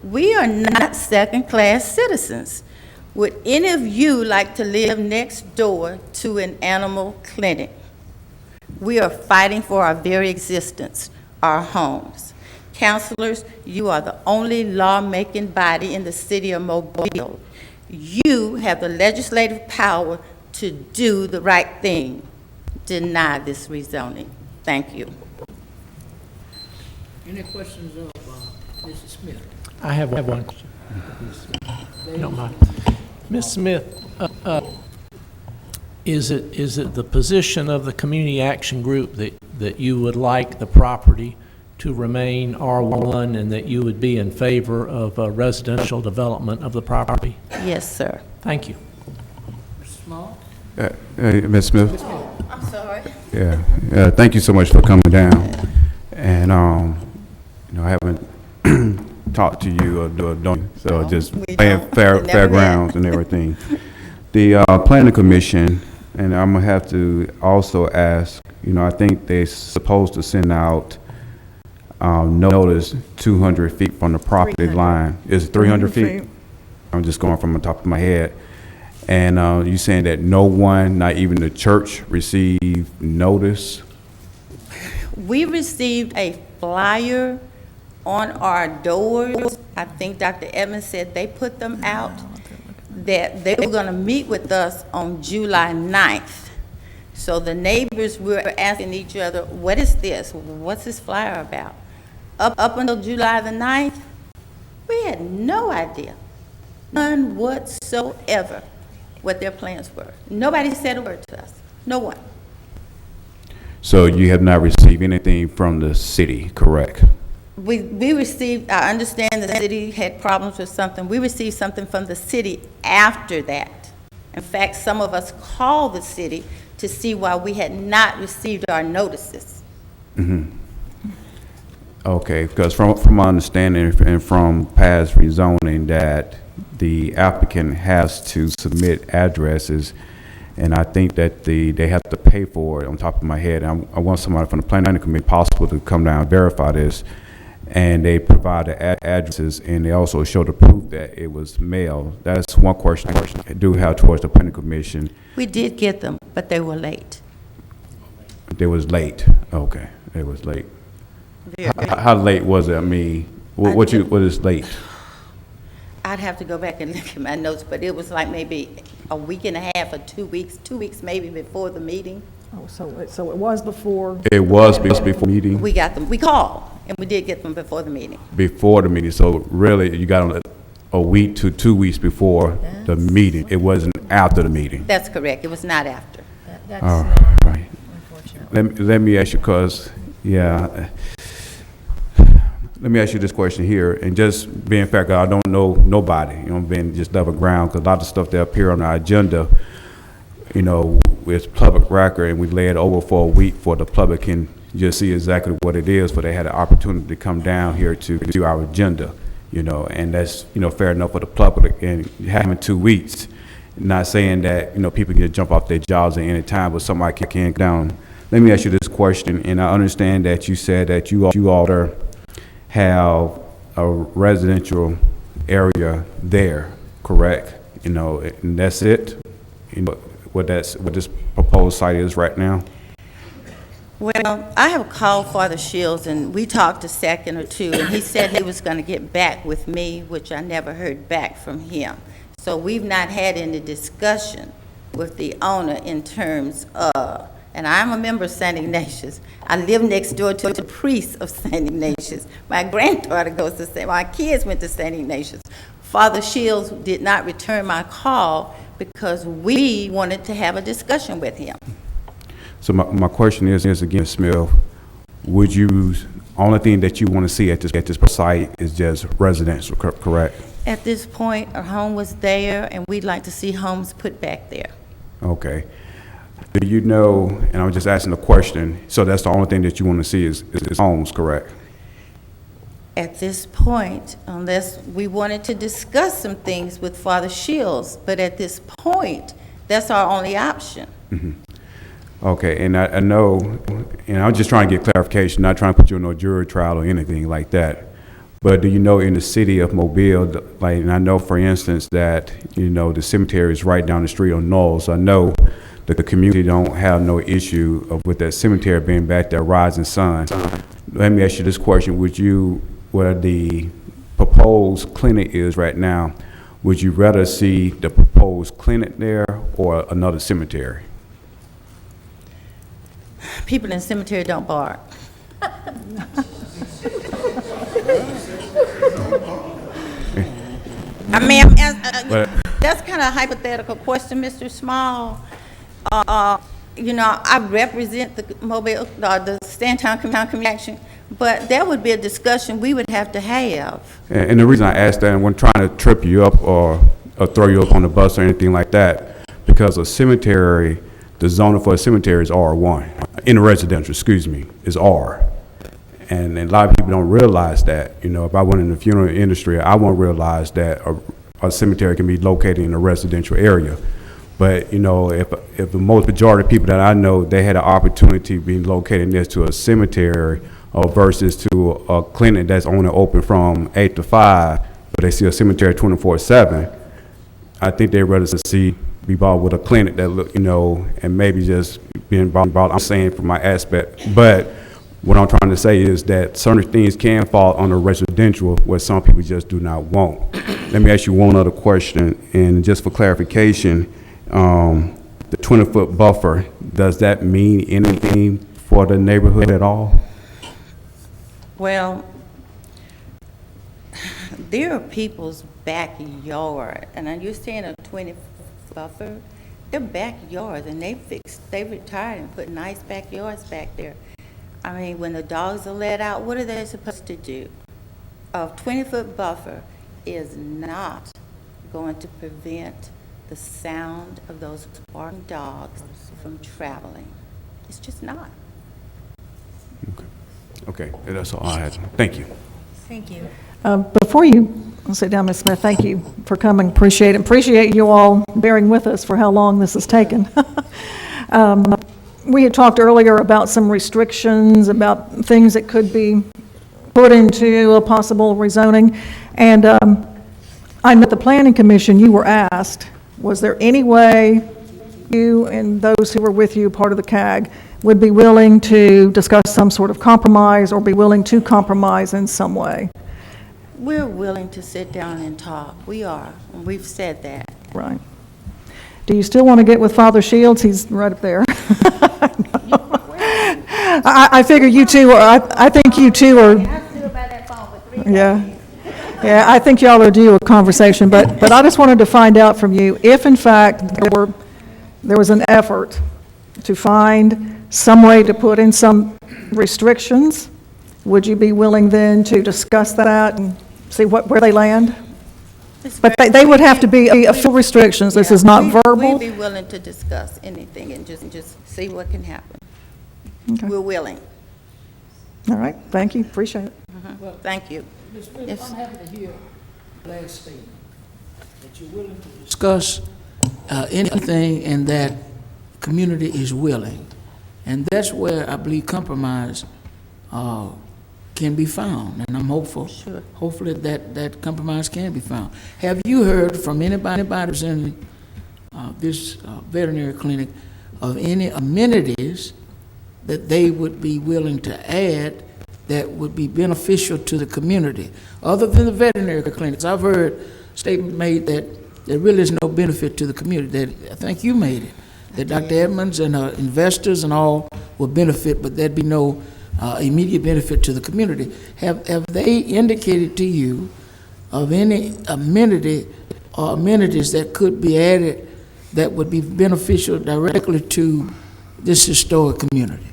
We are not second-class citizens. Would any of you like to live next door to an animal clinic? We are fighting for our very existence, our homes. Councilors, you are the only lawmaking body in the city of Mobile. You have the legislative power to do the right thing. Deny this rezoning. Thank you. Any questions of Mrs. Smith? I have one question. You don't mind. Ms. Smith, is it the position of the Community Action Group that you would like the property to remain R1 and that you would be in favor of residential development of the property? Yes, sir. Thank you. Mr. Small? Ms. Smith? I'm sorry. Yeah, thank you so much for coming down. And, I haven't talked to you or don't, so just playing fairgrounds and everything. The Planning Commission, and I'm gonna have to also ask, I think they're supposed to send out notice 200 feet from the property line. Is it 300 feet? I'm just going from the top of my head. And you saying that no one, not even the church, received notice? We received a flyer on our doors. I think Dr. Evans said they put them out, that they were going to meet with us on July 9th. So the neighbors were asking each other, what is this? What's this flyer about? Up until July the 9th, we had no idea, none whatsoever, what their plans were. Nobody said a word to us, no one. So you have not received anything from the city, correct? We received, I understand the city had problems with something. We received something from the city after that. In fact, some of us called the city to see why we had not received our notices. Mm-hmm. Okay, because from my understanding and from past rezoning that the applicant has to submit addresses, and I think that they have to pay for it on top of my head. I want somebody from the planning committee possible to come down and verify this. And they provide the addresses, and they also show the proof that it was mailed. That's one question I do have towards the planning commission. We did get them, but they were late. They was late. Okay, it was late. How late was it? I mean, what is late? I'd have to go back and look at my notes, but it was like maybe a week and a half or 2 weeks, 2 weeks maybe before the meeting. Oh, so it was before? It was before meeting? We got them. We called, and we did get them before the meeting. Before the meeting. So really, you got them a week to 2 weeks before the meeting. It wasn't after the meeting. That's correct. It was not after. That's All right. Let me ask you, because, yeah. Let me ask you this question here, and just being fair, 'cause I don't know nobody, you know, being just level ground, because a lot of stuff that appear on our agenda, you know, it's public record, and we lay it over for a week for the public can just see exactly what it is, but they had an opportunity to come down here to do our agenda, you know, and that's, you know, fair enough for the public, and having 2 weeks, not saying that, you know, people can jump off their jobs at any time, but somebody can go down. Let me ask you this question, and I understand that you said that you all have a residential area there, correct? You know, and that's it? You know, what this proposed site is right now? Well, I have called Father Shields, and we talked a second or two, and he said he was going to get back with me, which I never heard back from him. So we've not had any discussion with the owner in terms of, and I'm a member of St. Ignatius. I live next door to the priest of St. Ignatius. My granddaughter goes to St. My kids went to St. Ignatius. Father Shields did not return my call because we wanted to have a discussion with him. So my question is again, Smith, would you, only thing that you want to see at this site is just residential, correct? At this point, our home was there, and we'd like to see homes put back there. Okay. Do you know, and I'm just asking a question, so that's the only thing that you want to see is homes, correct? At this point, unless we wanted to discuss some things with Father Shields, but at this point, that's our only option. Mm-hmm. Okay, and I know, and I'm just trying to get clarification, not trying to put you on no jury trial or anything like that, but do you know in the city of Mobile, like, and I know, for instance, that, you know, the cemetery is right down the street on Knowles, so I know that the community don't have no issue with that cemetery being back there, Rising Sun. Let me ask you this question, where the proposed clinic is right now, would you rather see the proposed clinic there or another cemetery? People in the cemetery don't bark. I mean, that's kind of a hypothetical question, Mr. Small. You know, I represent the Mobile, the Stantown Community Action, but that would be a discussion we would have to have. And the reason I asked that, and when trying to trip you up or throw you up on the bus or anything like that, because a cemetery, the zoning for a cemetery is R1. In the residential, excuse me, is R. And a lot of people don't realize that. You know, if I went in the funeral industry, I won't realize that a cemetery can be located in a residential area. But, you know, if the most majority of people that I know, they had an opportunity being located next to a cemetery versus to a clinic that's only open from 8 to 5, but they see a cemetery 24/7, I think they'd rather be involved with a clinic that look, you know, and maybe just be involved. I'm saying from my aspect, but what I'm trying to say is that certain things can fall under residential where some people just do not want. Let me ask you one other question, and just for clarification, the 20-foot buffer does that mean anything for the neighborhood at all? Well, there are people's backyard, and you're saying a 20 buffer, their backyards, and they retired and put nice backyards back there. I mean, when the dogs are let out, what are they supposed to do? A 20-foot buffer is not going to prevent the sound of those barking dogs from traveling. It's just not. Okay, that's all I had. Thank you. Thank you. Before you sit down, Ms. Smith, thank you for coming. Appreciate you all bearing with us for how long this has taken. We had talked earlier about some restrictions, about things that could be put into a possible rezoning. And I know at the Planning Commission, you were asked, was there any way you and those who were with you, part of the CAG, would be willing to discuss some sort of compromise or be willing to compromise in some way? We're willing to sit down and talk. We are. And we've said that. Right. Do you still want to get with Father Shields? He's right up there. I figure you two are, I think you two are, yeah. Yeah, I think y'all are due a conversation, but I just wanted to find out from you if in fact there was an effort to find some way to put in some restrictions. Would you be willing then to discuss that and see where they land? But they would have to be official restrictions. This is not verbal. We'd be willing to discuss anything and just see what can happen. Okay. We're willing. All right, thank you, appreciate it. Thank you. I'm happy to hear the last statement, that you're willing to discuss anything and that community is willing. And that's where I believe compromise can be found, and I'm hopeful. Sure. Hopefully that compromise can be found. Have you heard from anybody who's in this veterinary clinic of any amenities that they would be willing to add that would be beneficial to the community, other than the veterinary clinics? I've heard statement made that there really is no benefit to the community. That I think you made it, that Dr. Edmonds and investors and all will benefit, but there'd be no immediate benefit to the community. Have they indicated to you of any amenity or amenities that could be added that would be beneficial directly to this historic community?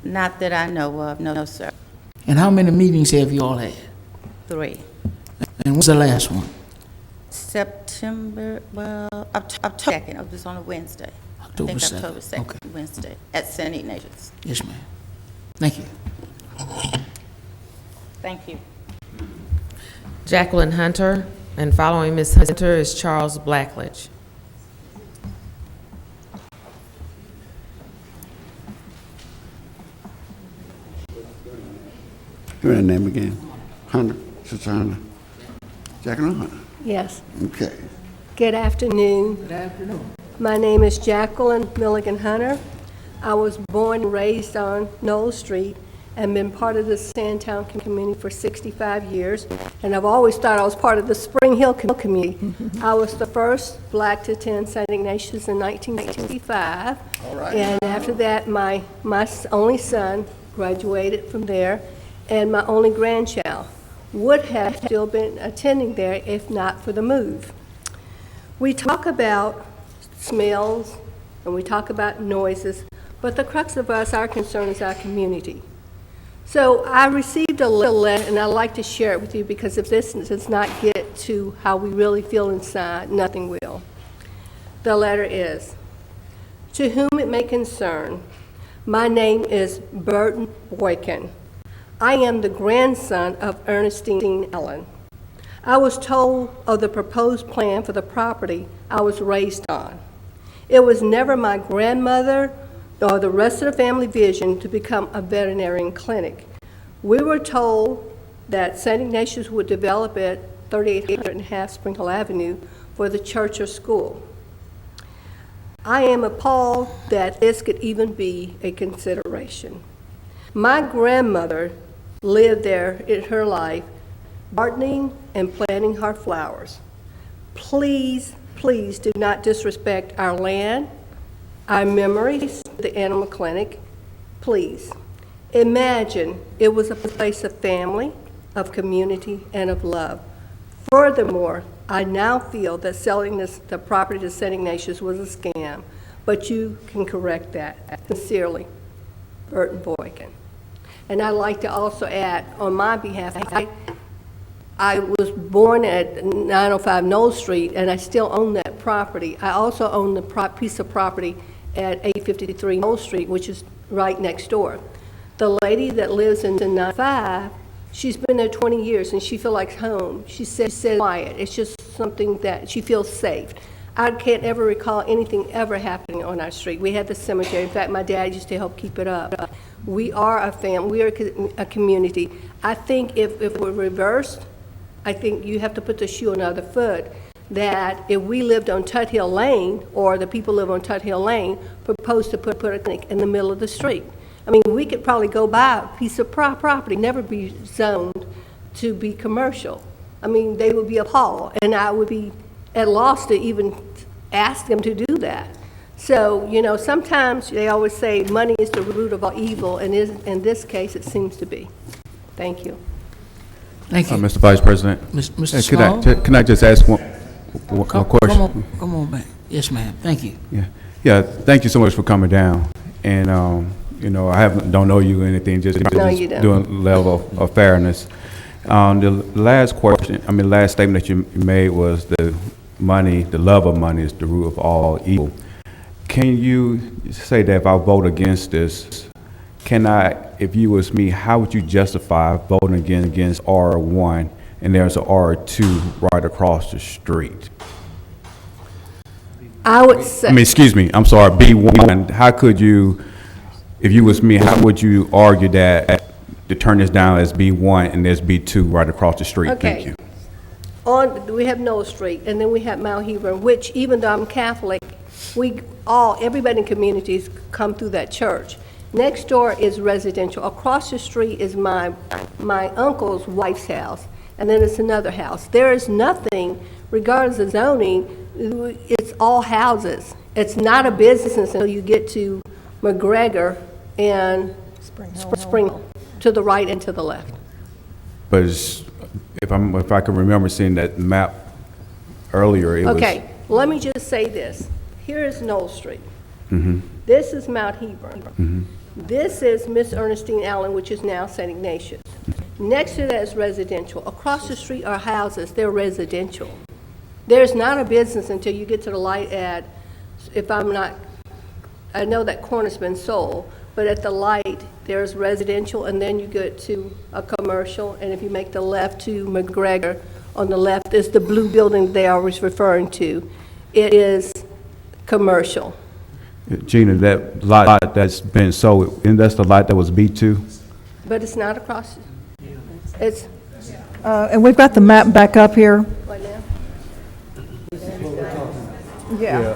Not that I know of, no, sir. And how many meetings have you all had? 3. And when's the last one? September, well, October 2nd, it was on a Wednesday. October I think 2nd. October 2nd, Okay. Wednesday, at St. Ignatius. Yes, ma'am. Thank you. Thank you. Jacqueline Hunter, and following Ms. Hunter is Charles Blackledge. Give me that name again. Hunter, Sister Hunter. Jacqueline Hunter. Yes. Okay. Good afternoon. Good afternoon. My name is Jacqueline Milligan Hunter. I was born and raised on Knoll Street and been part of the Sandtown community for 65 years. And I've always thought I was part of the Spring Hill community. I was the first black to attend St. Ignatius in 1965. All right. And after that, my only son graduated from there, and my only grandchild would have still been attending there if not for the move. We talk about smells and we talk about noises, but the crux of our concern is our community. So I received a letter, and I'd like to share it with you, because if this does not get to how we really feel inside, nothing will. The letter is, "To whom it may concern, my name is Burton Boykin. I am the grandson of Ernestine Allen. I was told of the proposed plan for the property I was raised on. It was never my grandmother or the rest of the family vision to become a veterinarian clinic. We were told that St. Ignatius would develop at 3800 and half Spring Hill Avenue for the church or school. I am appalled that this could even be a consideration. My grandmother lived there in her life, gardening and planting her flowers. Please, please do not disrespect our land, Our memories, the animal clinic, please. Imagine it was a place of family, of community, and of love. Furthermore, I now feel that selling the property to St. Ignatius was a scam, but you can correct that. Sincerely, Burton Boykin. And I'd like to also add, on my behalf, I was born at 905 Knoll Street, and I still own that property. I also own the piece of property at 853 Knoll Street, which is right next door. The lady that lives in 905, she's been there 20 years, and she feels like home. She said quiet. It's just something that she feels safe. I can't ever recall anything ever happening on our street. We had the cemetery. In fact, my dad used to help keep it up. We are a family. We are a community. I think if we're reversed, I think you have to put the shoe on the other foot, that if we lived on Tut Hill Lane, or the people live on Tut Hill Lane, propose to put a clinic in the middle of the street. I mean, we could probably go buy a piece of property, never be zoned to be commercial. I mean, they would be appalled, and I would be at loss to even ask them to do that. So, you know, sometimes they always say money is the root of all evil, and in this case, it seems to be. Thank you. Thank you. Mr. Vice President. Mr. Small? Can I just ask one question? Come on back. Yes, ma'am. Thank you. Yeah, thank you so much for coming down. And, you know, don't know you or anything, just you don't. doing a level of fairness. The last statement that you made was the love of money is the root of all evil. Can you say that if I vote against this, if you was me, how would you justify voting against R1 and there's a R2 right across the street? I would say. Excuse me, I'm sorry, B1. How could you, if you was me, how would you argue that to turn this down as B1 and there's B2 right across the street? Okay. Thank you. We have Knoll Street, and then we have Mount Hebron, which, even though I'm Catholic, everybody in communities come through that church. Next door is residential. Across the street is my uncle's wife's house, and then it's another house. There is nothing, regardless of zoning, it's all houses. It's not a business until you get to McGregor and Spring Hill, to the right and to the left. But if I can remember seeing that map earlier, it was. Okay, let me just say this. Here is Knoll Street. Mm-hmm. This is Mount Hebron. Mm-hmm. This is Miss Ernestine Allen, which is now St. Ignatius. Next to that is residential. Across the street are houses. They're residential. There's not a business until you get to the light at, I know that corner's been sold, but at the light, there's residential, and then you get to a commercial, and if you make the left to McGregor, on the left is the blue building they are always referring to. It is commercial. Gina, that lot that's been sold, and that's the lot that was B2? But it's not across, it's, And we've got the map back up here. what now? Yeah,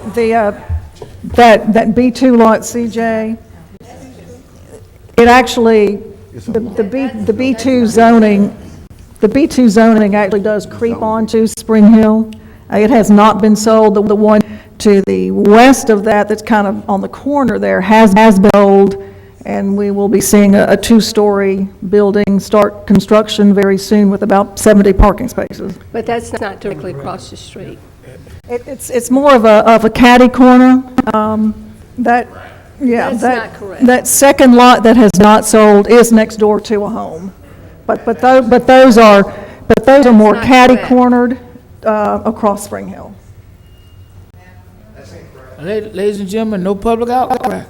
that B2 lot, CJ, it actually, the B2 zoning actually does creep onto Spring Hill. It has not been sold. The one to the west of that's kind of on the corner there has been sold, and we will be seeing a two-story building start construction very soon with about 70 parking spaces. But that's not directly across the street. It's more of a catty corner. That's not correct. That second lot that has not sold is next door to a home, but those are more not catty correct. cornered across Spring Hill. Ladies and gentlemen, no public outcry.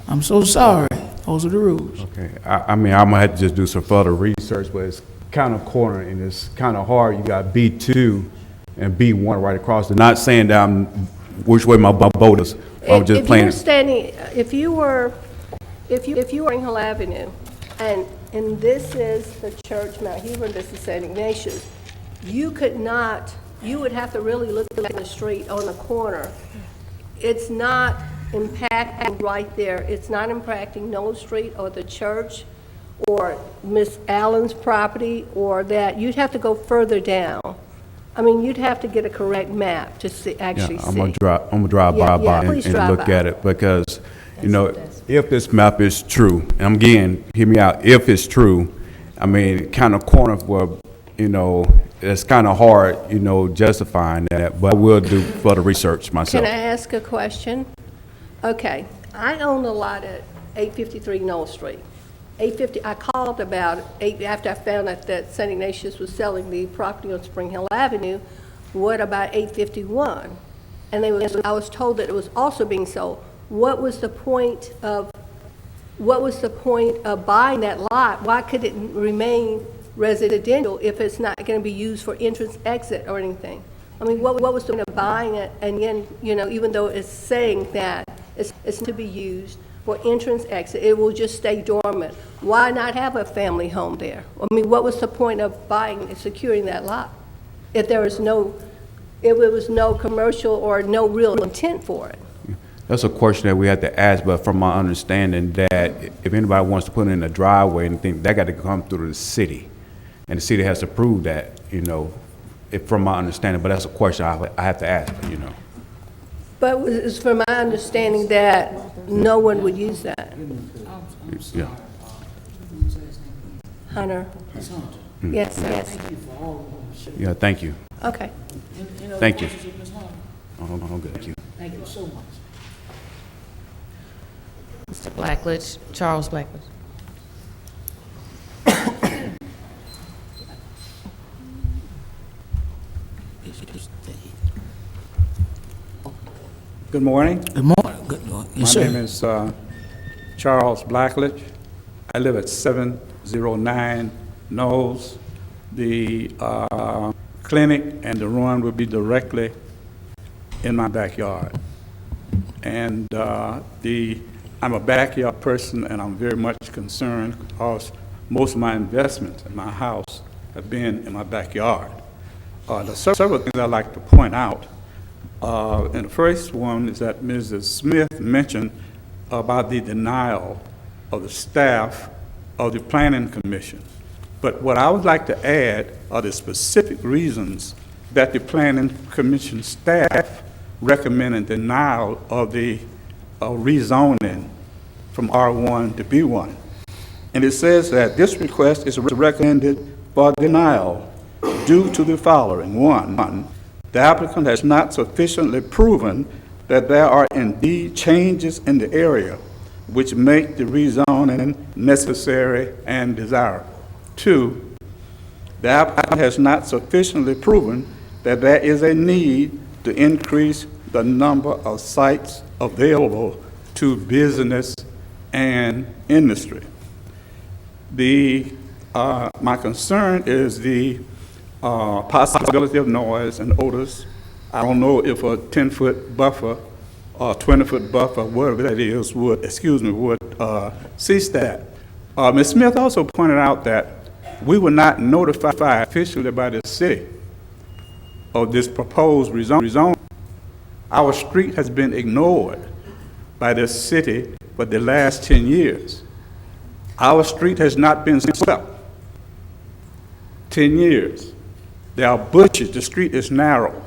I'm so sorry. Those are the rules. Okay, I'm gonna have to just do some further research, but it's kind of corner and it's kind of hard. You got B2 and B1 right across. Not saying that which way my boat is. I'm just playing. If you were Spring Hill Avenue, and this is the church, Mount Hebron, this is St. Ignatius, you would have to really look at the street on the corner. It's not impacting right there. It's not impacting Knoll Street or the church or Miss Allen's property or that. You'd have to go further down I mean, you'd have to get a correct map to see, actually see. I'm gonna drive Yeah, by yeah, and please drive look by. at it, because, you know, if this map is true, and again, hear me out, if it's true, I mean, kind of corner where, you know, it's kind of hard, you know, justifying that, but I will do further research myself. Can I ask a question? Okay, I own a lot at 853 Knoll Street. 850, I called about after I found out that St. Ignatius was selling the property on Spring Hill Avenue. What about 851? And I was told that it was also being sold. What was the point of buying that lot? Why could it remain residential if it's not going to be used for entrance, exit, or anything? I mean, what was the point of buying it, and then, you know, even though it's saying that it's to be used for entrance, exit, it will just stay dormant. Why not have a family home there? I mean, what was the point of buying and securing that lot if there was if it was no commercial or no real intent for it? That's a question that we have to ask, but from my understanding that if anybody wants to put in a driveway and think, that got to come through the city. And the city has to prove that, you know, from my understanding, but that's a question I have to ask, you know. But it's from my understanding that no one would use that. Yeah. Hunter? Mm. Yes, yes. Yeah, thank you. Okay. Thank you. Oh, good, thank you. Thank you so much. Mr. Blackledge, Charles Blackledge. Good morning. Good morning. Good morning. Yes, My sir. name is Charles Blackledge. I live at 709 Knowles. The clinic and the run will be directly in my backyard. And I'm a backyard person, and I'm very much concerned because most of my investments in my house have been in my backyard. There's several things I'd like to point out. And the first one is that Mrs. Smith mentioned about the denial of the staff of the Planning Commission. But what I would like to add are the specific reasons that the Planning Commission staff recommended denial of the rezoning from R1 to B1. And it says that this request is recommended for denial due to the following. One, the applicant has not sufficiently proven that there are indeed changes in the area which make the rezoning necessary and desirable. Two, the applicant has not sufficiently proven that there is a need to increase the number of sites available to business and industry. My concern is the possibility of noise and odors. I don't know if a 10-foot buffer or 20-foot buffer, whatever that is, would cease that. Ms. Smith also pointed out that we were not notified officially by the city of this proposed rezone. Our street has been ignored by the city for the last 10 years. Our street has not been swept. 10 years. There are bushes, the street is narrow,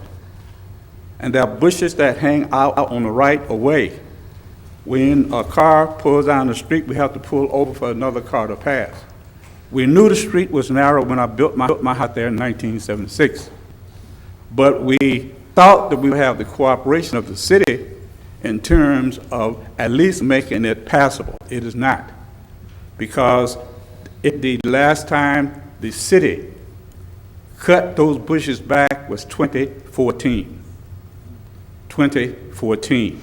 and there are bushes that hang out on the right of way. When a car pulls down the street, we have to pull over for another car to pass. We knew the street was narrow when I built my house there in 1976, but we thought that we would have the cooperation of the city in terms of at least making it passable. It is not, because the last time the city cut those bushes back was 2014. 2014.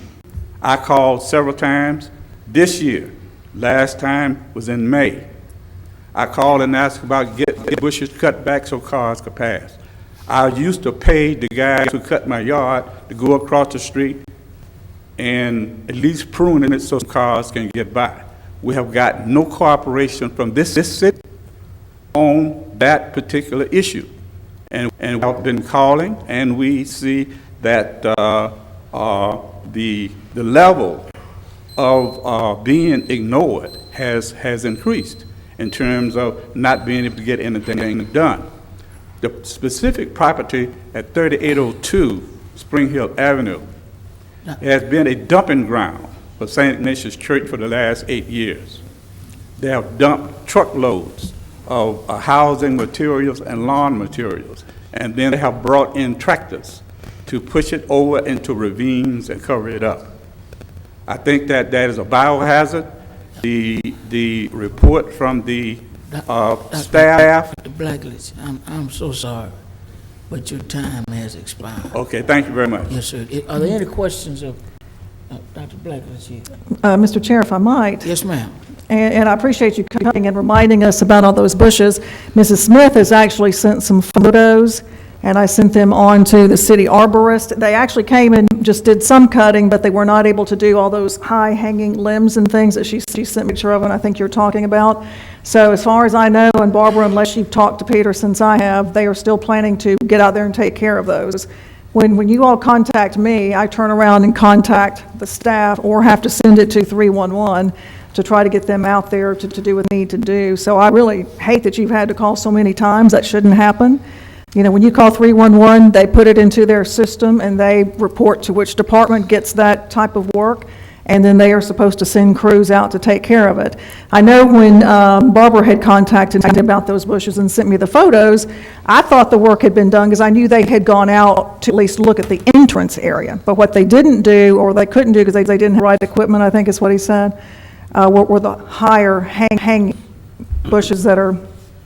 I called several times this year. Last time was in May. I called and asked about getting bushes cut back so cars could pass. I used to pay the guys who cut my yard to go across the street and at least prune it so cars can get by. We have got no cooperation from this city on that particular issue. And we've been calling, and we see that the level of being ignored has increased in terms of not being able to get anything done. the specific property at 3802 Spring Hill Avenue has been a dumping ground for St. Ignatius Church for the last 8 years. They have dumped truckloads of housing materials and lawn materials, and then they have brought in tractors to push it over into ravines and cover it up. I think that that is a biohazard. The report from the staff. Dr. Blackledge, I'm so sorry, but your time has expired. Okay, thank you very much. Yes, sir. Are there any questions of Dr. Blackledge here? Mr. Chair, if I might. Yes, ma'am. And I appreciate you coming and reminding us about all those bushes. Mrs. Smith has actually sent some photos, and I sent them on to the city arborist. They actually came and just did some cutting, but they were not able to do all those high-hanging limbs and things that she sent a picture of, and I think you're talking about. So as far as I know, and Barbara, unless you've talked to Peter since I have, they are still planning to get out there and take care of those. When you all contact me, I turn around and contact the staff or have to send it to 311 to try to get them out there to do what they need to do. So I really hate that you've had to call so many times. That shouldn't happen. You know, when you call 311, they put it into their system and they report to which department gets that type of work, and then they are supposed to send crews out to take care of it. I know when Barbara had contacted me about those bushes and sent me the photos, I thought the work had been done because I knew they had gone out to at least look at the entrance area. But what they didn't do, or they couldn't do because they didn't have the right equipment, I think is what he said, were the higher hanging bushes that are,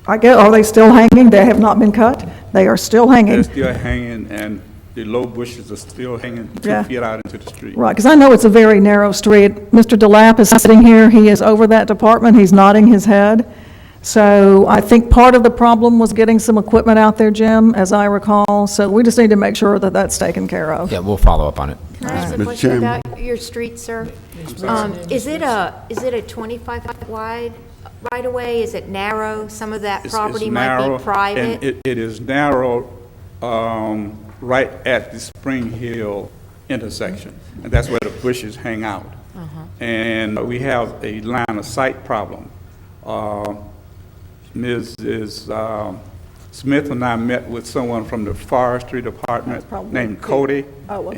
I guess, are they still hanging? They have not been cut? They are still hanging. They're still hanging, and the low bushes are still hanging 2 feet out into the street. Right, because I know it's a very narrow street. Mr. DeLapp is sitting here. He is over that department. He's nodding his head. So I think part of the problem was getting some equipment out there, Jim, as I recall. So we just need to make sure that that's taken care of. Yeah, we'll follow up on it. Can I ask a question about your street, sir? Is it a 25-foot wide right-of-way? Is it narrow? Some of that property might be private? And it is narrow right at the Spring Hill intersection, and that's where the bushes hang out. And we have a line of sight problem. Mrs. Smith and I met with someone from the forestry department named Cody.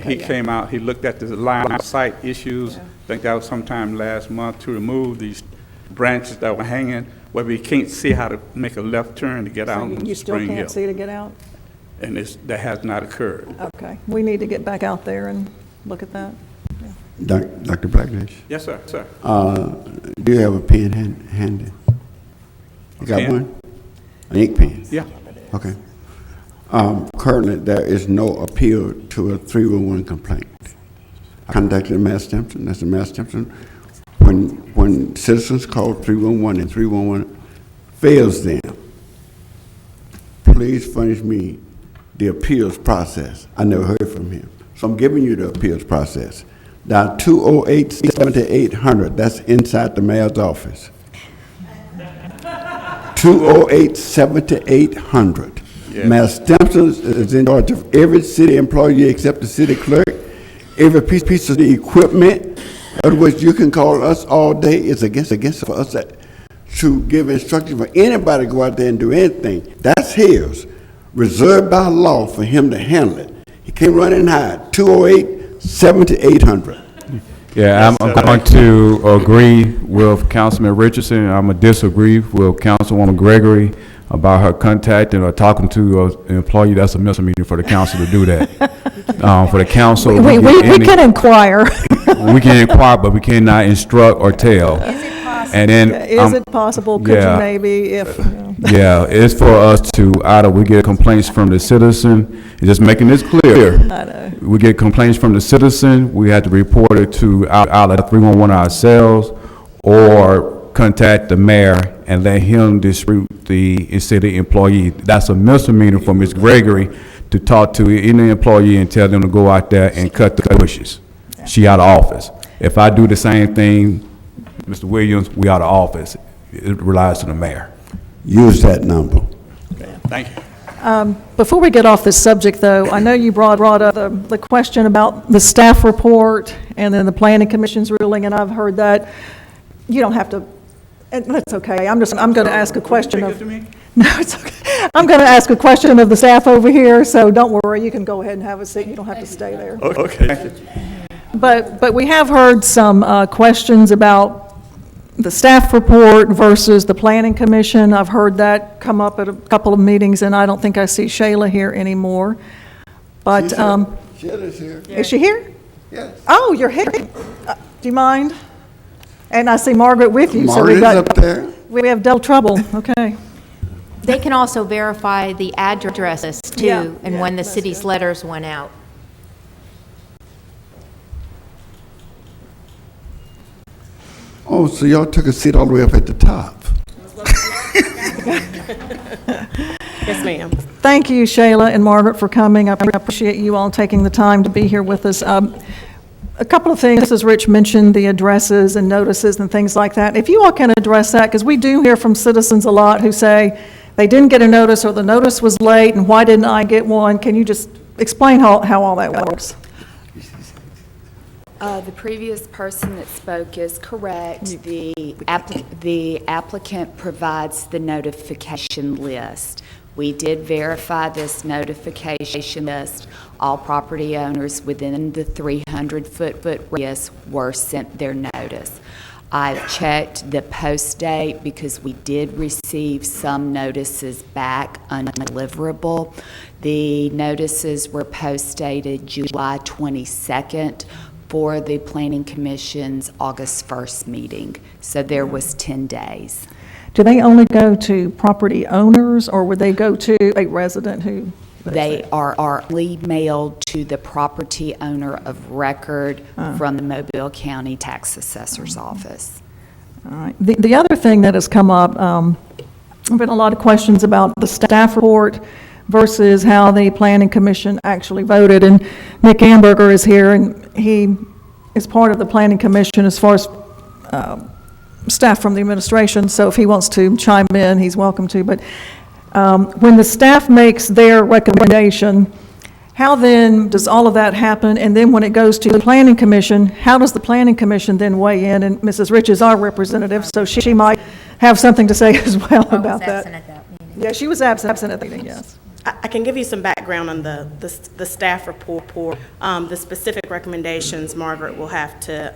He came out, he looked at the line of sight issues. I think that was sometime last month, to remove these branches that were hanging where we can't see how to make a left turn to get out on Spring Hill. You still can't see to get out? And that has not occurred. Okay. We need to get back out there and look at that. Dr. Blackledge? Yes, sir. Sir. Do you have a pen handy? You got pen? one? An ink pen? Yeah. Okay. Currently, there is no appeal to a 311 complaint. I contacted Matt Stimpson. That's Matt Stimpson. When citizens call 311 and 311 fails them, please furnish me the appeals process. I never heard from him. So I'm giving you the appeals process. Dial 208-7800. That's inside the mayor's office. 208-7800. Yes. Mayor Stimpson is in charge of every city employee except the city clerk, every piece of the equipment. In other words, you can call us all day. It's against for us to give instructions for anybody to go out there and do anything. That's his, reserved by law for him to handle it. He can't run and hide. 208-7800. Yeah, I'm going to agree with Councilman Richardson. I'm going to disagree with Councilwoman Gregory about her contacting or talking to an employee. That's a misdemeanor for the council to do that. For the council, we can inquire. We can inquire, but we cannot instruct or tell. Is it possible? And then, Is it possible? Could you maybe, if, you know. Yeah, it's for us to, either we get complaints from the citizen, and just making this clear. I know. We get complaints from the citizen, we have to report it to out of 311 ourselves, or contact the mayor and let him dispute the city employee. That's a misdemeanor for Ms. Gregory to talk to any employee and tell them to go out there and cut the bushes. She out of office. If I do the same thing, Mr. Williams, we out of office. It relies to the mayor. Use that number. Okay. Thank you. Before we get off this subject, though, I know you brought up the question about the staff report and then the planning commission's ruling, and I've heard that you don't have to And that's okay. I'm going to ask a question Take of... it to me? No, it's okay. I'm going to ask a question of the staff over here, so don't worry. You can go ahead and have a seat. You don't have to stay there. Okay. But we have heard some questions about the staff report versus the planning commission. I've heard that come up at a couple of meetings, and I don't think I see Shayla here anymore. But, Shayla's here. is she here? Yes. Oh, you're here. Do you mind? And I see Margaret with you, so Margaret's up there. we have double trouble. Okay. They can also verify the addresses too, Yeah, and when the city's letters went out. Oh, so y'all took a seat all the way up at the top. Yes, ma'am. Thank you, Shayla and Margaret, for coming. I appreciate you all taking the time to be here with us. A couple of things, as Rich mentioned, the addresses and notices and things like that. If you all can address that, because we do hear from citizens a lot who say they didn't get a notice or the notice was late and why didn't I get one? Can you just explain how all that works? The previous person that spoke is correct. The applicant provides the notification list. We did verify this notification list. All property owners within the 300-foot radius were sent their notice. I've checked the post date because we did receive some notices back undeliverable. The notices were post dated July 22nd for the Planning Commission's August 1st meeting. So there was 10 days. Do they only go to property owners, or would they go to a resident who? They are only mailed to the property owner of record from the Mobile County Tax Assessor's Office. All right. The other thing that has come up, there've been a lot of questions about the staff report versus how the Planning Commission actually voted. And Nick Amberger is here, and he is part of the Planning Commission as far as staff from the administration, so if he wants to chime in, he's welcome to. But when the staff makes their recommendation, how then does all of that happen? And then when it goes to the Planning Commission, how does the Planning Commission then weigh in? And Mrs. Rich is our representative, so she might have something to say as well about that. Yeah, she was absent at the meeting, yes. I can give you some background on the staff report. The specific recommendations, Margaret will have to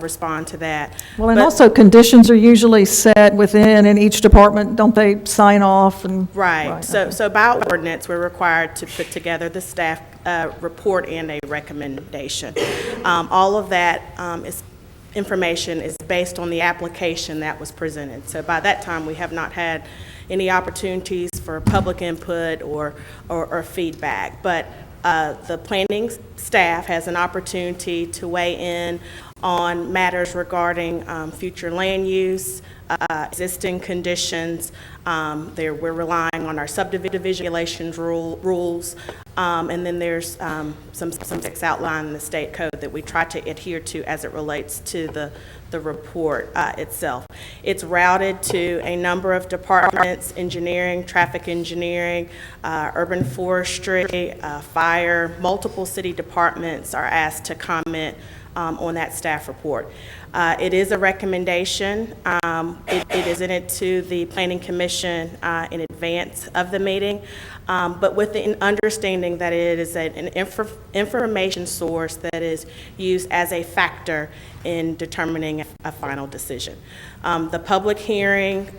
respond to that. Well, and also conditions are usually set within, in each department, don't they sign off? And Right. So by ordinance, we're required to put together the staff report and a recommendation. All of that information is based on the application that was presented. So by that time, we have not had any opportunities for public input or feedback. But the planning staff has an opportunity to weigh in on matters regarding future land use, existing conditions. We're relying on our subdivision regulations rules, and then there's some things outlined in the state code that we try to adhere to as it relates to the report itself. It's routed to a number of departments: engineering, traffic engineering, urban forestry, fire. Multiple city departments are asked to comment on that staff report. It is a recommendation. It is in it to the Planning Commission in advance of the meeting, but with the understanding that it is an information source that is used as a factor in determining a final decision. The public hearing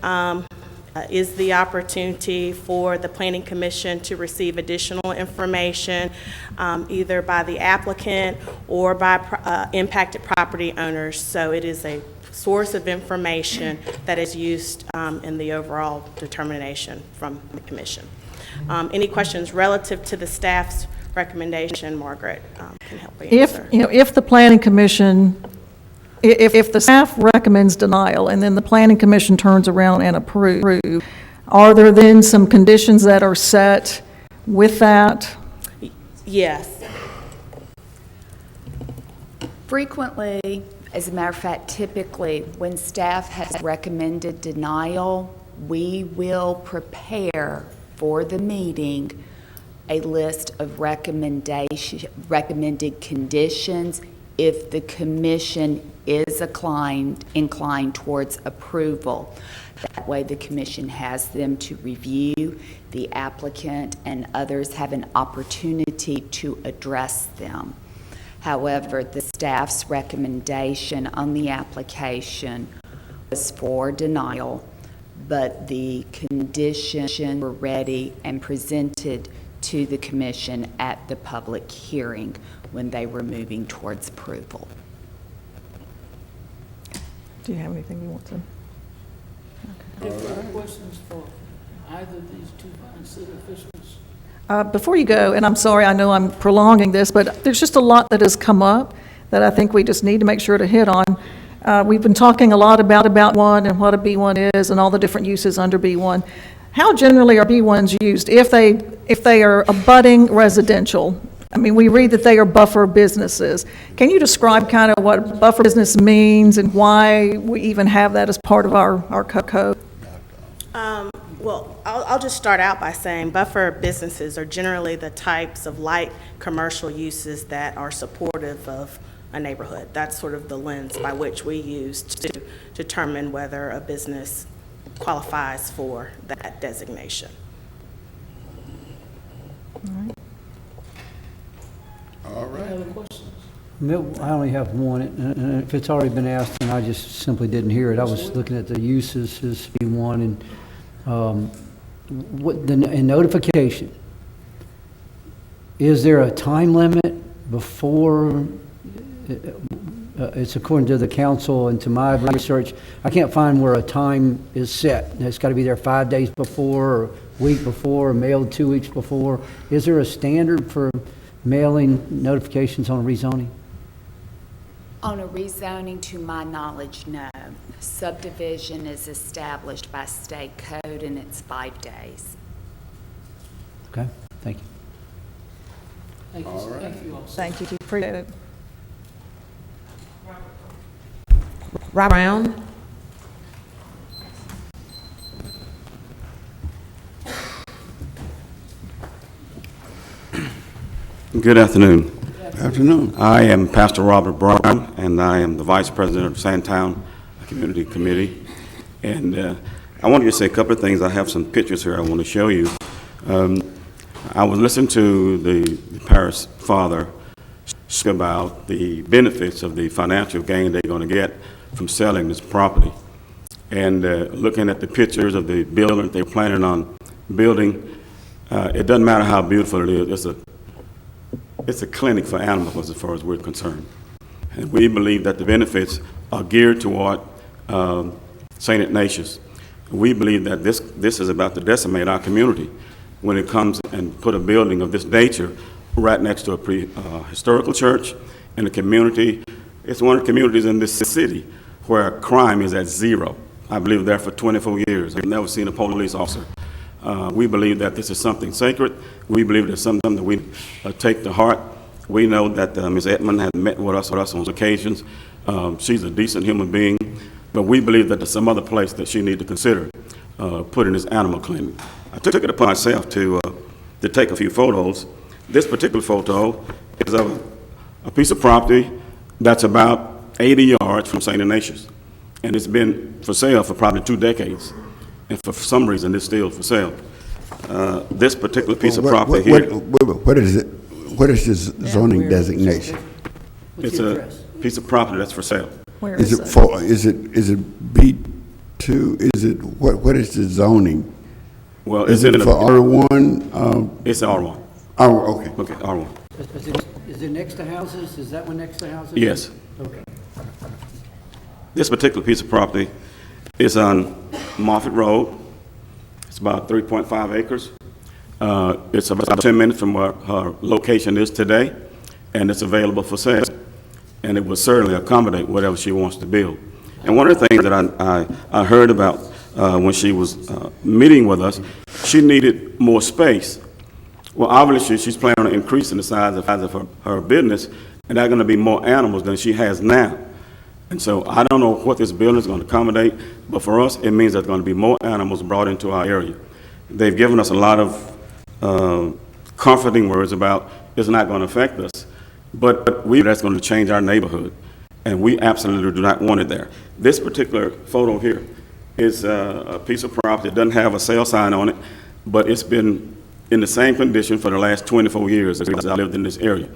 is the opportunity for the Planning Commission to receive additional information, either by the applicant or by impacted property owners. So it is a source of information that is used in the overall determination from the Commission. Any questions relative to the staff's recommendation, Margaret can help you answer. If the Planning Commission, if the staff recommends denial and then the Planning Commission turns around and approves, are there then some conditions that are set with that? Yes. Frequently, as a matter of fact, typically, when staff has recommended denial, we will prepare for the meeting a list of recommended conditions if the commission is inclined towards approval. That way, the commission has them to review, the applicant and others have an opportunity to address them. However, the staff's recommendation on the application was for denial, but the conditions were ready and presented to the commission at the public hearing when they were moving towards approval. Do you have anything you want to? Questions for either of these two fine city officials? Before you go, and I'm sorry, I know I'm prolonging this, but there's just a lot that has come up that I think we just need to make sure to hit on. We've been talking a lot about B1 and what a B1 is and all the different uses under B1. How generally are B1s used if they are abutting residential? I mean, we read that they are buffer businesses. Can you describe kind of what buffer business means and why we even have that as part of our code? Well, I'll just start out by saying buffer businesses are generally the types of light commercial uses that are supportive of a neighborhood. That's sort of the lens by which we use to determine whether a business qualifies for that designation. All right. Any other questions? I only have one, and if it's already been asked, and I just simply didn't hear it. I was looking at the uses as B1 and and notification. Is there a time limit before, it's according to the council and to my research, I can't find where a time is set. It's got to be there 5 days before, or a week before, or mailed 2 weeks before. Is there a standard for mailing notifications on rezoning? On a rezoning, to my knowledge, no. Subdivision is established by state code and it's 5 days. Okay, thank you. Thank you. All right. Thank you all. Thank you, appreciate it. Rob Brown? Good afternoon. Afternoon. I am Pastor Robert Brown, and I am the Vice President of Sandtown Community Committee. And I wanted to say a couple of things. I have some pictures here I want to show you. I was listening to the parish father speak about the benefits of the financial gain they're going to get from selling this property. And looking at the pictures of the building they're planning on building, it doesn't matter how beautiful it is. It's a clinic for animals as far as we're concerned. And we believe that the benefits are geared toward St. Ignatius. We believe that this is about to decimate our community when it comes and put a building of this nature right next to a historical church in a community. It's one of the communities in this city where crime is at zero. I've lived there for 24 years. I've never seen a police officer. We believe that this is something sacred. We believe it's something that we take to heart. We know that Ms. Edmond has met with us on occasions. She's a decent human being, but we believe that there's some other place that she needs to consider putting this animal clinic. I took it upon myself to take a few photos. This particular photo is of a piece of property that's about 80 yards from St. Ignatius, and it's been for sale for probably 2 decades. And for some reason, it's still for sale. This particular piece of property here. What is it? What is this zoning designation? It's a piece of property that's for sale. Where Is is it it? for, is it B2? Is it, what is the zoning? Well, Is it for R1? It's R1. Oh, okay. Okay, R1. Is it next to houses? Is that one next to houses? Yes. Okay. This particular piece of property is on Moffett Road. It's about 3.5 acres. It's about 10 minutes from where her location is today, and it's available for sale. And it will certainly accommodate whatever she wants to build. And one of the things that I heard about when she was meeting with us, she needed more space. Well, obviously, she's planning on increasing the size of her business, and there are going to be more animals than she has now. And so I don't know what this building is going to accommodate, but for us, it means there's going to be more animals brought into our area. They've given us a lot of comforting words about it's not going to affect us. but that's going to change our neighborhood, and we absolutely do not want it there. This particular photo here is a piece of property that doesn't have a sale sign on it, but it's been in the same condition for the last 24 years as I lived in this area.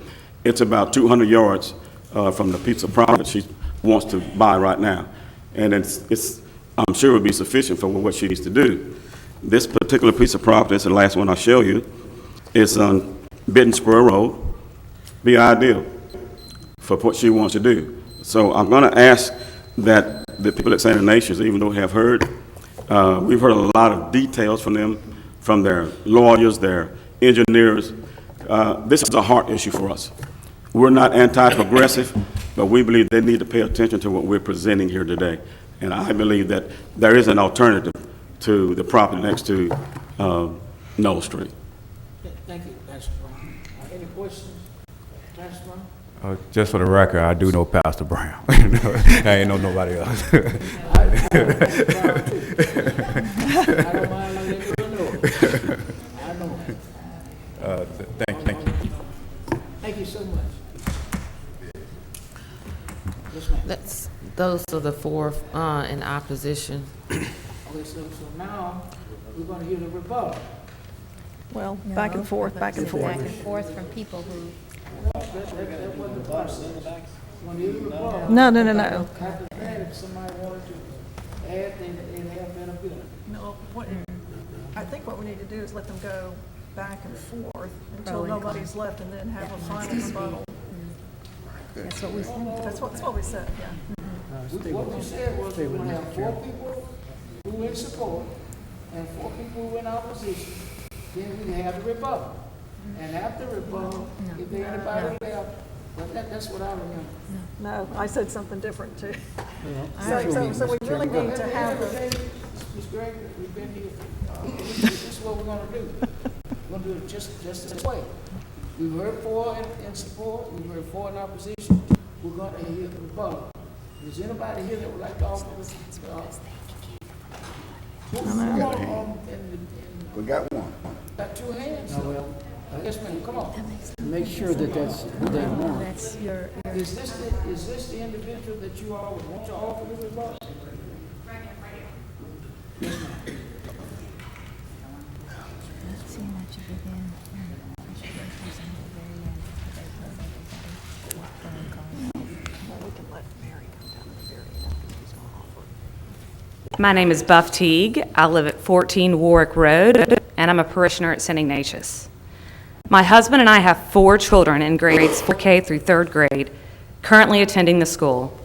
It's about 200 yards from the piece of property she wants to buy right now, and I'm sure it would be sufficient for what she needs to do. This particular piece of property, it's the last one I'll show you, is on Benton Spur Road, be ideal for what she wants to do. So I'm going to ask that the people at St. Ignatius, even though we have heard, we've heard a lot of details from them, from their lawyers, their engineers. This is a heart issue for us. We're not anti-progressive, but we believe they need to pay attention to what we're presenting here today. And I believe that there is an alternative to the property next to Knoll Street. Thank you, Pastor Brown. Any questions, Pastor Brown? Just for the record, I do know Pastor Brown. I ain't know nobody else. I don't mind letting you know. I know. Thank you. Thank you so much. Yes, ma'am. Those are the four in opposition. Okay, so now we're going to hear the rebuttal. Well, back and forth, back and forth. Back and forth from people who, That wasn't the process. Want to hear the rebuttal? No. After that, if somebody wanted to add, they'd have better feeling. No, I think what we need to do is let them go back and forth until Pro and con. nobody's left, and then have a final rebuttal. that's what we said. That's what we said, yeah. What we said was we're going to have 4 people who in support and 4 people who in opposition. Then we can have the rebuttal. And after rebuttal, if there's anybody left, but that's what I remember. No, I said something different too. So we really need to have Ms. Gregory, we've been here. This is what we're going to do. We're going to do it just this way. We've heard 4 in support, we've heard 4 in opposition. We're going to hear the rebuttal. Is anybody here that would like to offer this? We got one. Got 2 hands? Yes, ma'am, come on. Make sure that that's who they want. That's your, Is this the individual that you all would want to offer the rebuttal? My name is Buff Teague. I live at 14 Warwick Road, and I'm a parishioner at St. Ignatius. My husband and I have 4 children in grades 4K through 3rd grade, currently attending the school.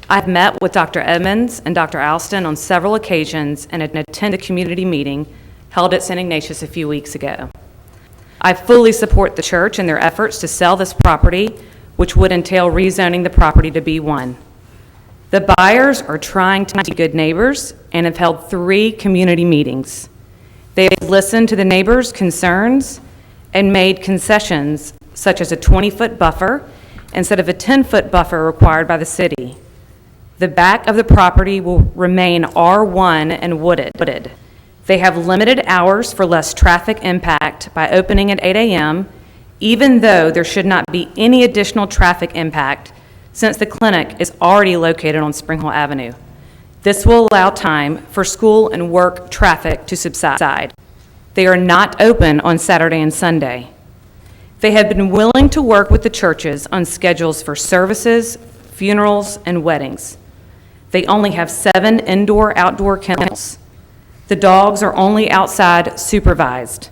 I've met with Dr. Edmonds and Dr. Alston on several occasions and attended a community meeting held at St. Ignatius a few weeks ago. I fully support the church in their efforts to sell this property, which would entail rezoning the property to B1. The buyers are trying to be good neighbors and have held 3 community meetings. They have listened to the neighbors' concerns and made concessions, such as a 20-foot buffer instead of a 10-foot buffer required by the city. The back of the property will remain R1 and wooded. They have limited hours for less traffic impact by opening at 8 a.m., even though there should not be any additional traffic impact since the clinic is already located on Spring Hill Avenue. This will allow time for school and work traffic to subside. They are not open on Saturday and Sunday. They have been willing to work with the churches on schedules for services, funerals, and weddings. They only have 7 indoor-outdoor kennels. The dogs are only outside supervised.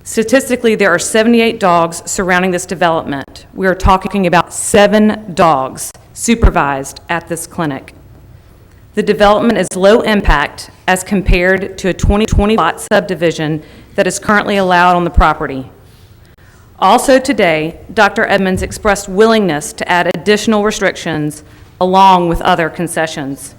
Statistically, there are 78 dogs surrounding this development. We are talking about 7 dogs supervised at this clinic. The development is low impact as compared to a 2020 lot subdivision that is currently allowed on the property. Also today, Dr. Edmonds expressed willingness to add additional restrictions along with other concessions.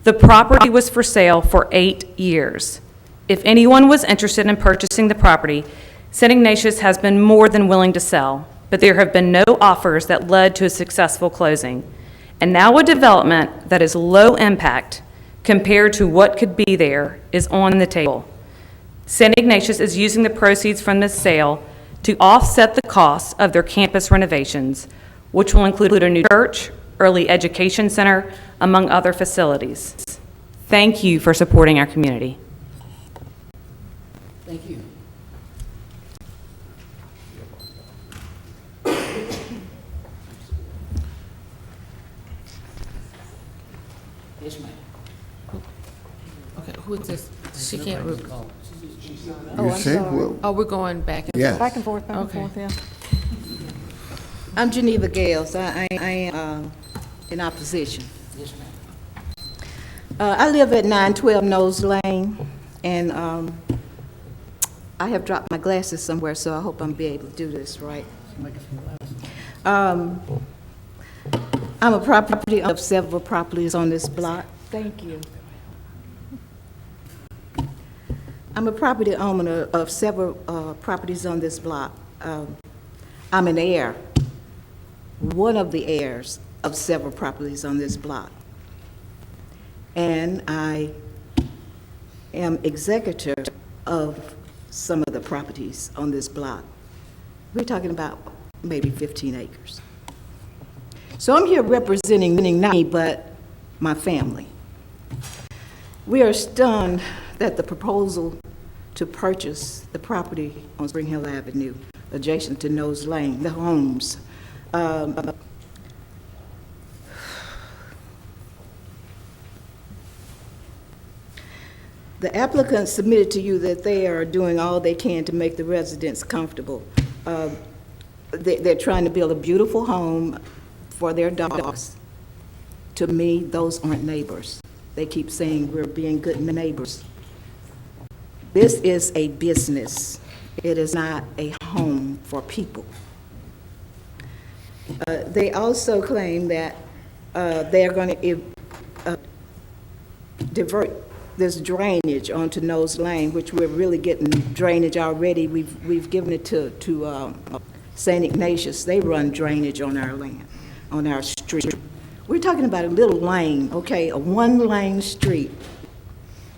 The property was for sale for 8 years. If anyone was interested in purchasing the property, St. Ignatius has been more than willing to sell, but there have been no offers that led to a successful closing. And now a development that is low impact compared to what could be there is on the table. St. Ignatius is using the proceeds from this sale to offset the cost of their campus renovations, which will include a new church, early education center, among other facilities. Thank you for supporting our community. Thank you. Yes, ma'am. Okay, who is this? She can't. You I'm said, sorry. well, Oh, we're going back and Yes. Back and forth, Okay. yeah. I'm Geneva Gales. I am in opposition. Yes, ma'am. I live at 912 Nose Lane, and I have dropped my glasses somewhere, so I hope I'm be able to do this right. I'm a property of several properties on this block. Thank you. I'm a property owner of several properties on this block. I'm an heir, one of the heirs of several properties on this block. And I am executor of some of the properties on this block. We're talking about maybe 15 acres. So I'm here representing not me, but my family. We are stunned that the proposal to purchase the property on Spring Hill Avenue, adjacent to Nose Lane, the homes, the applicant submitted to you that they are doing all they can to make the residents comfortable. They're trying to build a beautiful home for their dogs. To me, those aren't neighbors. They keep saying we're being good neighbors. This is a business. It is not a home for people. They also claim that they are going to divert this drainage onto Nose Lane, which we're really getting drainage already. We've given it to St. Ignatius. They run drainage on our land, on our street. We're talking about a little lane, okay, a one-lane street.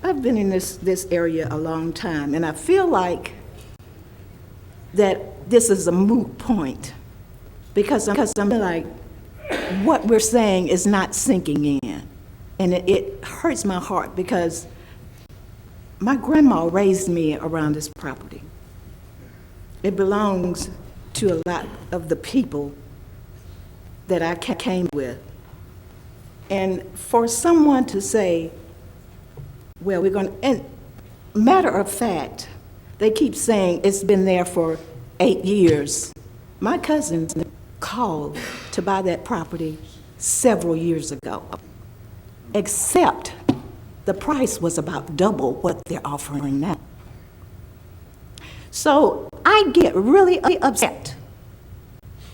I've been in this area a long time, and I feel like that this is a moot point because I'm like, what we're saying is not sinking in. And it hurts my heart because my grandma raised me around this property. It belongs to a lot of the people that I came with. And for someone to say, well, we're going to, and matter of fact, they keep saying it's been there for 8 years. My cousin called to buy that property several years ago, except the price was about double what they're offering now. So I get really upset.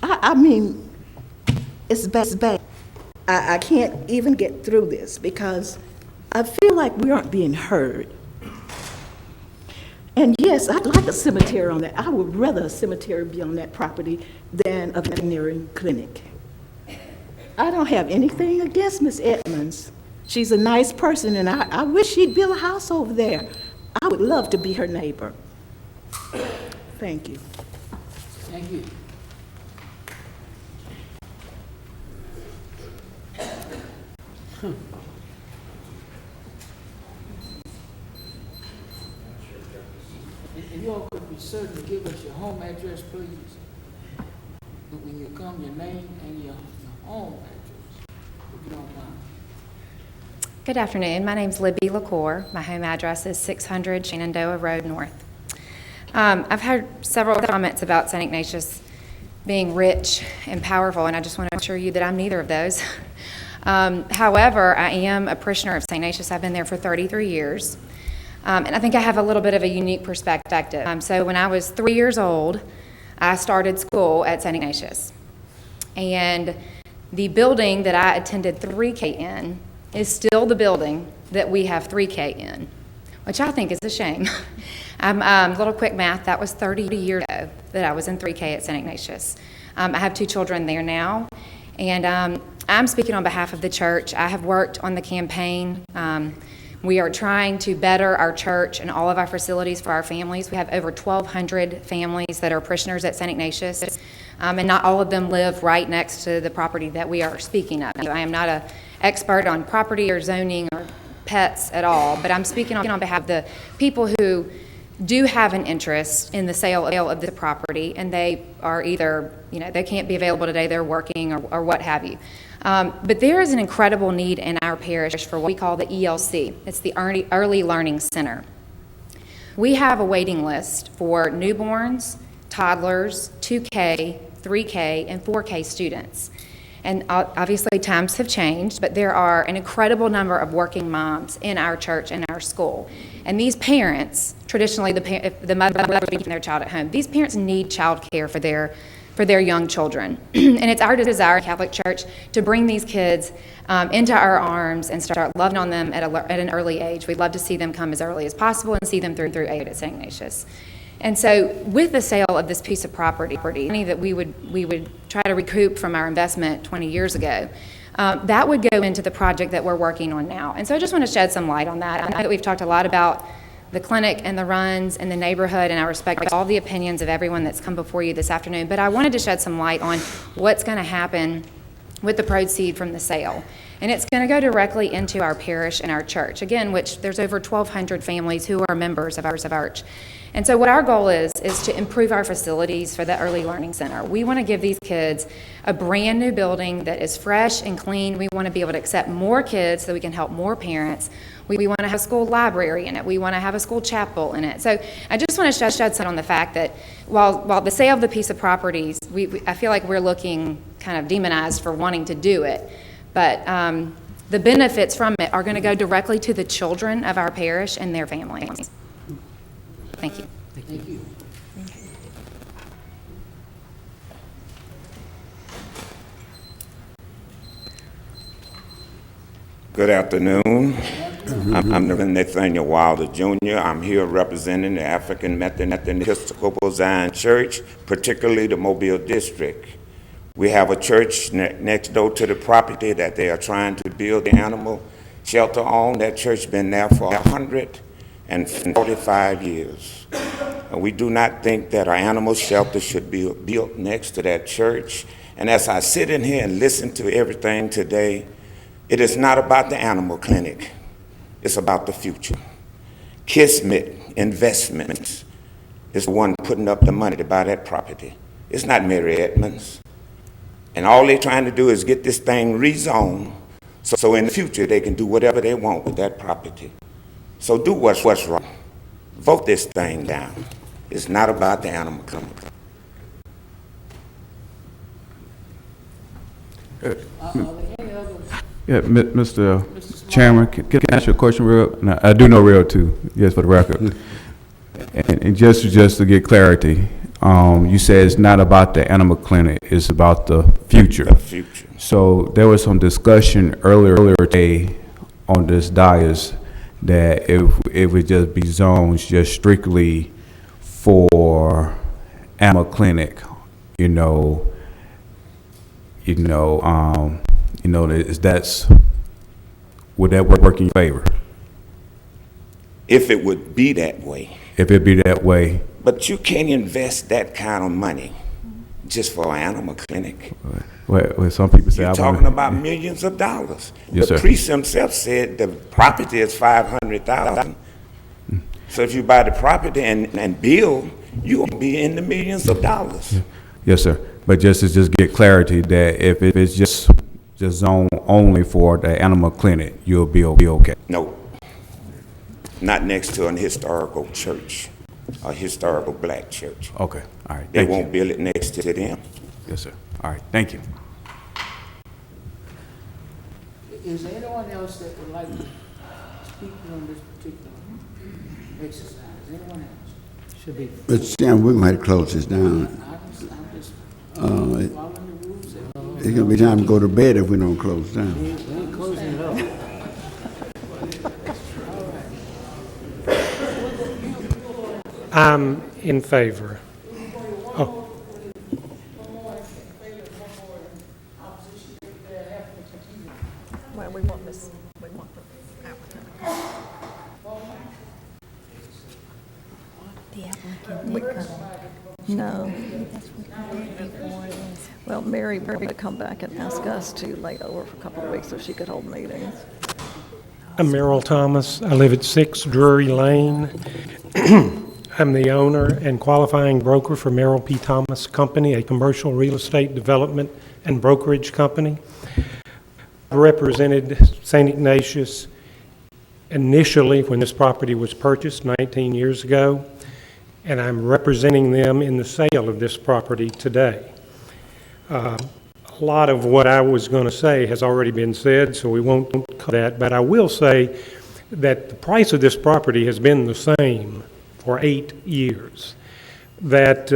I mean, it's bad. I can't even get through this because I feel like we aren't being heard. And yes, I'd like a cemetery on that. I would rather a cemetery be on that property than a veterinary clinic. I don't have anything against Miss Edmonds. She's a nice person, and I wish she'd build a house over there. I would love to be her neighbor. Thank you. Thank you. If you all could be certain to give us your home address, please. When you come, your name and your home address, if you don't mind. Good afternoon. My name's Libby LaCour. My home address is 600 Shenandoah Road North. I've heard several comments about St. Ignatius being rich and powerful, and I just want to assure you that I'm neither of those. However, I am a parishioner of St. Ignatius. I've been there for 33 years, and I think I have a little bit of a unique perspective. So when I was 3 years old, I started school at St. Ignatius, and the building that I attended 3K in is still the building that we have 3K in, which I think is a shame. Little quick math, that was 30 years ago that I was in 3K at St. Ignatius. I have 2 children there now, and I'm speaking on behalf of the church. I have worked on the campaign We are trying to better our church and all of our facilities for our families. We have over 1,200 families that are parishioners at St. Ignatius, and not all of them live right next to the property that we are speaking of. I am not an expert on property or zoning or pets at all, but I'm speaking on behalf of the people who do have an interest in the sale of the property, and they are either, they can't be available today, they're working or what have you. But there is an incredible need in our parish for what we call the ELC. It's the Early Learning Center. We have a waiting list for newborns, toddlers, 2K, 3K, and 4K students. And obviously times have changed, but there are an incredible number of working moms in our church and our school. And these parents, traditionally if the mother is keeping their child at home, these parents need child care for their young children. And it's our desire, Catholic Church, to bring these kids into our arms and start loving on them at an early age. We'd love to see them come as early as possible and see them through 8 at St. Ignatius. And so with the sale of this piece of property, money that we would try to recoup from our investment 20 years ago, that would go into the project that we're working on now. And so I just want to shed some light on that. I know that we've talked a lot about the clinic and the runs and the neighborhood, and I respect all the opinions of everyone that's come before you this afternoon, but I wanted to shed some light on what's going to happen with the proceeds from the sale. And it's going to go directly into our parish and our church, again, which there's over 1,200 families who are members of ours. And so what our goal is to improve our facilities for the Early Learning Center. We want to give these kids a brand new building that is fresh and clean. We want to be able to accept more kids so we can help more parents. We want to have a school library in it. We want to have a school chapel in it. So I just want to shed light on the fact that while the sale of the piece of properties, I feel like we're looking kind of demonized for wanting to do it. But the benefits from it are going to go directly to the children of our parish and their families. Thank you. Thank you. Good afternoon. I'm Nathaniel Wilder Jr. I'm here representing the African Methodist Episcopal Zion Church, particularly the Mobile District. We have a church next door to the property that they are trying to build the animal shelter on. That church been there for 145 years. And we do not think that our animal shelter should be built next to that church. And as I sit in here and listen to everything today, it is not about the animal clinic. It's about the future. Kismet Investments is the one putting up the money to buy that property. It's not Mary Edmonds. And all they're trying to do is get this thing rezoned so in the future they can do whatever they want with that property. So do what's wrong. Vote this thing down. It's not about the animal clinic. Yeah, Mr. Chairman, can I ask you a question, real? No, I do know real too, yes, for the record. And just to get clarity, you said it's not about the animal clinic, it's about the future. The future. So there was some discussion earlier today on this dais that it would just be zones just strictly for animal clinic, would that work in your favor? If it would be that way. If it be that way. But you can't invest that kind of money just for an animal clinic. Well, some people say you're talking about millions of dollars. Yes, the sir. priest himself said the property is $500,000. So if you buy the property and build, you'll be in the millions of dollars. Yes, sir. But just to get clarity that if it's just zone only for the animal clinic, you'll be okay. No, not next to an historical church, a historical black church. Okay, all right. They won't build it next to them. Yes, sir. All right, thank you. Is there anyone else that would like to speak on this particular exercise? Anyone else? Should be. Mr. Chairman, we're going to have to close this down. I'm just It's following the rules. going to be time to go to bed if we don't close down. We ain't closing it up. I'm in favor. Oh. Well, we want the applicant. The applicant did come No. That's before this. Well, Mary would come back and ask us to lay over for a couple of weeks so she could hold meetings. I'm Merrill Thomas. I live at 6 Drury Lane. I'm the owner and qualifying broker for Merrill P. Thomas Company, a commercial real estate development and brokerage company. I represented St. Ignatius initially when this property was purchased 19 years ago, and I'm representing them in the sale of this property today. A lot of what I was going to say has already been said, so we won't cover that, but I will say that the price of this property has been the same for 8 years. That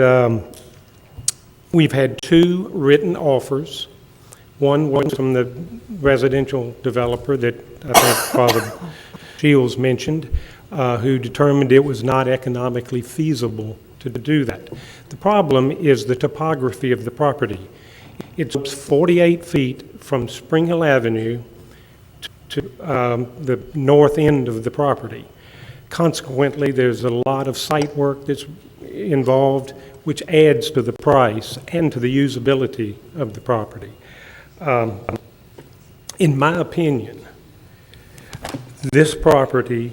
we've had 2 written offers. One was from the residential developer that I think Father Shields mentioned, who determined it was not economically feasible to do that. The problem is the topography of the property. It's 48 feet from Spring Hill Avenue to the north end of the property. Consequently, there's a lot of site work that's involved, which adds to the price and to the usability of the property. In my opinion, this property's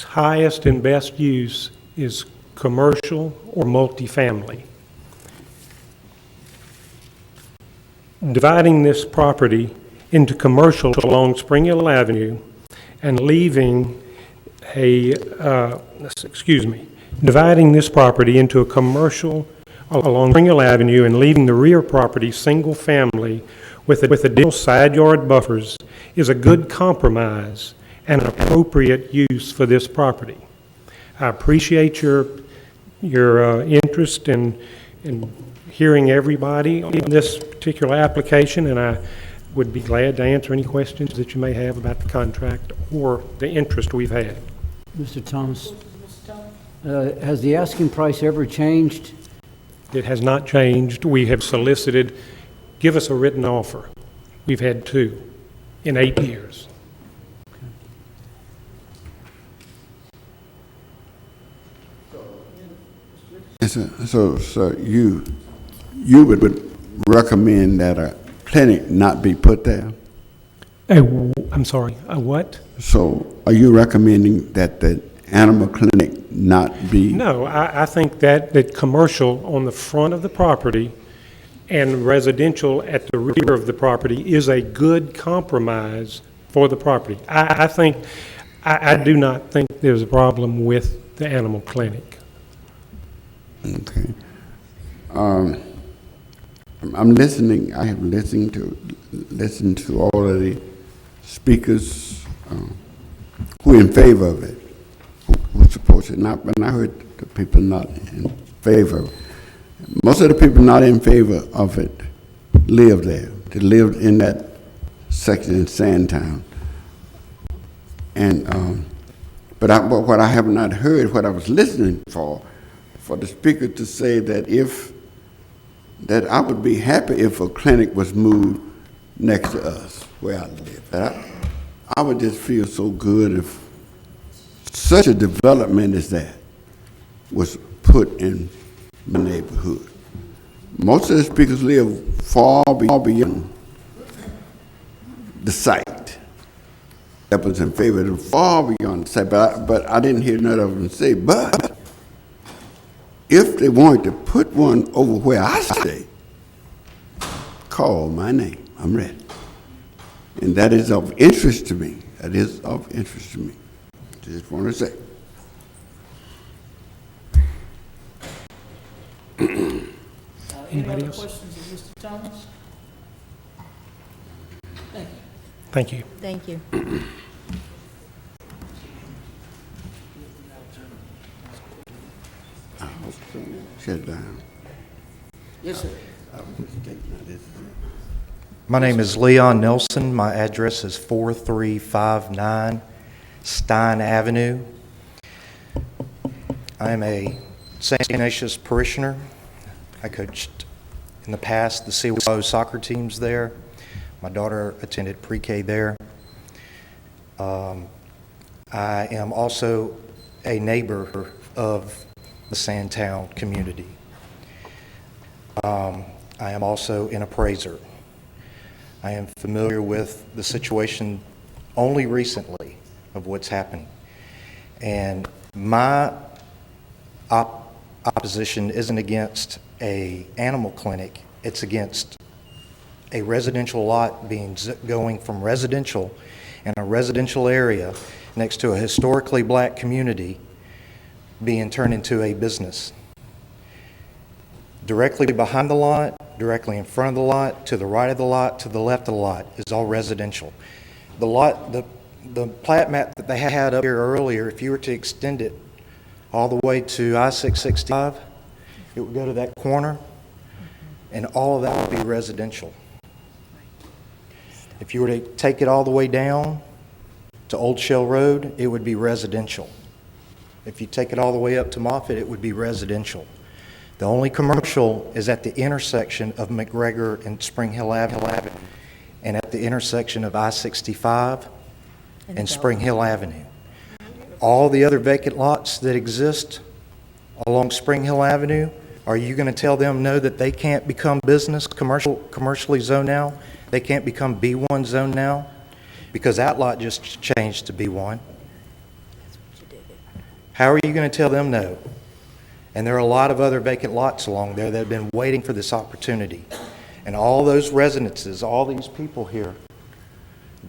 highest and best use is commercial or multifamily. Dividing this property into commercial along Spring Hill Avenue and leaving dividing this property into a commercial along Spring Hill Avenue and leaving the rear property single family with additional side yard buffers is a good compromise and an appropriate use for this property. I appreciate your interest in hearing everybody on this particular application, and I would be glad to answer any questions that you may have about the contract or the interest we've had. Mr. Thomas, has the asking price ever changed? It has not changed. We have solicited, give us a written offer. We've had 2 in 8 years. So you would recommend that a clinic not be put there? I'm sorry, a what? So are you recommending that the animal clinic not be? No, I think that commercial on the front of the property and residential at the rear of the property is a good compromise for the property. I do not think there's a problem with the animal clinic. Okay. I'm listening. I have listened to all of the speakers who are in favor of it, who support it. But I heard the people not in favor. Most of the people not in favor of it live there. They lived in that section in Sandtown. And but what I have not heard, what I was listening for the speaker to say that I would be happy if a clinic was moved next to us where I live. I would just feel so good if such a development as that was put in my neighborhood. Most of the speakers live far beyond the site. That was in favor of far beyond the site, but I didn't hear none of them say, but if they wanted to put one over where I stay, call my name. I'm ready. And that is of interest to me. That is of interest to me. Just want to say. Anybody else? Questions of Mr. Thomas? Thank you. Thank you. I hope so. Shut down. Yes, sir. My name is Leon Nelson. My address is 4359 Stein Avenue. I am a St. Ignatius parishioner. I coached in the past the CWO soccer teams there. My daughter attended pre-K there. I am also a neighbor of the Sandtown community. I am also an appraiser. I am familiar with the situation only recently of what's happened. And my opposition isn't against an animal clinic, it's against a residential lot going from residential in a residential area next to a historically black community being turned into a business. Directly behind the lot, directly in front of the lot, to the right of the lot, to the left of the lot is all residential. The lot, the plat map that they had up here earlier, if you were to extend it all the way to I-665, it would go to that corner, and all of that would be residential. If you were to take it all the way down to Old Shell Road, it would be residential. If you take it all the way up to Moffett, it would be residential. The only commercial is at the intersection of McGregor and Spring Hill Avenue, and at the intersection of I-65 and Spring Hill Avenue. All the other vacant lots that exist along Spring Hill Avenue, are you going to tell them no, that they can't become business, commercially zoned now? They can't become B1 zone now? Because that lot just changed to B1. How are you going to tell them no? And there are a lot of other vacant lots along there that have been waiting for this opportunity. And all those residences, all these people here,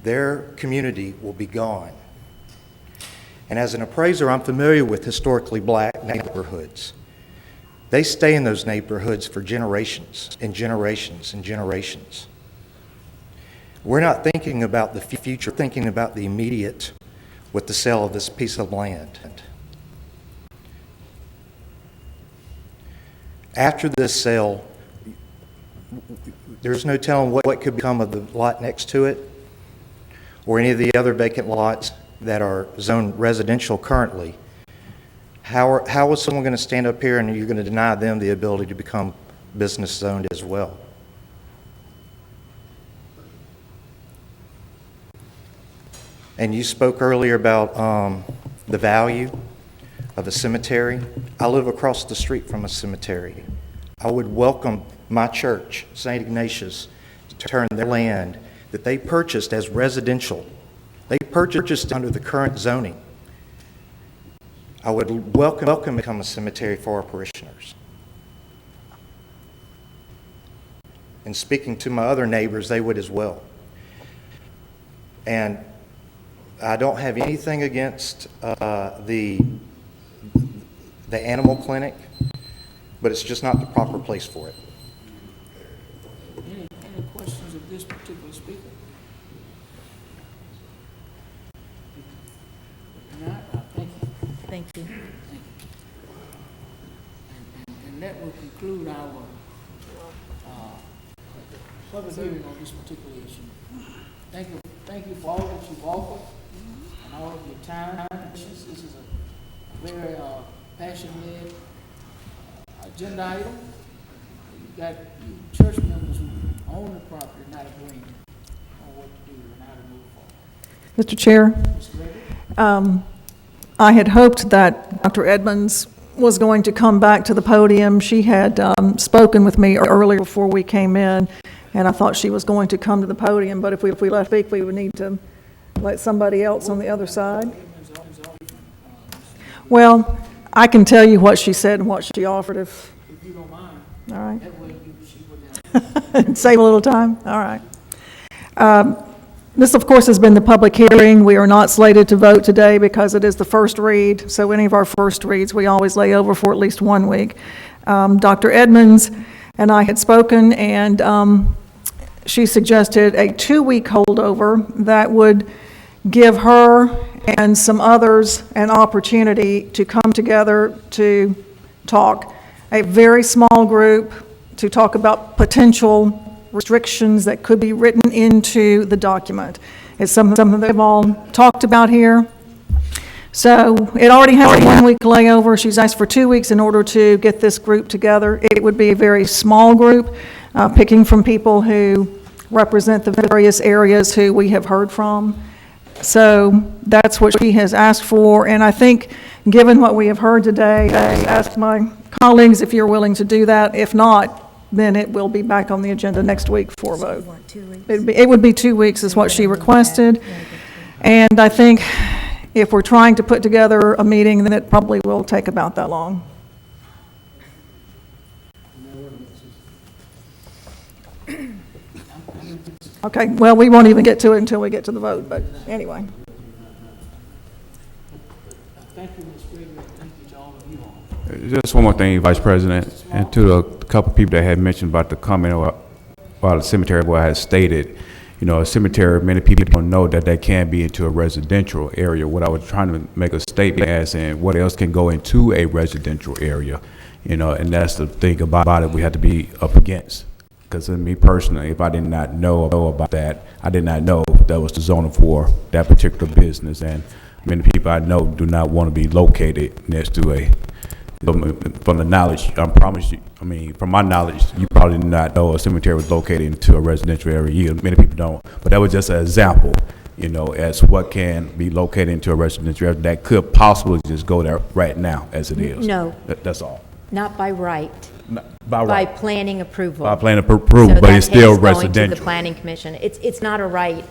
their community will be gone. And as an appraiser, I'm familiar with historically black neighborhoods. They stay in those neighborhoods for generations and generations and generations. We're not thinking about the future, we're thinking about the immediate with the sale of this piece of land. After this sale, there's no telling what could become of the lot next to it or any of the other vacant lots that are zoned residential currently. How is someone going to stand up here and you're going to deny them the ability to become business zoned as well? And you spoke earlier about the value of a cemetery. I live across the street from a cemetery. I would welcome my church, St. Ignatius, to turn their land that they purchased as residential. They purchased under the current zoning. I would welcome it to become a cemetery for our parishioners. And speaking to my other neighbors, they would as well. And I don't have anything against the animal clinic, but it's just not the proper place for it. Any questions of this particular speaker? If not, thank you. Thank you. And that will conclude our public hearing on this particular issue. Thank you for all that you've offered and all of your time. This is a very passion-led agenda item. You've got church members who own the property not agreeing on what to do and how to move forward. Mr. Chair, Ms. Gregory? I had hoped that Dr. Edmonds was going to come back to the podium. She had spoken with me earlier before we came in, and I thought she was going to come to the podium, but if we left speak, we would need to let somebody else on the other side. Well, I can tell you what she said and what she offered if you don't mind. All right. That way she would Save a little time? All right. This, of course, has been the public hearing. We are not slated to vote today because it is the first read, so any of our first reads, we always lay over for at least 1 week. Dr. Edmonds and I had spoken, and she suggested a 2-week holdover that would give her and some others an opportunity to come together to talk. A very small group to talk about potential restrictions that could be written into the document. It's something they've all talked about here. So it already has a 1-week layover. She's asked for 2 weeks in order to get this group together. It would be a very small group, picking from people who represent the various areas who we have heard from. So that's what she has asked for, and I think given what we have heard today, I ask my colleagues if you're willing to do that. If not, then it will be back on the agenda next week for a vote. It would be 2 weeks is what she requested. And I think if we're trying to put together a meeting, then it probably will take about that long. Okay, well, we won't even get to it until we get to the vote, but anyway. Thank you, Ms. Gregory. Thank you to all of you all. Just one more thing, Vice President, and to a couple of people that had mentioned about the comment about the cemetery, where I had stated, you know, a cemetery, many people don't know that they can be into a residential area. What I was trying to make a statement as in what else can go into a residential area, you know, and that's the thing about it we have to be up against. Because me personally, if I did not know about that, I did not know that was the zoning for that particular business. And many people I know do not want to be located next to a, from the knowledge, I promise you, I mean, from my knowledge, you probably did not know a cemetery was located into a residential area either. Many people don't. But that was just an example, you know, as what can be located into a residential area that could possibly just go there right now as it is. No. That's all. Not by right. By By right. planning approval. By planning approval, So but that it's still takes going to residential. the planning commission. It's not a right.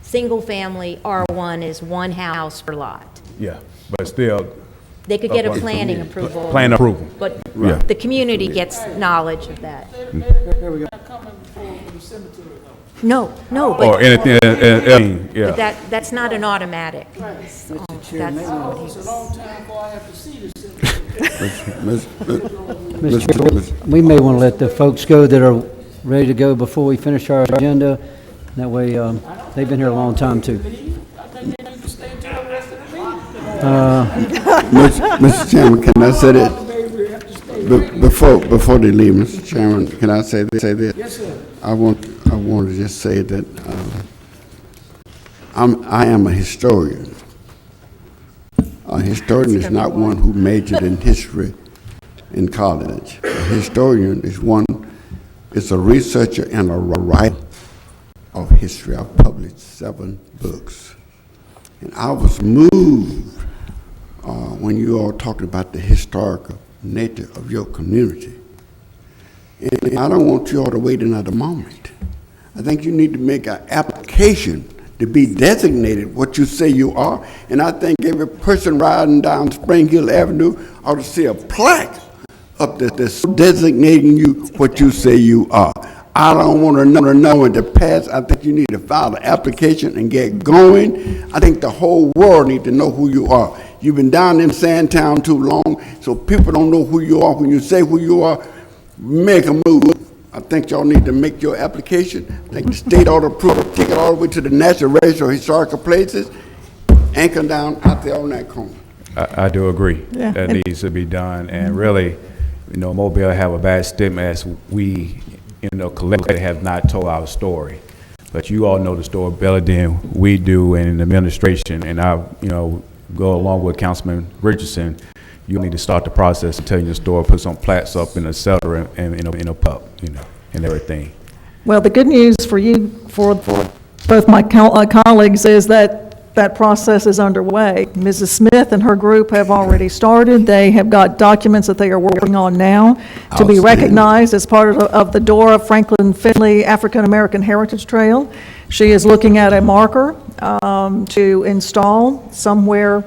Single-family R1 is one house per lot. Yeah, but still. They could get a planning approval. Plan approval. But Yeah. the community gets knowledge of that. No, Or but, anything, yeah. but that's not an automatic. That's what he was- Mr. Chair, we may want to let the folks go that are ready to go before we finish our agenda. That way, they've been here a long time, too. Mr. Chairman, can I say that? Before they leave, Mr. Chairman, can I say this? Yes, sir. I want to just say that I am a historian. A historian is not one who majored in history in college. A historian is a researcher and a writer of history. I've published 7 books. And I was moved when you all talked about the historical nature of your community. And I don't want you all to wait another moment. I think you need to make an application to be designated what you say you are. And I think every person riding down Spring Hill Avenue ought to see a plaque up there that's designating you what you say you are. I don't want to know in the past. I think you need to file an application and get going. I think the whole world needs to know who you are. You've been down in Sandtown too long, so people don't know who you are. When you say who you are, make a move. I think y'all need to make your application. I think the state ought to approve it, take it all the way to the National Register of Historical Places, anchor down out there on that corner. I do agree. Yeah. That needs to be done. And really, you know, Mobile have a bad stigma as we, you know, collectively have not told our story. But you all know the story better than we do in the administration. And I, you know, go along with Councilman Richardson. You need to start the process of telling your story, put some plaques up and et cetera, and in a pub, you know, and everything. Well, the good news for you, for both my colleagues, is that that process is underway. Mrs. Smith and her group have already started. They have got documents that they are working on now to be recognized as part of the Dora Franklin Finley African American Heritage Trail. She is looking at a marker to install somewhere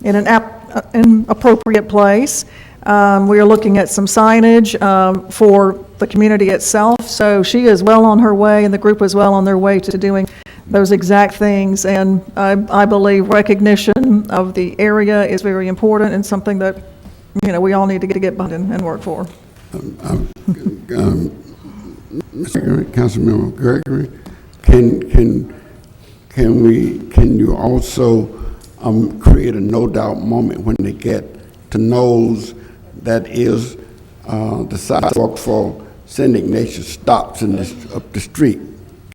in an appropriate place. We are looking at some signage for the community itself. So she is well on her way, and the group is well on their way to doing those exact things. And I believe recognition of the area is very important and something that, you know, we all need to get behind and work for. Mr. Councilmember Gregory, can you also create a no doubt moment when they get to Knowles, that is the sidewalk for St. Ignatius stops up the street.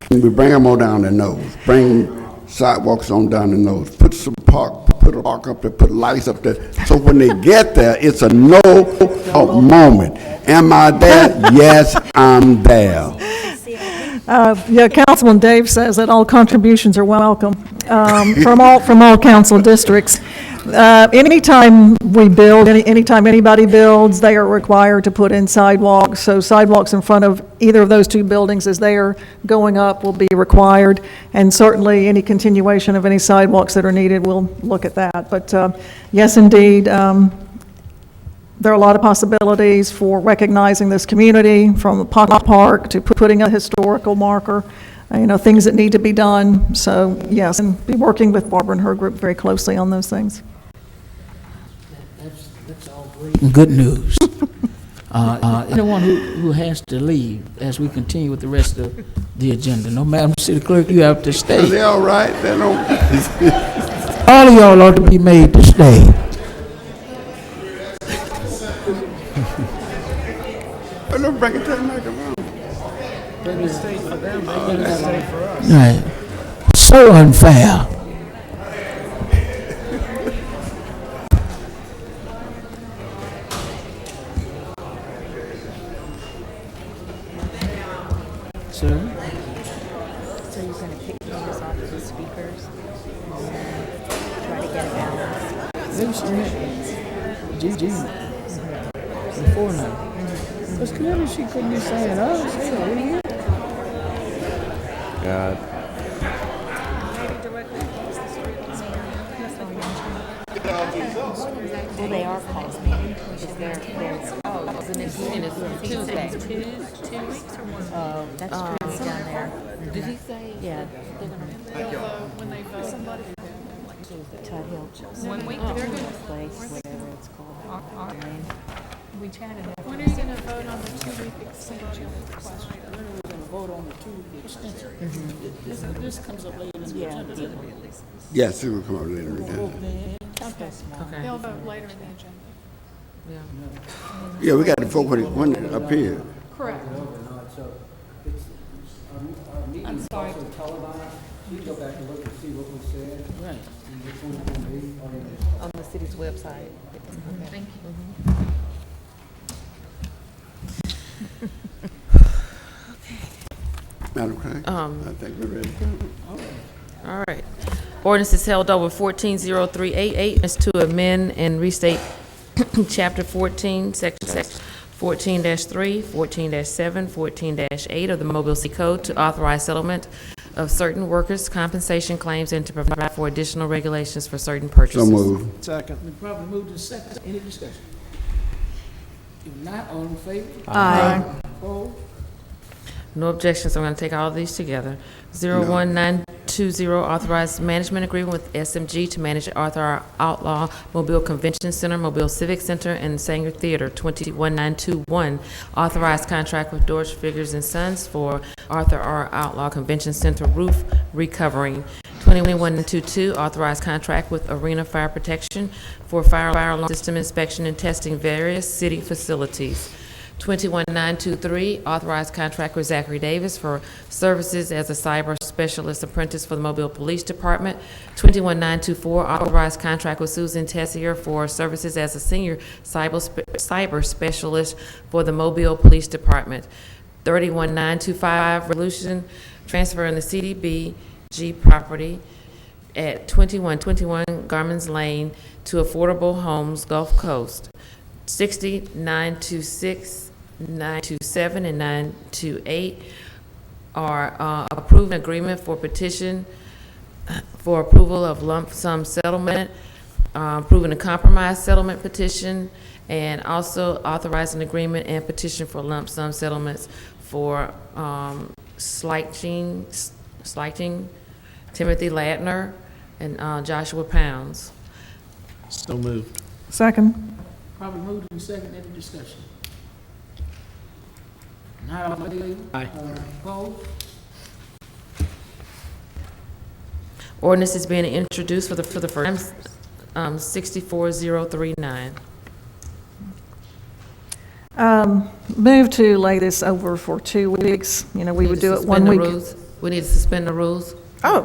Can we bring them on down to Knowles? Bring sidewalks on down to Knowles. Put a park up there, put lights up there. So when they get there, it's a no doubt moment. Am I there? Yes, I'm there. Yeah, Councilman Dave says that all contributions are welcome from all council districts. Anytime we build, anytime anybody builds, they are required to put in sidewalks. So sidewalks in front of either of those two buildings as they are going up will be required. And certainly any continuation of any sidewalks that are needed, we'll look at that. But yes, indeed, there are a lot of possibilities for recognizing this community, from a pocket park to putting a historical marker, things that need to be done. So yes, and be working with Barbara and her group very closely on those things. That's all great and good news. Anyone who has to leave as we continue with the rest of the agenda. No, Madam City Clerk, you have to stay. Are they all right? They don't. All of y'all ought to be made to stay. Oh, no, bring it to the microphone. Right. So unfair. Sir? So you're going to pick those off of the speakers and try to get a balance? Before now. Because clearly she couldn't be saying us. God. Well, they are called meetings, because they're, The next meeting is Tuesday. 2 weeks or more? that's true, down there. Did he say? Yeah. When they vote somebody? Todd Hill. 1 week? Place, whatever it's called. We chatted. When are you going to vote on the 2-week extension? When are we going to vote on the 2-week extension? This comes up later in the agenda. Yes, it will come up later in the agenda. Okay. They'll vote later in the agenda. Yeah. Yeah, we got to vote when it appears. Correct. I'm sorry. You go back and look and see what we said. Right. And which one it will be. On the city's website. Thank you. Madam Clerk, I think we're ready. All right. Ordinance is held over 140388. It's to amend and restate Chapter 14, Section 14-3, 14-7, 14-8 of the Mobile City Code to authorize settlement of certain workers' compensation claims and to provide for additional regulations for certain purchases. So moved. Second. Been properly moved in second. Any discussion? If not, all in favor? Aye. Opposed? No objections. I'm going to take all of these together. 01920, authorized management agreement with SMG to manage Arthur R. Outlaw Mobile Convention Center, Mobile Civic Center, and Sanger Theater. 21921, authorized contract with Dorsch Figures and Sons for Arthur R. Outlaw Convention Center roof recovering. 2122, authorized contract with Arena Fire Protection for fire alarm system inspection and testing various city facilities. 21923, authorized contract with Zachary Davis for services as a cyber specialist apprentice for the Mobile Police Department. 21924, authorized contract with Susan Tessier for services as a senior cyber specialist for the Mobile Police Department. 31925, resolution transferring the CDBG property at 2121 Garmins Lane to Affordable Homes Gulf Coast. 926, 927, and 928 are approved an agreement for petition for approval of lump sum settlement, approving a compromise settlement petition, and also authorizing agreement and petition for lump sum settlements for Slighting, Timothy Ladner, and Joshua Pounds. So moved. Second. Probably moved in second. Any discussion? Not all in favor? Aye. Opposed? Ordinance is being introduced for the first time, 64039. Move to lay this over for 2 weeks. We would do it 1 week. We need to suspend the rules. Oh,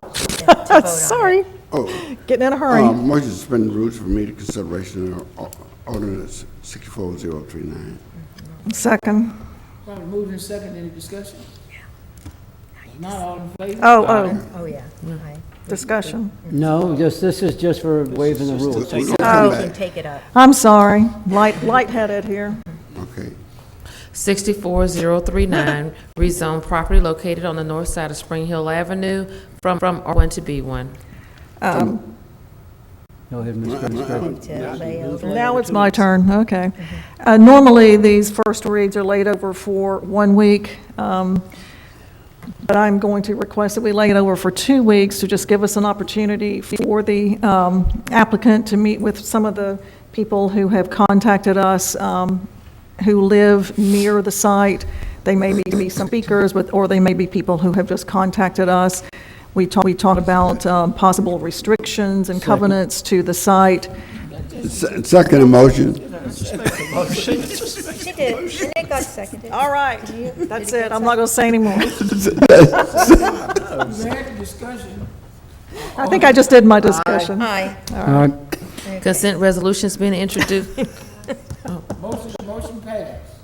sorry. Oh. Getting in a hurry. Motion to suspend the rules for immediate consideration of ordinance 64039. Second. Probably moved in second. Any discussion? Not all in favor? Oh, yeah. Aye. Discussion. No, this is just for waiving the rules. So Oh. we can take it up. I'm sorry, lightheaded here. Okay. 64039, rezone property located on the north side of Spring Hill Avenue from R1 to B1. Go ahead, Ms. Grace. Now it's my turn, okay. Normally, these first reads are laid over for 1 week, but I'm going to request that we lay it over for 2 weeks to just give us an opportunity for the applicant to meet with some of the people who have contacted us, who live near the site. They may be some speakers, or they may be people who have just contacted us. We talk about possible restrictions and covenants to the site. Second motion. She did, and it got seconded. All right, that's it. I'm not going to say anymore. We had a discussion. I think I just did my discussion. Aye. All right. Consent resolution's been introduced. Motion passed.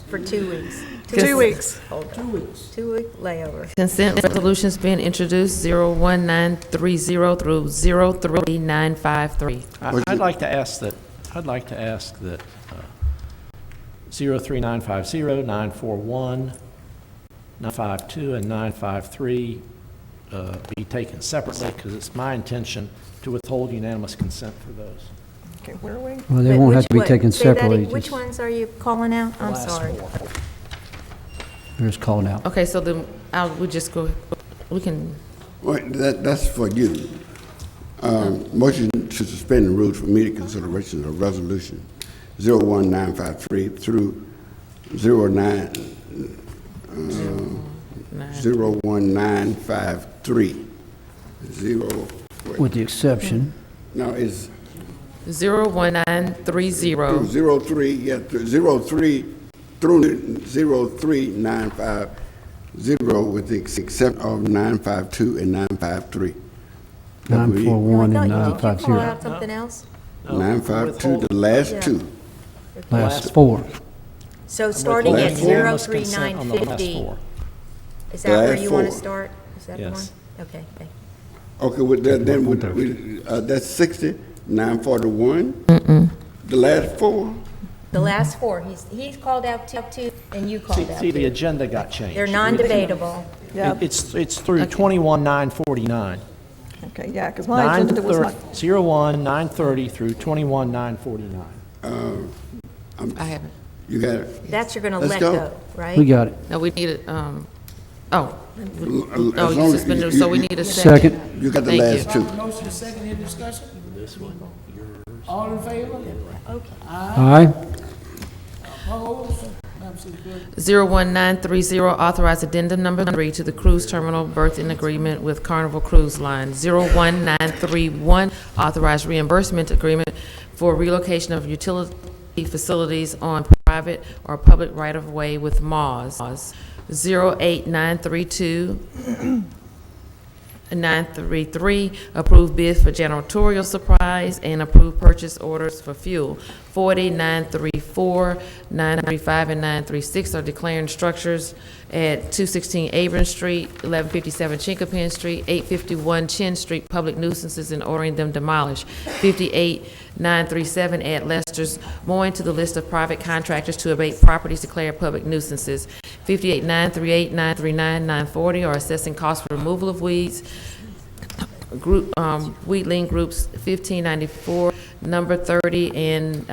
For 2 weeks. 2 weeks. Hold on. 2 weeks. 2 week layover. Consent resolution's been introduced, 01930 through 03953. I'd like to ask that 03950, 941, 952, and 953 be taken separately, because it's my intention to withhold unanimous consent for those. Okay, where are we? Well, they won't have to be taken Say that separately. Which ones are you calling out? I'm sorry. They're just called out. Okay, so then we just go, we can, Wait, that's for you. Motion to suspend the rules for immediate consideration of resolution 01953 through 01953. With the exception. No, it's 01930. 03, yeah, 03 through 03950 with the exception of 952 and 953. 941 and Did you call 950. out something else? 952, the last two. Last four. So starting at Last four. Unanimous consent on the last 03950, four. is that where Last you want to four. start? Is that the one? Yes. Okay, thank you. Okay, with that, then that's 60, 941. The last four. The last four, he's called out two, and you called out See, the two. agenda got changed. They're non-debatable. Yeah, It's through 21-949. okay, yeah, because my agenda was not. 01-930 through 21-949. I haven't. You got it? That's you're going to Let's let go. go, right? We got it. No, we need it, As you long suspended, as so we need a second. Second. You got the Thank last you. two. Motion to second in discussion? All in favor? Aye. Opposed? Madam City Clerk. 01930, authorize addendum number 3 to the cruise terminal berthing agreement with Carnival Cruise Line. 01931, authorize reimbursement agreement for relocation of utility facilities on private or public right-of-way with MAWS. 08932, 933, approve bids for janitorial supplies and approve purchase orders for fuel. 40934, 935, and 936 are declaring structures at 216 Abram Street, 1157 Chinkapin Street, 851 Chin Street, public nuisances and ordering them demolished. 58937, add Lester's Mowing to the list of private contractors to abate properties declared public nuisances. 58938, 939, 940 are assessing costs for removal of weeds. Group, Wheatland Groups 1594, number 30 and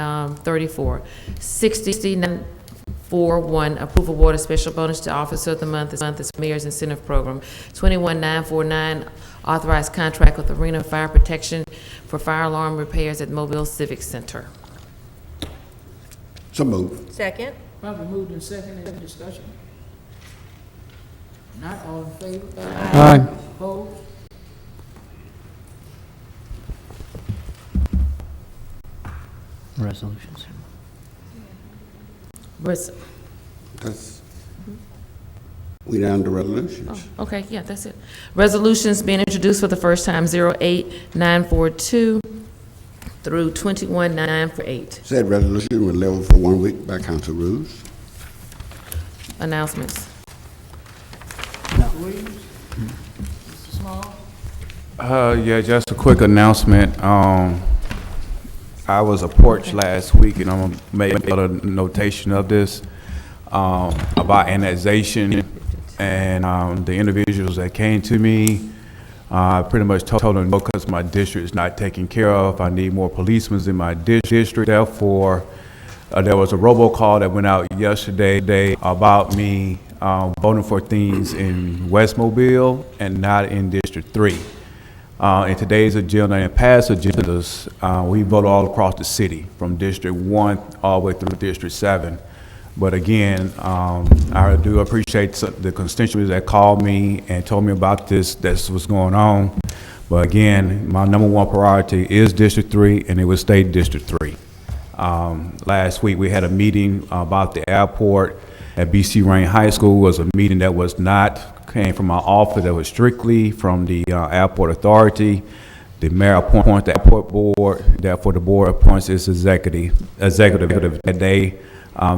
34. 6941, approve award of special bonus to Officer of the Month is Mayor's Incentive Program. 21949, authorized contract with Arena Fire Protection for fire alarm repairs at Mobile Civic Center. So moved. Second? Probably moved in second in discussion. Not all in favor? Aye. Opposed? Resolutions. That's, we down to resolutions. Okay, yeah, that's it. Resolutions being introduced for the first time, 08942 through 21948. Said resolution was leveled for 1 week by council rules. Announcements. Williams? Mr. Small? Yeah, just a quick announcement. I was approached last week, and I'm gonna make a notation of this, about annexation, and the individuals that came to me, I pretty much told them no, because my district is not taken care of. I need more policemen in my district. Therefore, there was a robocall that went out yesterday about me voting for things in West Mobile and not in District 3. In today's agenda and past agendas, we vote all across the city, from District 1 all the way through District 7. But again, I do appreciate the constituents that called me and told me about this, that's what's going on. But again, my number one priority is District 3, and it will stay District 3. Last week, we had a meeting about the airport at BC Rain High School. It was a meeting that was not came from my office, that was strictly from the airport authority. The mayor appoints the airport board, therefore the board appoints its executive that day,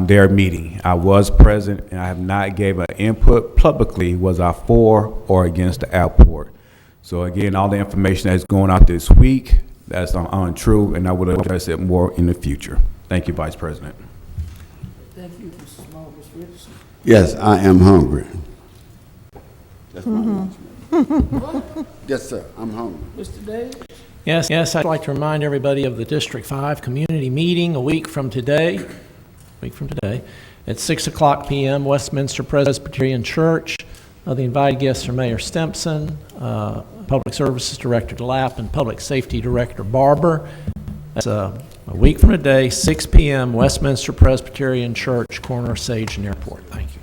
their meeting. I was present, and I have not gave an input publicly, was I for or against the airport. So again, all the information that's going out this week, that's untrue, and I will address it more in the future. Thank you, Vice President. Thank you, Mr. Small. Mr. Richardson? Yes, I am hungry. That's my announcement. Yes, sir, I'm hungry. Mr. Davis? Yes, I'd like to remind everybody of the District 5 community meeting a week from today, at 6 o'clock p.m., Westminster Presbyterian Church. The invited guests are Mayor Stempson, Public Services Director DeLapp, and Public Safety Director Barber. That's a week from today, 6 p.m., Westminster Presbyterian Church, corner of Sage and Airport. Thank you.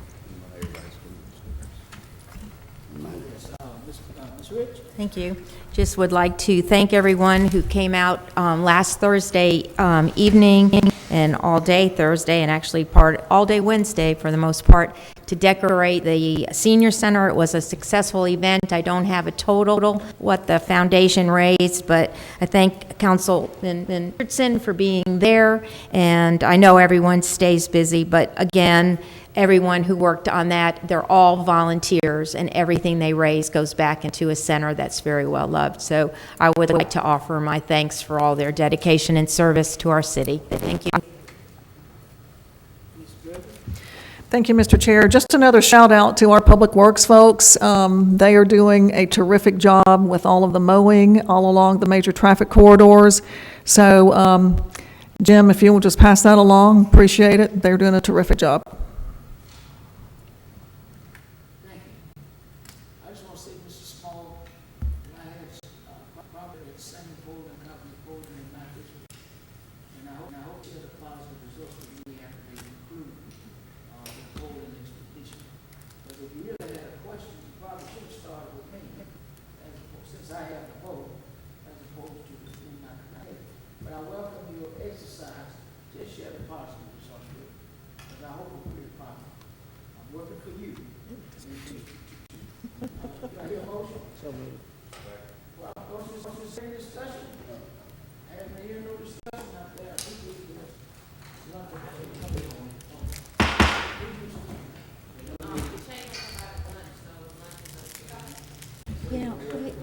Thank you. Just would like to thank everyone who came out last Thursday evening and all day Thursday, and actually all day Wednesday for the most part, to decorate the senior center. It was a successful event. I don't have a total what the foundation raised, but I thank Councilman Richardson for being there, and I know everyone stays busy, but again, everyone who worked on that, they're all volunteers, and everything they raise goes back into a center that's very well loved. So I would like to offer my thanks for all their dedication and service to our city. Thank you. Thank you, Mr. Chair. Just another shout out to our Public Works folks. They are doing a terrific job with all of the mowing all along the major traffic corridors. So, Jim, if you will just pass that along, appreciate it. They're doing a terrific job. I just want to say, Mr. Small, I had probably the same polling company polling in my district, and I hope to get a positive result for you after they include the polling expedition. But if you really had a question, you probably should have started with me, since I have the vote, as opposed to in my committee. But I welcome your exercise to share the positive results with, because I hope we're pretty positive. I'm working for you. Do I hear a motion? So moved. Well, don't you say discussion? I haven't heard no discussion out there. I think we You know,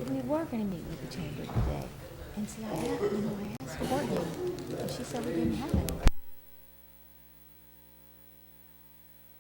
we were going to meet with the chamber today, and see, I asked Courtney, and she said we didn't have it.